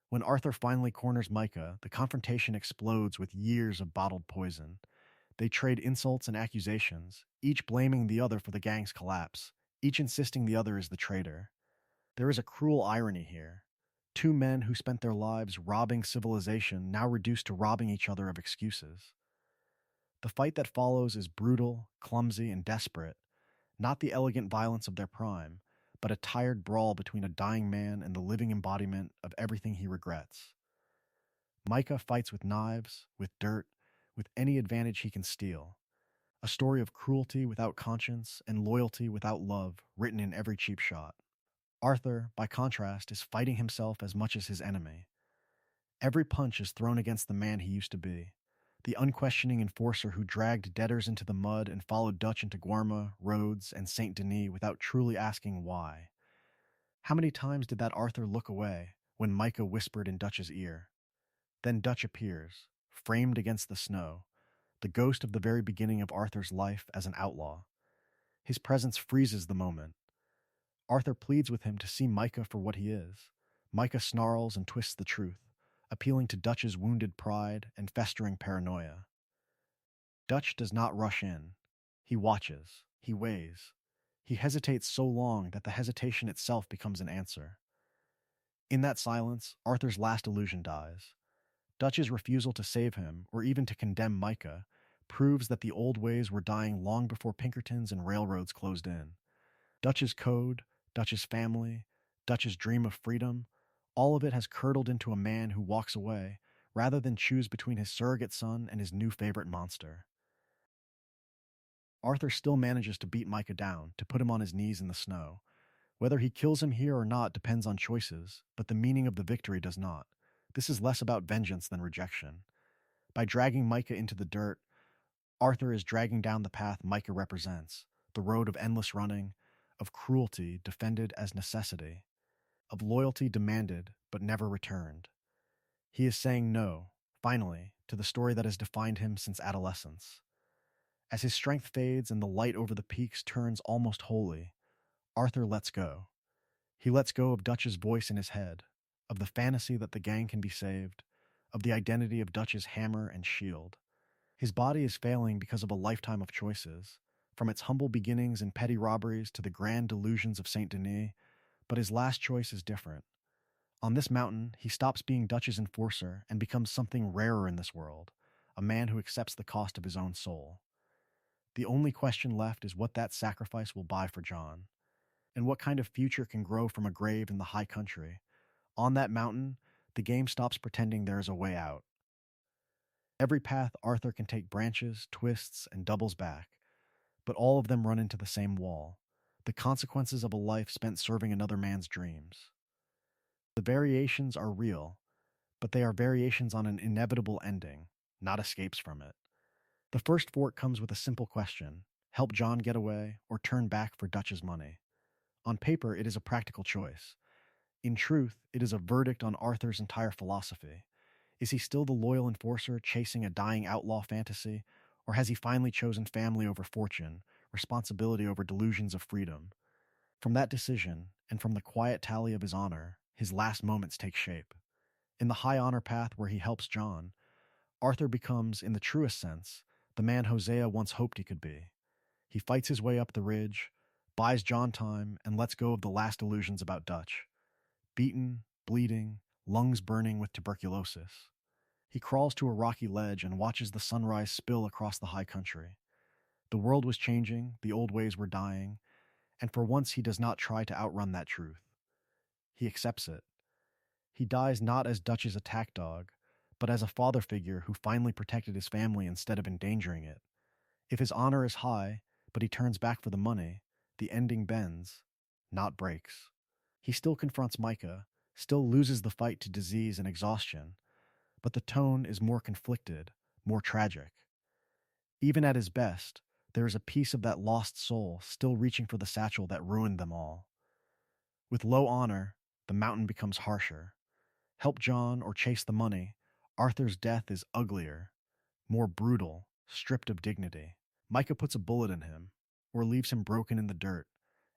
When Arthur finally corners Micah, the confrontation explodes with years of bottled poison. They trade insults and accusations, each blaming the other for the gang's collapse, each insisting the other is the traitor. There is a cruel irony here. Two men who spent their lives robbing civilization now reduced to robbing each other of excuses. The fight that follows is brutal, clumsy, and desperate, not the elegant violence of their prime, but a tired brawl between a dying man and the living embodiment of everything he regrets. Micah fights with knives, with dirt, with any advantage he can steal. A story of cruelty without conscience and loyalty without love written in every cheap shot. Arthur, by contrast, is fighting himself as much as his enemy. Every punch is thrown against the man he used to be, the unquestioning enforcer who dragged debtors into the mud and followed Dutch into Guarma, Rhodes, and Saint Denis without truly asking why. How many times did that Arthur look away when Micah whispered in Dutch's ear? Then Dutch appears, framed against the snow, the ghost of the very beginning of Arthur's life as an outlaw. His presence freezes the moment. Arthur pleads with him to see Micah for what he is. Micah snarls and twists the truth, appealing to Dutch's wounded pride and festering paranoia. Dutch does not rush in. He watches. He weighs. He hesitates so long that the hesitation itself becomes an answer. In that silence, Arthur's last illusion dies. Dutch's refusal to save him, or even to condemn Micah, proves that the old ways were dying long before Pinkertons and railroads closed in. Dutch's code, Dutch's family, Dutch's dream of freedom, all of it has curdled into a man who walks away, rather than choose between his surrogate son and his new favorite monster. Arthur still manages to beat Micah down, to put him on his knees in the snow. Whether he kills him here or not depends on choices, but the meaning of the victory does not. This is less about vengeance than rejection. By dragging Micah into the dirt, Arthur is dragging down the path Micah represents, the road of endless running, of cruelty defended as necessity, of loyalty demanded but never returned. He is saying no, finally, to the story that has defined him since adolescence. As his strength fades and the light over the peaks turns almost holy, Arthur lets go. He lets go of Dutch's voice in his head, of the fantasy that the gang can be saved, of the identity of Dutch's hammer and shield. His body is failing because of a lifetime of choices, from its humble beginnings in petty robberies to the grand delusions of Saint Denis, but his last choice is different. On this mountain, he stops being Dutch's enforcer and becomes something rarer in this world, a man who accepts the cost of his own soul. The only question left is what that sacrifice will buy for John, and what kind of future can grow from a grave in the high country. On that mountain, the game stops pretending there is a way out. Every path Arthur can take branches, twists, and doubles back, but all of them run into the same wall, the consequences of a life spent serving another man's dreams. The variations are real, but they are variations on an inevitable ending, not escapes from it. The first fork comes with a simple question: help John get away or turn back for Dutch's money. On paper, it is a practical choice. In truth, it is a verdict on Arthur's entire philosophy. Is he still the loyal enforcer chasing a dying outlaw fantasy, or has he finally chosen family over fortune, responsibility over delusions of freedom? From that decision, and from the quiet tally of his honor, his last moments take shape. In the high honor path where he helps John, Arthur becomes, in the truest sense, the man Hosea once hoped he could be. He fights his way up the ridge, buys John time, and lets go of the last illusions about Dutch. Beaten, bleeding, lungs burning with tuberculosis. He crawls to a rocky ledge and watches the sunrise spill across the high country. The world was changing, the old ways were dying, and for once he does not try to outrun that truth. He accepts it. He dies not as Dutch's attack dog, but as a father figure who finally protected his family instead of endangering it. If his honor is high, but he turns back for the money, the ending bends, not breaks. He still confronts Micah, still loses the fight to disease and exhaustion, but the tone is more conflicted, more tragic. Even at his best, there is a piece of that lost soul still reaching for the satchel that ruined them all. With low honor, the mountain becomes harsher. Help John or chase the money, Arthur's death is uglier, more brutal, stripped of dignity. Micah puts a bullet in him, or leaves him broken in the dirt,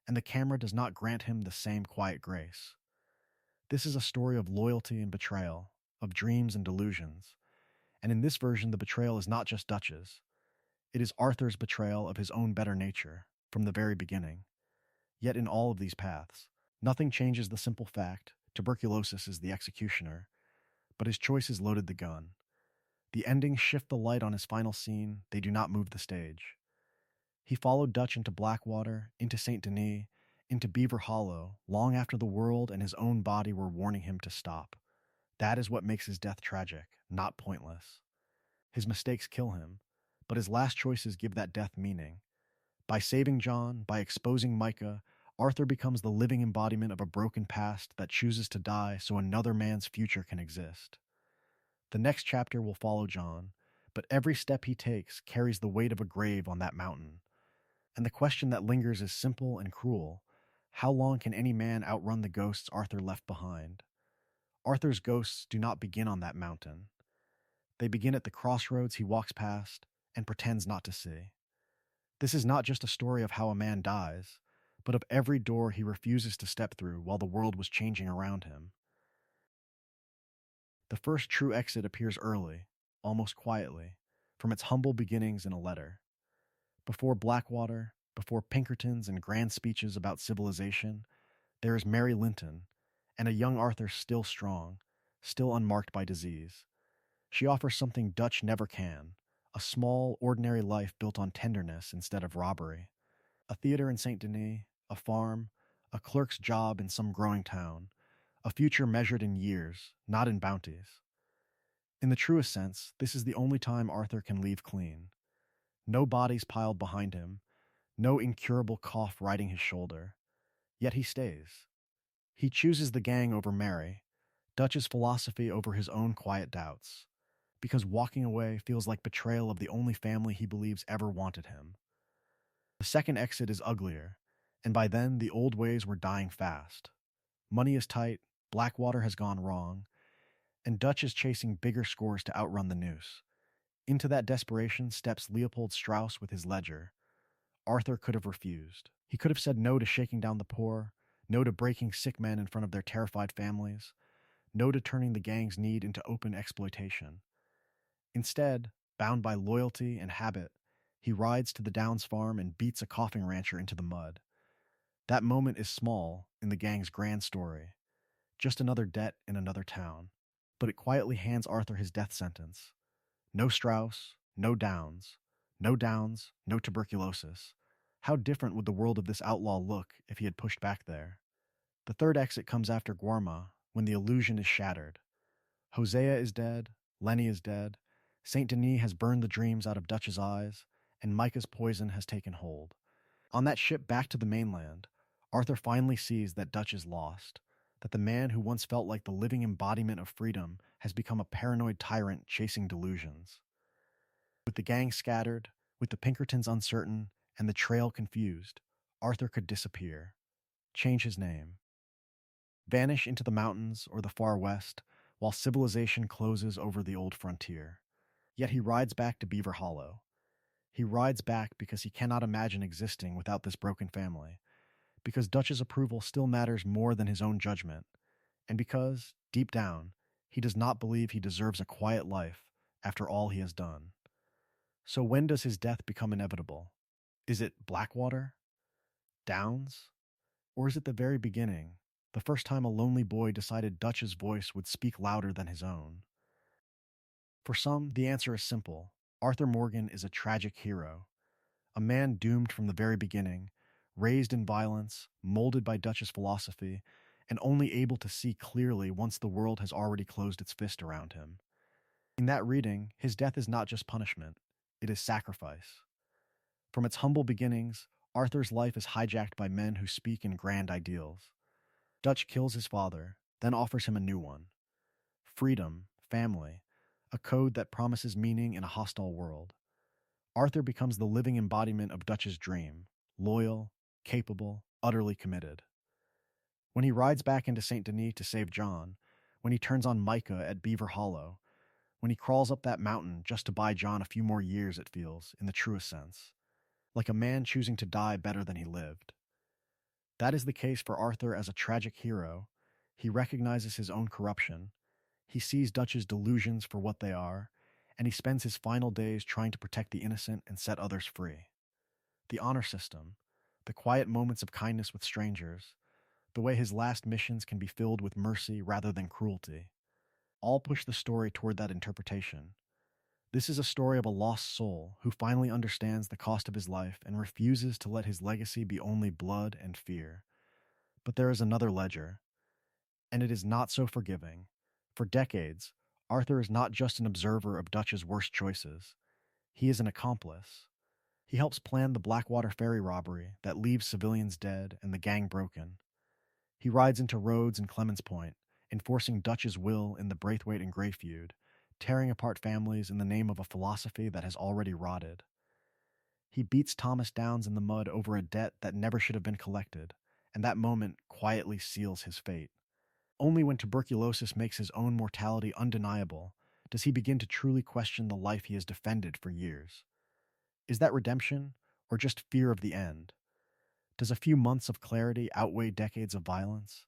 and the camera does not grant him the same quiet grace. This is a story of loyalty and betrayal, of dreams and delusions, and in this version the betrayal is not just Dutch's. It is Arthur's betrayal of his own better nature, from the very beginning. Yet in all of these paths, nothing changes the simple fact tuberculosis is the executioner, but his choices loaded the gun. The endings shift the light on his final scene, they do not move the stage. He followed Dutch into Blackwater, into St. Denis, into Beaver Hollow, long after the world and his own body were warning him to stop. That is what makes his death tragic, not pointless. His mistakes kill him, but his last choices give that death meaning. By saving John, by exposing Micah, Arthur becomes the living embodiment of a broken past that chooses to die so another man's future can exist. The next chapter will follow John, but every step he takes carries the weight of a grave on that mountain. And the question that lingers is simple and cruel. How long can any man outrun the ghosts Arthur left behind? Arthur's ghosts do not begin on that mountain. They begin at the crossroads he walks past and pretends not to see. This is not just a story of how a man dies, but of every door he refuses to step through while the world was changing around him. The first true exit appears early, almost quietly, from its humble beginnings in a letter. Before Blackwater, before Pinkertons and grand speeches about civilization, there is Mary Linton, and a young Arthur still strong, still unmarked by disease. She offers something Dutch never can, a small, ordinary life built on tenderness instead of robbery. A theater in St. Denis, a farm, a clerk's job in some growing town, a future measured in years, not in bounties. In the truest sense, this is the only time Arthur can leave clean. No bodies piled behind him, no incurable cough riding his shoulder. Yet he stays. He chooses the gang over Mary, Dutch's philosophy over his own quiet doubts, because walking away feels like betrayal of the only family he believes ever wanted him. The second exit is uglier, and by then the old ways were dying fast. Money is tight, Blackwater has gone wrong, and Dutch is chasing bigger scores to outrun the noose. Into that desperation steps Leopold Strauss with his ledger. Arthur could have refused. He could have said no to shaking down the poor, no to breaking sick men in front of their terrified families, no to turning the gang's need into open exploitation. Instead, bound by loyalty and habit, he rides to the Downs farm and beats a coughing rancher into the mud. That moment is small in the gang's grand story, just another debt in another town, but it quietly hands Arthur his death sentence. No Strauss, no Downs, no Downs, no tuberculosis. How different would the world of this outlaw look if he had pushed back there? The third exit comes after Guarma, when the illusion is shattered. Hosea is dead, Lenny is dead, Saint Denis has burned the dreams out of Dutch's eyes, and Micah's poison has taken hold. On that ship back to the mainland, Arthur finally sees that Dutch is lost, that the man who once felt like the living embodiment of freedom has become a paranoid tyrant chasing delusions. With the gang scattered, with the Pinkertons uncertain, and the trail confused, Arthur could disappear, change his name, vanish into the mountains or the far west, while civilization closes over the old frontier. Yet he rides back to Beaver Hollow. He rides back because he cannot imagine existing without this broken family, because Dutch's approval still matters more than his own judgment, and because, deep down, he does not believe he deserves a quiet life after all he has done. So when does his death become inevitable? Is it Blackwater? Downs? Or is it the very beginning, the first time a lonely boy decided Dutch's voice would speak louder than his own? For some, the answer is simple. Arthur Morgan is a tragic hero, a man doomed from the very beginning, raised in violence, molded by Dutch's philosophy, and only able to see clearly once the world has already closed its fist around him. In that reading, his death is not just punishment, it is sacrifice. From its humble beginnings, Arthur's life is hijacked by men who speak in grand ideals. Dutch kills his father, then offers him a new one. Freedom, family, a code that promises meaning in a hostile world. Arthur becomes the living embodiment of Dutch's dream, loyal, capable, utterly committed. When he rides back into St. Denis to save John, when he turns on Micah at Beaver Hollow, when he crawls up that mountain just to buy John a few more years, it feels, in the truest sense, like a man choosing to die better than he lived. That is the case for Arthur as a tragic hero. He recognizes his own corruption, he sees Dutch's delusions for what they are, and he spends his final days trying to protect the innocent and set others free. The honor system, the quiet moments of kindness with strangers, the way his last missions can be filled with mercy rather than cruelty, all push the story toward that interpretation. This is a story of a lost soul who finally understands the cost of his life and refuses to let his legacy be only blood and fear. But there is another ledger, and it is not so forgiving. For decades, Arthur is not just an observer of Dutch's worst choices, he is an accomplice. He helps plan the Blackwater ferry robbery that leaves civilians dead and the gang broken. He rides into Rhodes and Clemens Point, enforcing Dutch's will in the Braithwaite and Gray feud, tearing apart families in the name of a philosophy that has already rotted. He beats Thomas Downs in the mud over a debt that never should have been collected, and that moment quietly seals his fate. Only when tuberculosis makes his own mortality undeniable does he begin to truly question the life he has defended for years. Is that redemption, or just fear of the end? Does a few months of clarity outweigh decades of violence?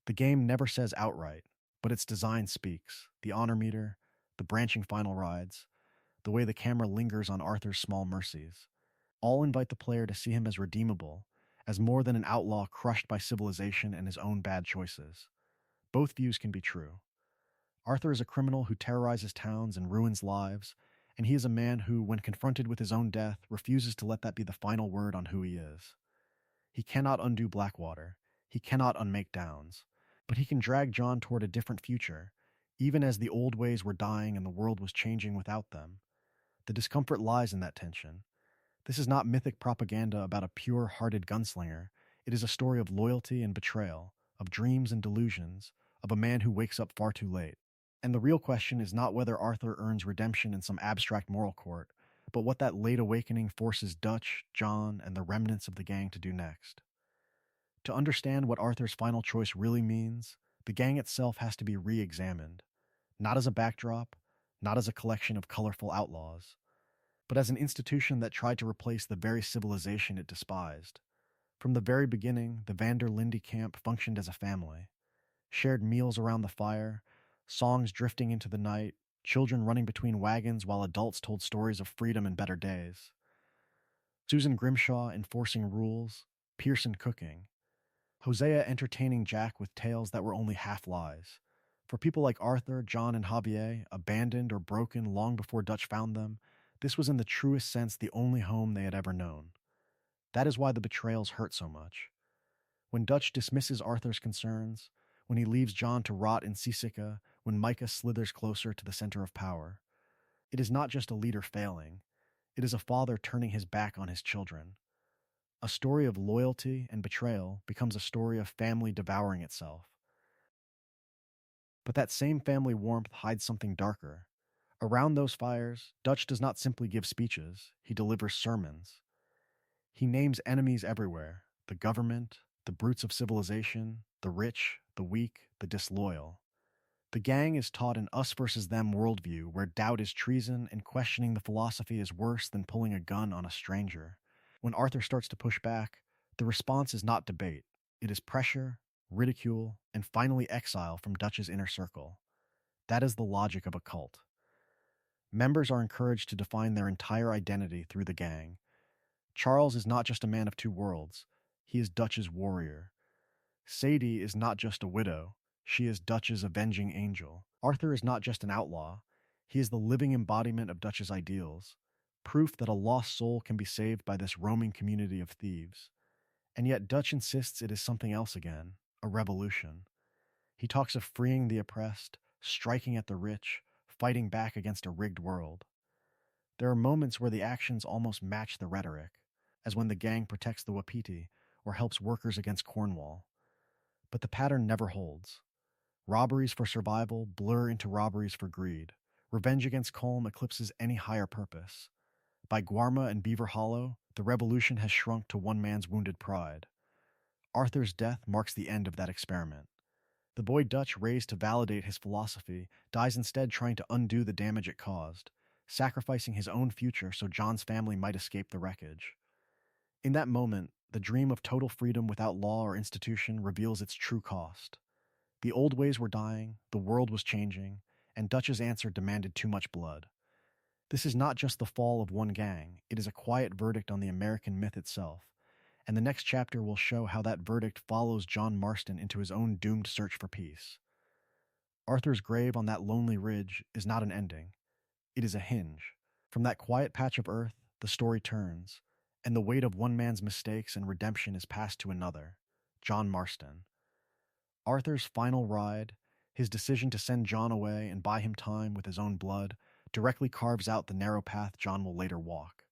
The game never says outright, but its design speaks. The honor meter, the branching final rides, the way the camera lingers on Arthur's small mercies, all invite the player to see him as redeemable, as more than an outlaw crushed by civilization and his own bad choices. Both views can be true. Arthur is a criminal who terrorizes towns and ruins lives, and he is a man who, when confronted with his own death, refuses to let that be the final word on who he is. He cannot undo Blackwater. He cannot unmake Downs. But he can drag John toward a different future, even as the old ways were dying and the world was changing without them. The discomfort lies in that tension. This is not mythic propaganda about a pure-hearted gunslinger. It is a story of loyalty and betrayal, of dreams and delusions, of a man who wakes up far too late. And the real question is not whether Arthur earns redemption in some abstract moral court, but what that late awakening forces Dutch, John, and the remnants of the gang to do next. To understand what Arthur's final choice really means, the gang itself has to be re-examined, not as a backdrop, not as a collection of colorful outlaws, but as an institution that tried to replace the very civilization it despised. From the very beginning, the Vander Linde camp functioned as a family. Shared meals around the fire, songs drifting into the night, children running between wagons while adults told stories of freedom and better days. Susan Grimshaw enforcing rules, Pearson cooking, Hosea entertaining Jack with tales that were only half lies. For people like Arthur, John, and Javier, abandoned or broken long before Dutch found them, this was in the truest sense the only home they had ever known. That is why the betrayals hurt so much. When Dutch dismisses Arthur's concerns, when he leaves John to rot in Seasica, when Micah slithers closer to the center of power, it is not just a leader failing, it is a father turning his back on his children. A story of loyalty and betrayal becomes a story of family devouring itself. But that same family warmth hides something darker. Around those fires, Dutch does not simply give speeches, he delivers sermons. He names enemies everywhere: the government, the brutes of civilization, the rich, the weak, the disloyal. The gang is taught an us versus them worldview where doubt is treason and questioning the philosophy is worse than pulling a gun on a stranger. When Arthur starts to push back, the response is not debate. It is pressure, ridicule, and finally exile from Dutch's inner circle. That is the logic of a cult. Members are encouraged to define their entire identity through the gang. Charles is not just a man of two worlds, he is Dutch's warrior. Sadie is not just a widow, she is Dutch's avenging angel. Arthur is not just an outlaw, he is the living embodiment of Dutch's ideals, proof that a lost soul can be saved by this roaming community of thieves. And yet Dutch insists it is something else again, a revolution. He talks of freeing the oppressed, striking at the rich, fighting back against a rigged world. There are moments where the actions almost match the rhetoric, as when the gang protects the Wapiti or helps workers against Cornwall. But the pattern never holds. Robberies for survival blur into robberies for greed. Revenge against Colm eclipses any higher purpose. By Guarma and Beaver Hollow, the revolution has shrunk to one man's wounded pride. Arthur's death marks the end of that experiment. The boy Dutch, raised to validate his philosophy, dies instead trying to undo the damage it caused, sacrificing his own future so John's family might escape the wreckage. In that moment, the dream of total freedom without law or institution reveals its true cost. The old ways were dying, the world was changing, and Dutch's answer demanded too much blood. This is not just the fall of one gang, it is a quiet verdict on the American myth itself, and the next chapter will show how that verdict follows John Marston into his own doomed search for peace. Arthur's grave on that lonely ridge is not an ending, it is a hinge. From that quiet patch of earth, the story turns, and the weight of one man's mistakes and redemption is passed to another, John Marston. Arthur's final ride, his decision to send John away and buy him time with his own blood, directly carves out the narrow path John will later walk.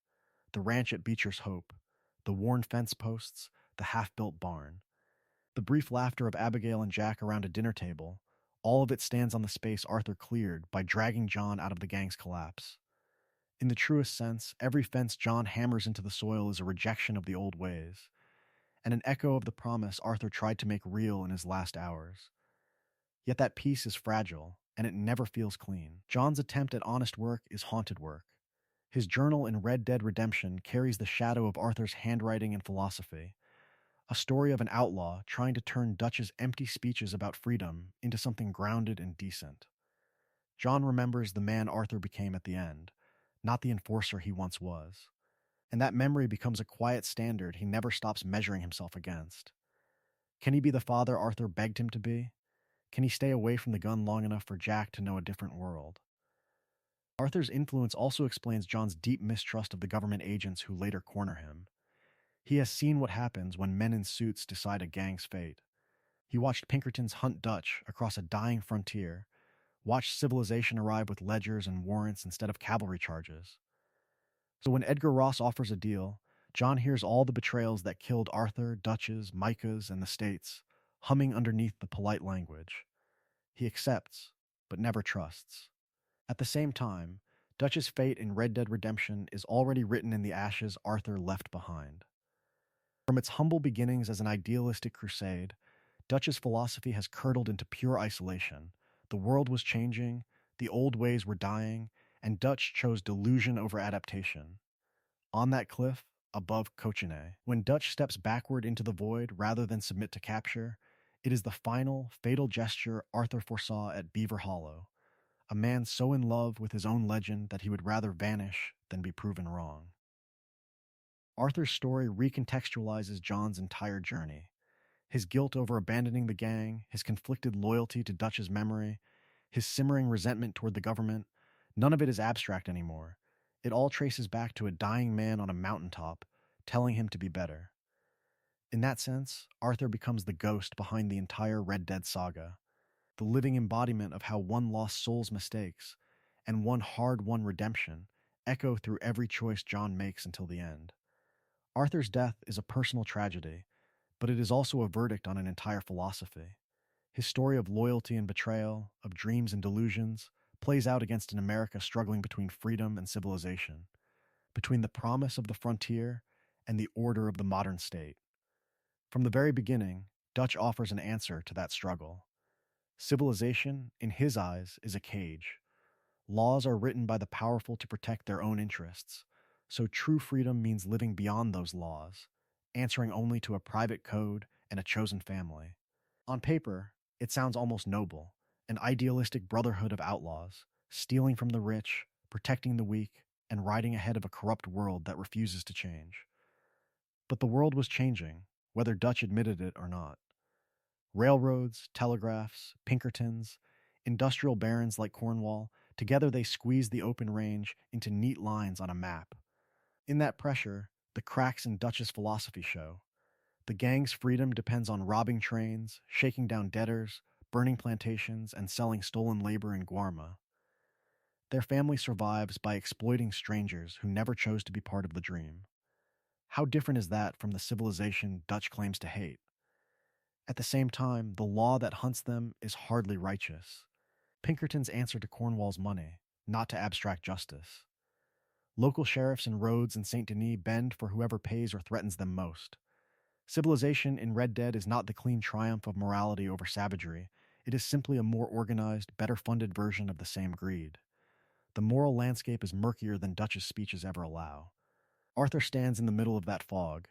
The ranch at Beecher's Hope, the worn fence posts, the half-built barn. The brief laughter of Abigail and Jack around a dinner table, all of it stands on the space Arthur cleared by dragging John out of the gang's collapse. In the truest sense, every fence John hammers into the soil is a rejection of the old ways, and an echo of the promise Arthur tried to make real in his last hours. Yet that peace is fragile, and it never feels clean. John's attempt at honest work is haunted work. His journal in Red Dead Redemption carries the shadow of Arthur's handwriting and philosophy, a story of an outlaw trying to turn Dutch's empty speeches about freedom into something grounded and decent. John remembers the man Arthur became at the end, not the enforcer he once was. And that memory becomes a quiet standard he never stops measuring himself against. Can he be the father Arthur begged him to be? Can he stay away from the gun long enough for Jack to know a different world? Arthur's influence also explains John's deep mistrust of the government agents who later corner him. He has seen what happens when men in suits decide a gang's fate. He watched Pinkertons hunt Dutch across a dying frontier, watched civilization arrive with ledgers and warrants instead of cavalry charges. So when Edgar Ross offers a deal, John hears all the betrayals that killed Arthur, Dutch's, Micah's, and the States, humming underneath the polite language. He accepts, but never trusts. At the same time, Dutch's fate in Red Dead Redemption is already written in the ashes Arthur left behind. From its humble beginnings as an idealistic crusade, Dutch's philosophy has curdled into pure isolation. The world was changing, the old ways were dying, and Dutch chose delusion over adaptation. On that cliff, above Cochene, when Dutch steps backward into the void rather than submit to capture, it is the final, fatal gesture Arthur foresaw at Beaver Hollow, a man so in love with his own legend that he would rather vanish than be proven wrong. Arthur's story recontextualizes John's entire journey. His guilt over abandoning the gang, his conflicted loyalty to Dutch's memory, his simmering resentment toward the government, none of it is abstract anymore. It all traces back to a dying man on a mountaintop, telling him to be better. In that sense, Arthur becomes the ghost behind the entire Red Dead saga, the living embodiment of how one lost soul's mistakes and one hard-won redemption echo through every choice John makes until the end. Arthur's death is a personal tragedy, but it is also a verdict on an entire philosophy. His story of loyalty and betrayal, of dreams and delusions, plays out against an America struggling between freedom and civilization, between the promise of the frontier and the order of the modern state. From the very beginning, Dutch offers an answer to that struggle. Civilization, in his eyes, is a cage. Laws are written by the powerful to protect their own interests, so true freedom means living beyond those laws, answering only to a private code and a chosen family. On paper, it sounds almost noble, an idealistic brotherhood of outlaws, stealing from the rich, protecting the weak, and riding ahead of a corrupt world that refuses to change. But the world was changing, whether Dutch admitted it or not. Railroads, telegraphs, Pinkertons, industrial barons like Cornwall, together they squeezed the open range into neat lines on a map. In that pressure, the cracks in Dutch's philosophy show. The gang's freedom depends on robbing trains, shaking down debtors, burning plantations, and selling stolen labor in Guarma. Their family survives by exploiting strangers who never chose to be part of the dream. How different is that from the civilization Dutch claims to hate? At the same time, the law that hunts them is hardly righteous. Pinkertons answer to Cornwall's money, not to abstract justice. Local sheriffs in Rhodes and St. Denis bend for whoever pays or threatens them most. Civilization in Red Dead is not the clean triumph of morality over savagery. It is simply a more organized, better funded version of the same greed. The moral landscape is murkier than Dutch's speeches ever allow. Arthur stands in the middle of that fog.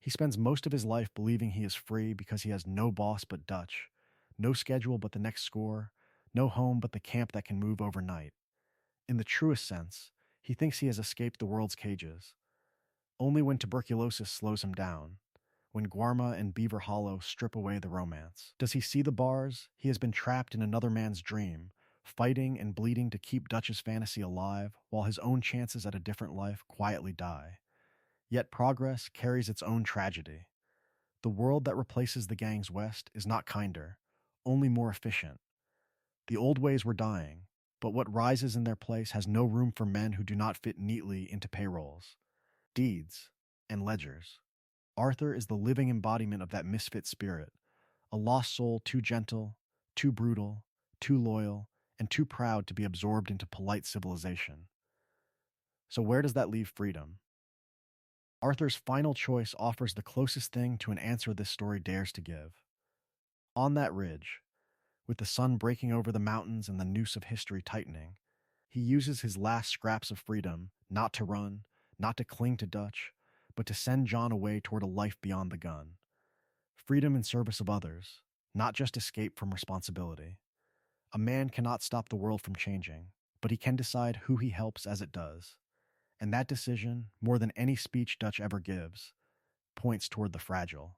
He spends most of his life believing he is free because he has no boss but Dutch, no schedule but the next score, no home but the camp that can move overnight. In the truest sense, he thinks he has escaped the world's cages. Only when tuberculosis slows him down, when Guarma and Beaver Hollow strip away the romance, does he see the bars. He has been trapped in another man's dream, fighting and bleeding to keep Dutch's fantasy alive while his own chances at a different life quietly die. Yet progress carries its own tragedy. The world that replaces the gang's West is not kinder, only more efficient. The old ways were dying, but what rises in their place has no room for men who do not fit neatly into payrolls, deeds, and ledgers. Arthur is the living embodiment of that misfit spirit, a lost soul too gentle, too brutal, too loyal, and too proud to be absorbed into polite civilization. So, where does that leave freedom? Arthur's final choice offers the closest thing to an answer this story dares to give. On that ridge, with the sun breaking over the mountains and the noose of history tightening, he uses his last scraps of freedom not to run, not to cling to Dutch, but to send John away toward a life beyond the gun. Freedom in service of others, not just escape from responsibility. A man cannot stop the world from changing, but he can decide who he helps as it does. And that decision, more than any speech Dutch ever gives, points toward the fragile.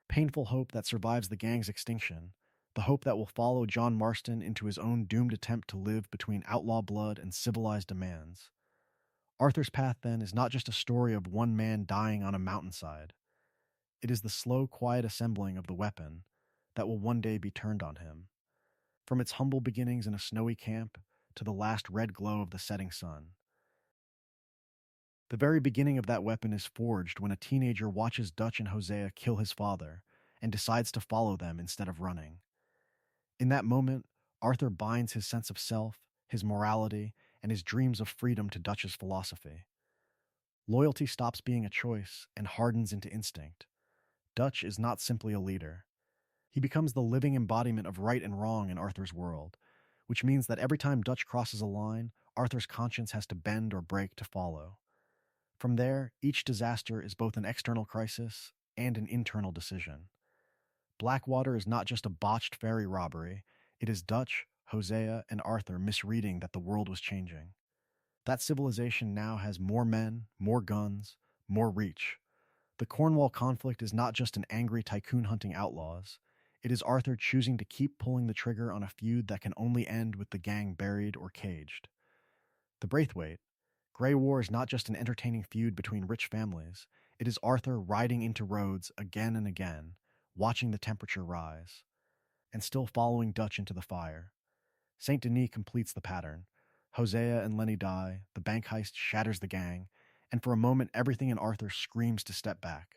Painful hope that survives the gang's extinction, the hope that will follow John Marston into his own doomed attempt to live between outlaw blood and civilized demands. Arthur's path, then, is not just a story of one man dying on a mountainside. It is the slow, quiet assembling of the weapon that will one day be turned on him. From its humble beginnings in a snowy camp to the last red glow of the setting sun. The very beginning of that weapon is forged when a teenager watches Dutch and Hosea kill his father and decides to follow them instead of running. In that moment, Arthur binds his sense of self, his morality, and his dreams of freedom to Dutch's philosophy. Loyalty stops being a choice and hardens into instinct. Dutch is not simply a leader. He becomes the living embodiment of right and wrong in Arthur's world, which means that every time Dutch crosses a line, Arthur's conscience has to bend or break to follow. From there, each disaster is both an external crisis and an internal decision. Blackwater is not just a botched ferry robbery, it is Dutch, Hosea, and Arthur misreading that the world was changing. That civilization now has more men, more guns, more reach. The Cornwall conflict is not just an angry tycoon hunting outlaws. It is Arthur choosing to keep pulling the trigger on a feud that can only end with the gang buried or caged. The Braithwaite, Grey War is not just an entertaining feud between rich families. It is Arthur riding into Rhodes again and again, watching the temperature rise, and still following Dutch into the fire. Saint Denis completes the pattern. Hosea and Lenny die, the bank heist shatters the gang, and for a moment everything in Arthur screams to step back.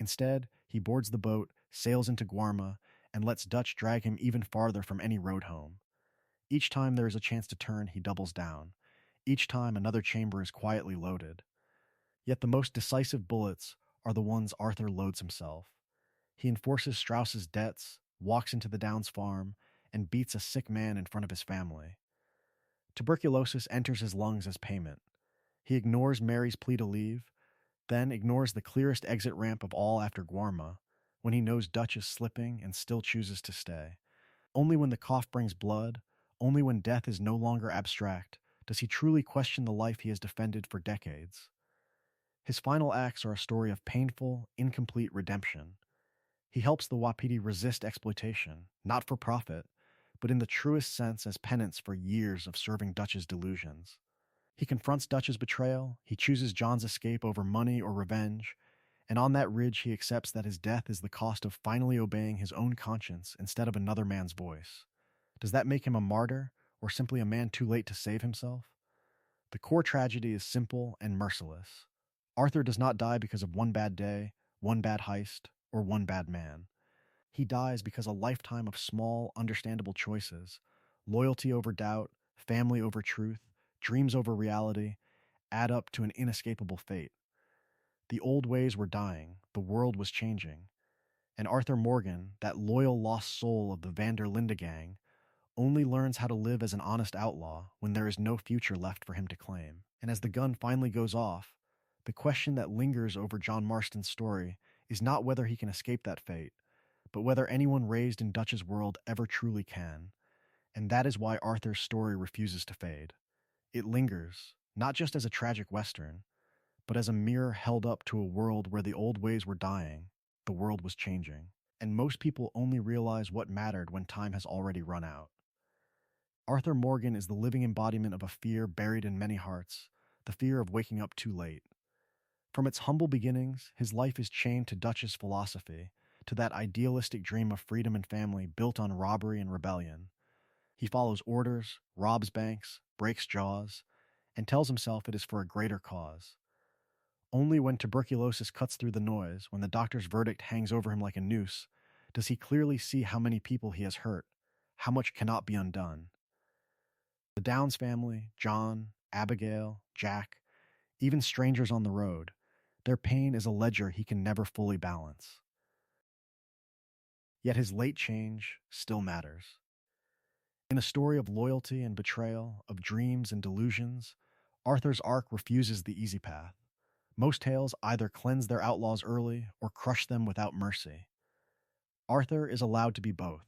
Instead, he boards the boat, sails into Guarma, and lets Dutch drag him even farther from any road home. Each time there is a chance to turn, he doubles down. Each time another chamber is quietly loaded. Yet the most decisive bullets are the ones Arthur loads himself. He enforces Strauss's debts, walks into the Downs farm, and beats a sick man in front of his family. Tuberculosis enters his lungs as payment. He ignores Mary's plea to leave, then ignores the clearest exit ramp of all after Guarma, when he knows Dutch is slipping and still chooses to stay. Only when the cough brings blood, only when death is no longer abstract, does he truly question the life he has defended for decades. His final acts are a story of painful, incomplete redemption. He helps the Wapiti resist exploitation, not for profit, but in the truest sense as penance for years of serving Dutch's delusions. He confronts Dutch's betrayal, he chooses John's escape over money or revenge, and on that ridge he accepts that his death is the cost of finally obeying his own conscience instead of another man's voice. Does that make him a martyr, or simply a man too late to save himself? The core tragedy is simple and merciless. Arthur does not die because of one bad day, one bad heist, or one bad man. He dies because a lifetime of small, understandable choices, loyalty over doubt, family over truth, dreams over reality, add up to an inescapable fate. The old ways were dying, the world was changing, And Arthur Morgan, that loyal lost soul of the Van der Linde gang, only learns how to live as an honest outlaw when there is no future left for him to claim. And as the gun finally goes off, the question that lingers over John Marston's story is not whether he can escape that fate, but whether anyone raised in Dutch's world ever truly can. And that is why Arthur's story refuses to fade. It lingers, not just as a tragic Western, but as a mirror held up to a world where the old ways were dying, the world was changing. And most people only realize what mattered when time has already run out. Arthur Morgan is the living embodiment of a fear buried in many hearts, the fear of waking up too late. From its humble beginnings, his life is chained to Dutch's philosophy, to that idealistic dream of freedom and family built on robbery and rebellion. He follows orders, robs banks, breaks jaws, and tells himself it is for a greater cause. Only when tuberculosis cuts through the noise, when the doctor's verdict hangs over him like a noose, does he clearly see how many people he has hurt, how much cannot be undone. The Downs family, John, Abigail, Jack, even strangers on the road, their pain is a ledger he can never fully balance. Yet his late change still matters. In a story of loyalty and betrayal, of dreams and delusions, Arthur's arc refuses the easy path. Most tales either cleanse their outlaws early or crush them without mercy. Arthur is allowed to be both,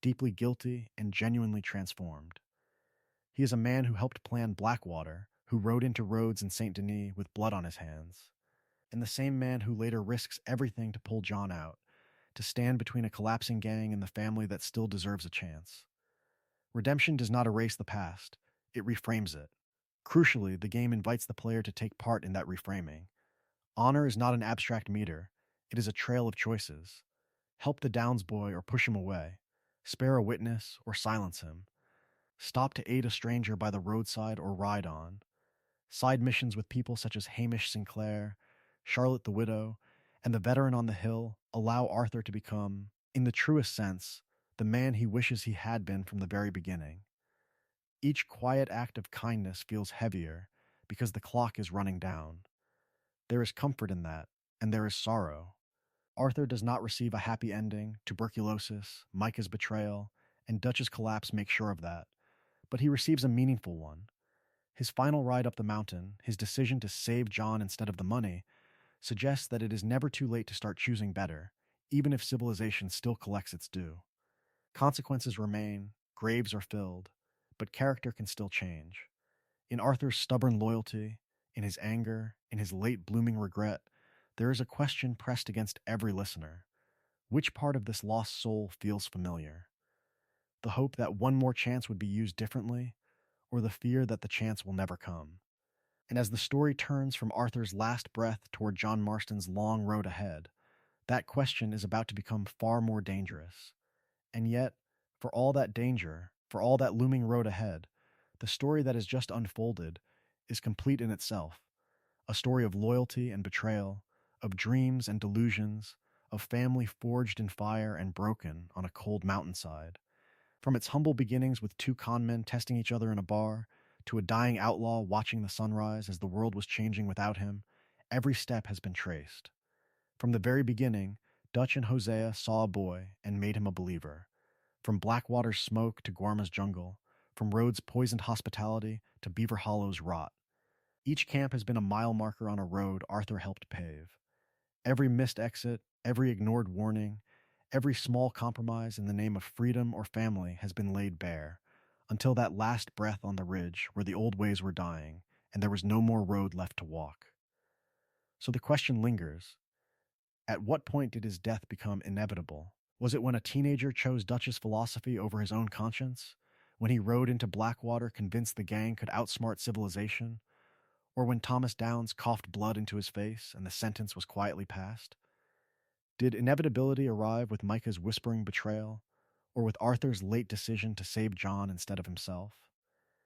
deeply guilty and genuinely transformed. He is a man who helped plan Blackwater, who rode into Rhodes and St. Denis with blood on his hands, and the same man who later risks everything to pull John out, to stand between a collapsing gang and the family that still deserves a chance. Redemption does not erase the past, it reframes it. Crucially, the game invites the player to take part in that reframing. Honor is not an abstract meter, it is a trail of choices. Help the Downs boy or push him away. Spare a witness or silence him. Stop to aid a stranger by the roadside or ride on. Side missions with people such as Hamish Sinclair, Charlotte the Widow, and the veteran on the hill allow Arthur to become, in the truest sense, the man he wishes he had been from the very beginning. Each quiet act of kindness feels heavier because the clock is running down. There is comfort in that, and there is sorrow. Arthur does not receive a happy ending. Tuberculosis, Micah's betrayal, and Dutch's collapse make sure of that. But he receives a meaningful one. His final ride up the mountain, his decision to save John instead of the money, suggests that it is never too late to start choosing better, even if civilization still collects its due. Consequences remain, graves are filled, but character can still change. In Arthur's stubborn loyalty, in his anger, in his late blooming regret, there is a question pressed against every listener. Which part of this lost soul feels familiar? The hope that one more chance would be used differently, or the fear that the chance will never come? And as the story turns from Arthur's last breath toward John Marston's long road ahead, that question is about to become far more dangerous. And yet, for all that danger, for all that looming road ahead, the story that has just unfolded is complete in itself. A story of loyalty and betrayal, of dreams and delusions, of family forged in fire and broken on a cold mountainside. From its humble beginnings with two conmen testing each other in a bar, to a dying outlaw watching the sunrise as the world was changing without him, every step has been traced. From the very beginning, Dutch and Hosea saw a boy and made him a believer. From Blackwater's smoke to Guarma's jungle, from Rhodes' poisoned hospitality to Beaver Hollow's rot. Each camp has been a mile marker on a road Arthur helped pave. Every missed exit, every ignored warning, every small compromise in the name of freedom or family has been laid bare, until that last breath on the ridge where the old ways were dying and there was no more road left to walk. So the question lingers. At what point did his death become inevitable? Was it when a teenager chose Dutch's philosophy over his own conscience? When he rode into Blackwater convinced the gang could outsmart civilization? Or when Thomas Downs coughed blood into his face and the sentence was quietly passed? Did inevitability arrive with Micah's whispering betrayal, or with Arthur's late decision to save John instead of himself?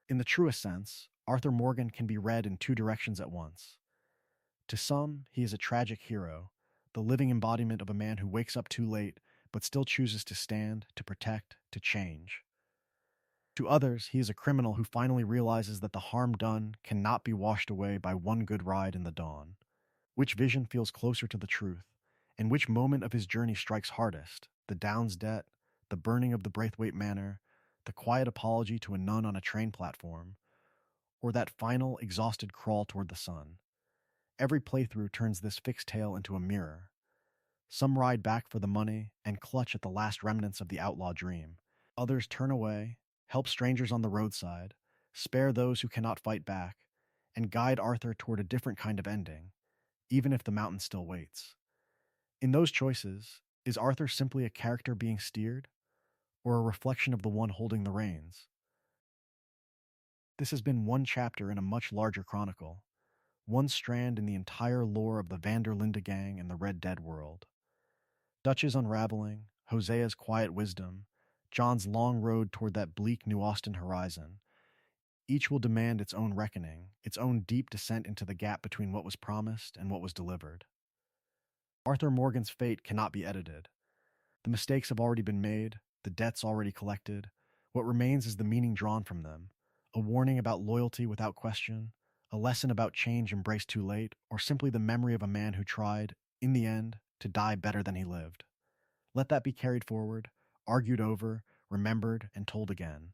In the truest sense, Arthur Morgan can be read in two directions at once. To some, he is a tragic hero, the living embodiment of a man who wakes up too late but still chooses to stand, to protect, to change. To others, he is a criminal who finally realizes that the harm done cannot be washed away by one good ride in the dawn. Which vision feels closer to the truth? And which moment of his journey strikes hardest? The Downs debt, the burning of the Braithwaite Manor, the quiet apology to a nun on a train platform, or that final, exhausted crawl toward the sun? Every playthrough turns this fixed tale into a mirror. Some ride back for the money and clutch at the last remnants of the outlaw dream. Others turn away, help strangers on the roadside, spare those who cannot fight back, and guide Arthur toward a different kind of ending, even if the mountain still waits. In those choices, is Arthur simply a character being steered, or a reflection of the one holding the reins? This has been one chapter in a much larger chronicle, one strand in the entire lore of the Vanderlinde gang and the Red Dead world. Dutch's unraveling, Hosea's quiet wisdom, John's long road toward that bleak New Austin horizon. Each will demand its own reckoning, its own deep descent into the gap between what was promised and what was delivered. Arthur Morgan's fate cannot be edited. The mistakes have already been made, the debts already collected. What remains is the meaning drawn from them, a warning about loyalty without question, a lesson about change embraced too late, or simply the memory of a man who tried, in the end, to die better than he lived. Let that be carried forward, argued over, remembered, and told again.